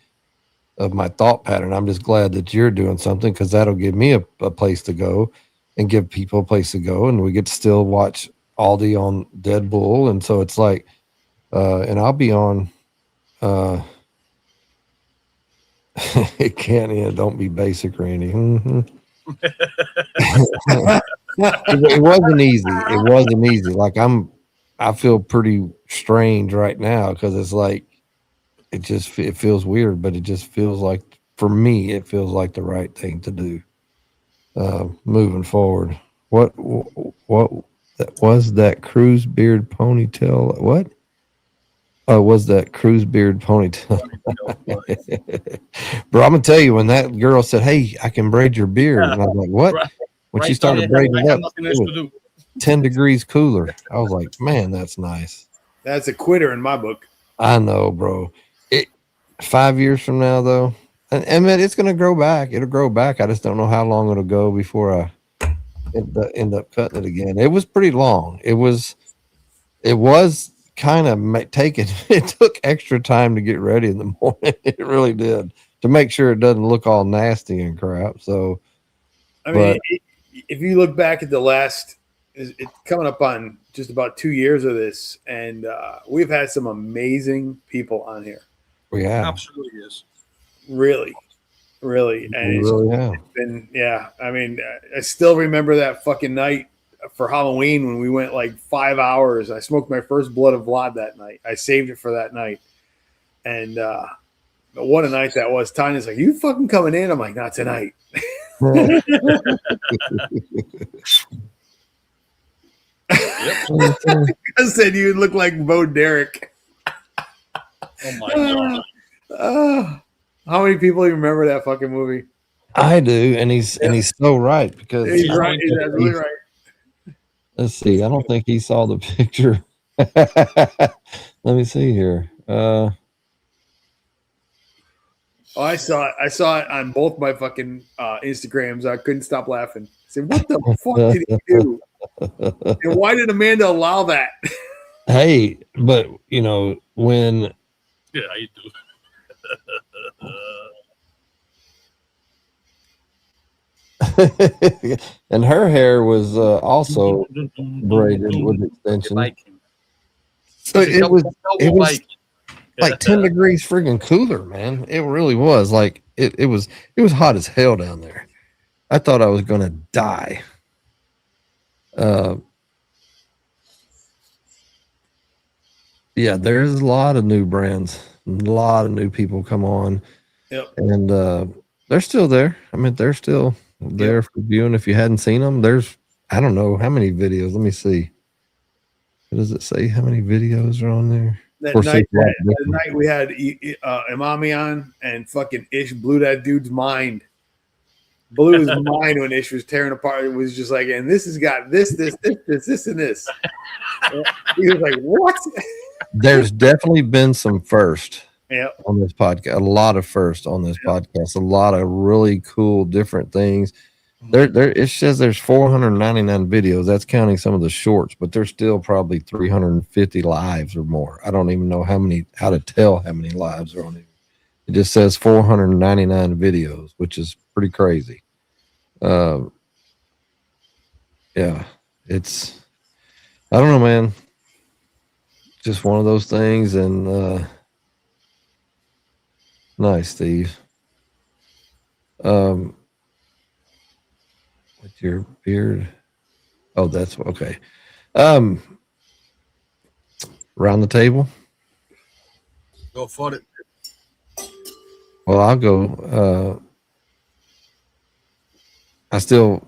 of my thought pattern. I'm just glad that you're doing something because that'll give me a place to go and give people a place to go. And we get to still watch Aldi on Dead Bull. And so it's like, and I'll be on, it can't, don't be basic, Randy. It wasn't easy. It wasn't easy. Like I feel pretty strange right now because it's like it feels weird, but it just feels like for me it feels like the right thing to do. Moving forward, what that was that cruise beard ponytail? What? Oh, was that cruise beard ponytail? Bro, I'm gonna tell you when that girl said, "Hey, I can braid your beard," and I was like, "What?" Right. When she started braiding it up, nothing it else to was do. 10 degrees cooler. I was like, man, that's nice. That's a quitter in my book. I know, bro. 5 years from now, though, and man, it's gonna grow back. It'll grow back. I just don't know how long it'll go before I end up cutting it again. It was pretty long. It was kind of taken. It took extra time to get ready in the morning. It really did, to make sure it doesn't look all nasty and crap. So, I mean, if you look back at the last, it's coming up on just about 2 years of this, and we've had some amazing people on here. we have. Absolutely is. Really, really. And We it's really have. been, yeah. I mean, I still remember that fucking night for Halloween when we went like 5 hours. I smoked my first blood of Vlad that night. I saved it for that night. And what a night that was. Tanya's like, "You fucking coming in?" I'm like, "Not tonight." I said you look like Bo Derek. Oh my god. How many people even remember that fucking movie? I do, and he's so right because He's right. He's absolutely right. let's see. I don't think he saw the picture. Let me see here. Oh, I saw it. I saw it on both my fucking Instagrams. I couldn't stop laughing. I said, "What the fuck did he do? And why did Amanda allow that?" Hey, but you know when Yeah, you do. and her hair was also braided with extensions. Like him. So it was like like 10 degrees friggin' cooler, man. It really was. Like it was hot as hell down there. I thought I was gonna die. Yeah, there's a lot of new brands, a lot of new people come on. Yep. And they're still there. I mean, they're still there for viewing. If you hadn't seen them, there's I don't know how many videos. Let me see. What does it say? How many videos are on there? That night we had Imami on, and fucking Ish blew that dude's mind. Blew his mind when Ish was tearing apart. It was just like, and this has got this, and this. He was like, "What?" There's definitely been some first on this podcast. A lot of first on this podcast. A lot of really cool different things. There it says there's 499 videos. That's counting some of the shorts, but there's still probably 350 lives or more. I don't even know how to tell how many lives are on it. It just says 499 videos, which is pretty crazy. Yeah, it's I don't know, man. Just one of those things, and nice, Steve. With your beard. Oh, that's okay. Around the table. Go for it. Well, I'll go. I still,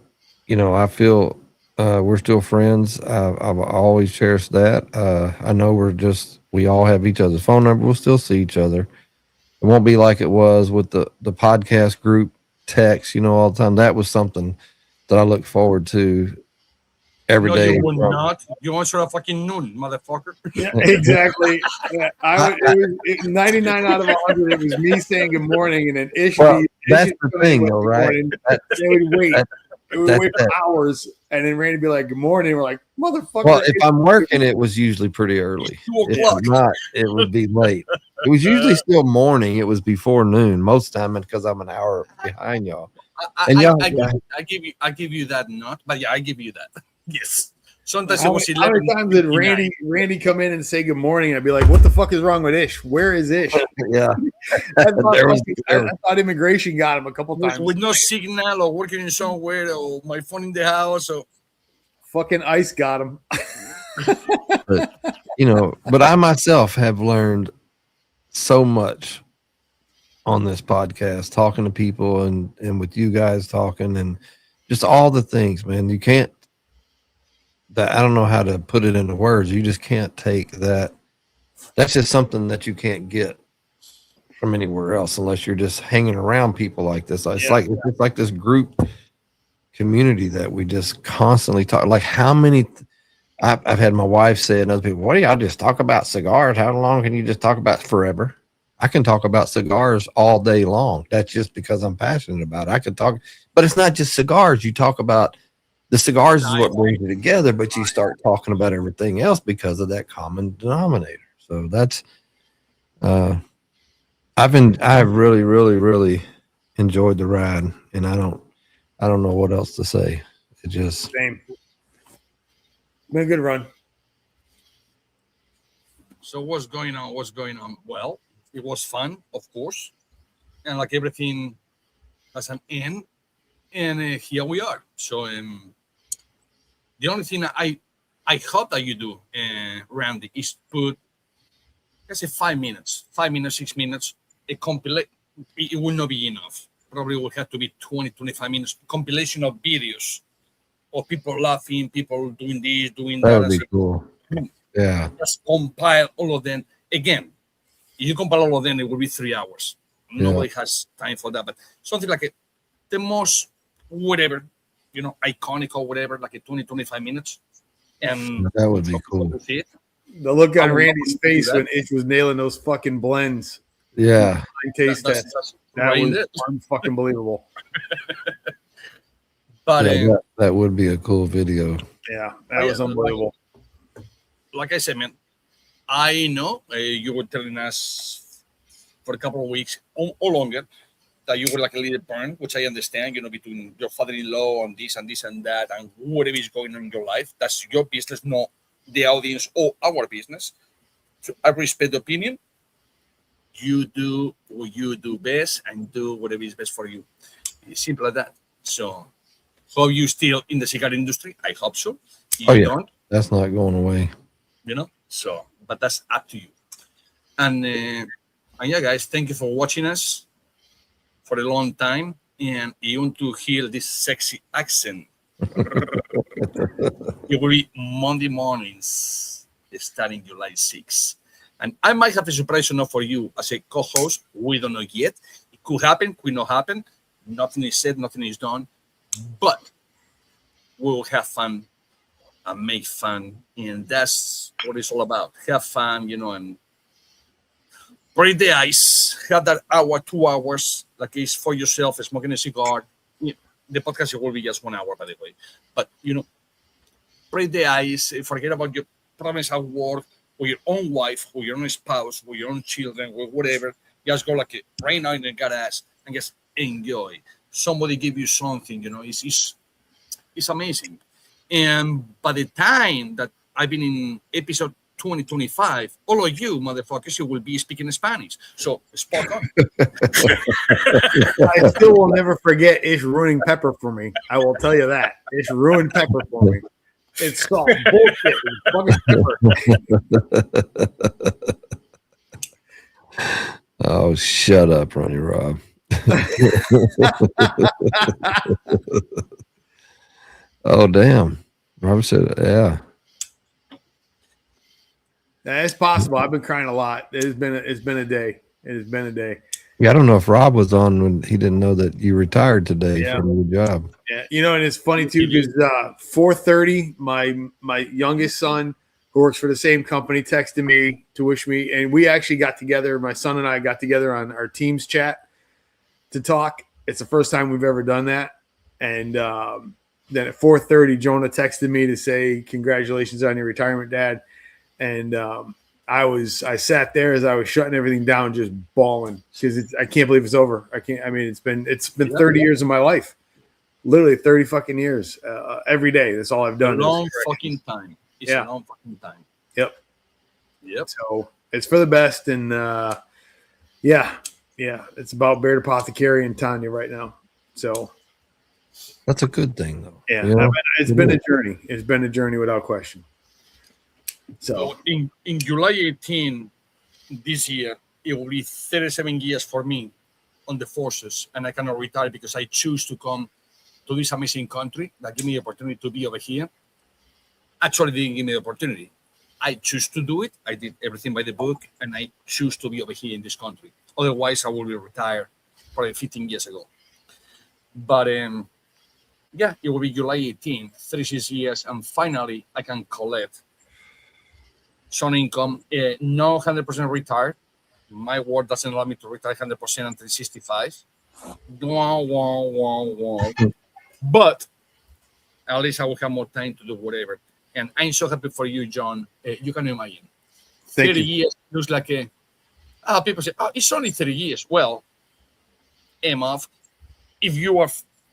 I feel we're still friends. I've always cherished that. I know we all have each other's phone number. We'll still see each other. It won't be like it was with the podcast group text, all the time. That was something that I look forward to every No, day. you will not. You answer a fucking noon, motherfucker. Yeah, exactly. Yeah, it was 99 out of 100. It was me saying good morning, and then Ish. Well, that's Ish the would be thing, like, though, "Good right? morning." That- They would wait. that- We would that's wait for it. hours, and then Randy would be like, "Good morning." We're like, "Motherfucker!" Well, if I'm working, it was usually pretty early. 2 If o'clock. I'm not, it would be late. It was usually still morning. It was before noon most time, because I'm an hour behind y'all. And y'all, I give you that not, but yeah, I give you that. Yes. Sometimes it How was many 11. times did Randy come in and say good morning? I'd be like, "What the fuck is wrong with Ish? Where is Ish?" yeah, I thought, There was- I thought immigration got him a couple times. with no signal or working in somewhere or my phone in the house. So Fucking ICE got him. but I myself have learned so much on this podcast, talking to people and with you guys talking, and just all the things, man. You can't. I don't know how to put it into words. You just can't take that. That's just something that you can't get from anywhere else unless you're just hanging around people like this. It's like this group community that we just constantly talk. Like how many? I've had my wife say and other people, "What do y'all just talk about cigars? How long can you just talk about forever?" I can talk about cigars all day long. That's just because I'm passionate about it. I can talk, but it's not just cigars. You talk about the cigars is what brings you together, but you start talking about everything else because of that common denominator. So that's I've really, really, really enjoyed the ride, and I don't know what else to say. It just Same. Been a good run. So what's going on? What's going on? Well, it was fun, of course, and like everything has an end, and here we are. So the only thing I hope that you do, Randy, is put, let's say 5 minutes, 6 minutes, a compilation. It will not be enough. Probably will have to be 20, 25 minutes compilation of videos of people laughing, people doing this, doing that. That would be cool. Yeah. Just compile all of them. Again, if you compile all of them, it will be 3 hours. Nobody has time for that. But something like the most, whatever, iconic or whatever, like a 20, 25 minutes. And that would be cool. The look on Randy's face when Ish was nailing those fucking blends. Yeah. Taste test. That was unfucking believable. But that would be a cool video. Yeah, that was unbelievable. Like I said, man, I know you were telling us for a couple of weeks or longer that you were like a little burned, which I understand, between your father-in-law and this and that and whatever is going on in your life. That's your business, not the audience or our business. So I respect the opinion. You do what you do best and do whatever is best for you. It's simple as that. So hope you still in the cigar industry. I hope so. If you don't, that's not going away. So, but that's up to you. And yeah, guys, thank you for watching us for a long time. And you want to hear this sexy accent. It will be Monday mornings starting July 6th. And I might have a surprise enough for you as a co-host. We don't know yet. It could happen, could not happen. Nothing is said, nothing is done. But we will have fun and make fun. And that's what it's all about. Have fun, and break the ice. Have that hour, 2 hours, like it's for yourself, smoking a cigar. The podcast will be just 1 hour, by the way. But, break the ice. Forget about your problems at work, or your own wife, or your own spouse, or your own children, or whatever. Just go like right now in the garage and just enjoy. Somebody give you something, it's amazing. And by the time that I've been in episode 2025, all of you motherfuckers, you will be speaking Spanish. So spot on. I still will never forget Ish ruining pepper for me. I will tell you that. Ish ruined pepper for me. It's soft bullshit. It's fucking pepper. Oh, shut up, Ronnie Rob. Oh, damn. Robert said, yeah. It's possible. I've been crying a lot. It's been a day. It has been a day. Yeah, I don't know if Rob was on when he didn't know that you retired today Yeah. from your job. Yeah, and it's funny too because 4:30, my youngest son, who works for the same company, texted me to wish me, and we actually got together. My son and I got together on our Teams chat to talk. It's the first time we've ever done that, and then at 4:30, Jonah texted me to say congratulations on your retirement, Dad, and I sat there as I was shutting everything down, just bawling because I can't believe it's over. It's been 30 years of my life. Literally 30 fucking years. Every day. That's all I've done. A long fucking time. It's a long fucking time. Yep. Yep. So it's for the best. And it's about Baird Apothecary and Tanya right now. So That's a good thing, though. yeah, You know? it's been a journey. It's been a journey without question. So in July 18 this year, it will be 37 years for me on the forces, and I cannot retire because I choose to come to this amazing country that gave me the opportunity to be over here. Actually, didn't give me the opportunity. I choose to do it. I did everything by the book, and I choose to be over here in this country. Otherwise, I will be retired probably 15 years ago. But it will be July 18, 36 years, and finally, I can collect some income. No 100% retired. My work doesn't allow me to retire 100% until 65. But at least I will have more time to do whatever. And I'm so happy for you, John. You can imagine. 30 years looks like people say, oh, it's only 30 years. Well, Emma, if you are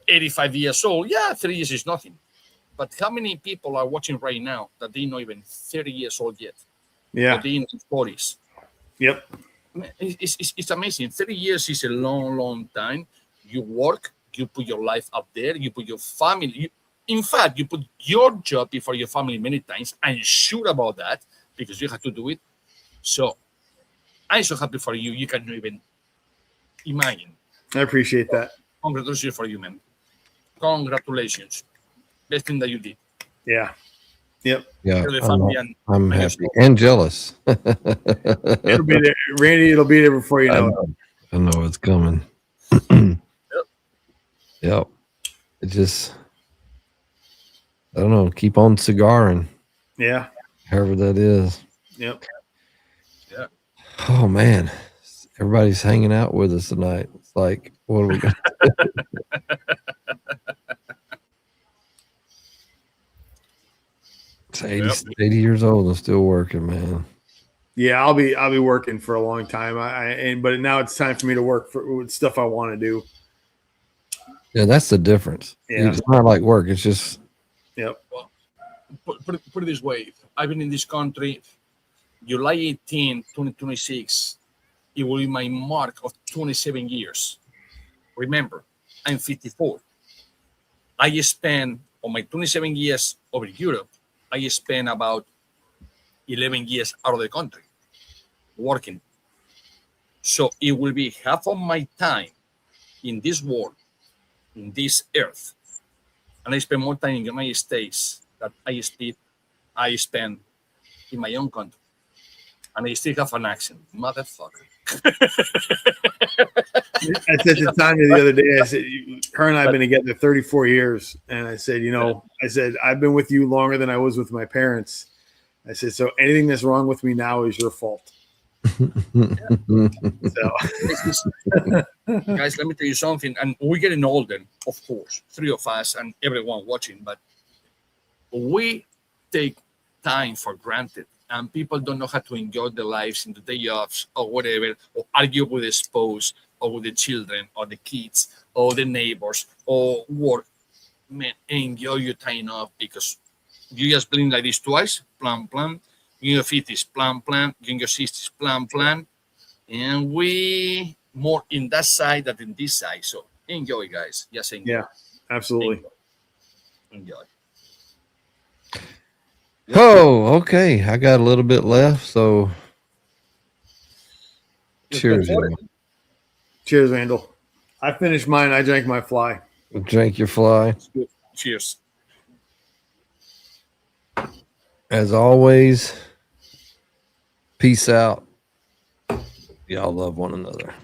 85 years old, 30 years is nothing. But how many people are watching right now that they're not even 30 years old yet? yeah. Or they're in their 40s. Yep. It's amazing. 30 years is a long, long time. You work, you put your life up there, you put your family. In fact, you put your job before your family many times. I'm sure about that because you have to do it. So I'm so happy for you. You can't even imagine. I appreciate that. Congratulations for you, man. Congratulations. Best thing that you did. Yeah. Yep. Yeah, For the family and I'm happy yourself. and jealous. It'll be there. Randy, it'll be there before you know it. I know it's coming. Yep. It just, I don't know. Keep on cigaring, Yeah. however that is. Yep. Yeah. Oh man, everybody's hanging out with us tonight. It's like, what are we going to It's 80 years old and still working, man. Yeah, I'll be working for a long time. But now it's time for me to work with stuff I want to do. Yeah, that's the difference. Yeah. It's not like work. It's just, Yep. Well, put it this way. I've been in this country July 18, 2026. It will be my mark of 27 years. Remember, I'm 54. I spent, on my 27 years over Europe, I spent about 11 years out of the country working. So it will be half of my time in this world, in this earth. And I spend more time in the United States than I spend in my own country. And I still have an accent. Motherfucker. I said to Tanya the other day, I said, her and I have been together 34 years. And I said, I've been with you longer than I was with my parents. I said, so anything that's wrong with me now is your fault. So. Guys, let me tell you something. And we're getting older, of course, three of us and everyone watching. But we take time for granted. And people don't know how to enjoy their lives in the day offs or whatever, or argue with the spouse or with the children or the kids or the neighbors or work. Man, enjoy your time off because you just blink like this twice, plan, plan. In your 50s, plan, plan. In your 60s, plan, plan. And we more in that side than in this side. So enjoy, guys. Just enjoy. Yeah, absolutely. Enjoy. oh, okay. I got a little bit left. So cheers, y'all. Cheers, Randall. I finished mine. I drank my fly. Drink your fly. Cheers. As always, peace out. Y'all love one another.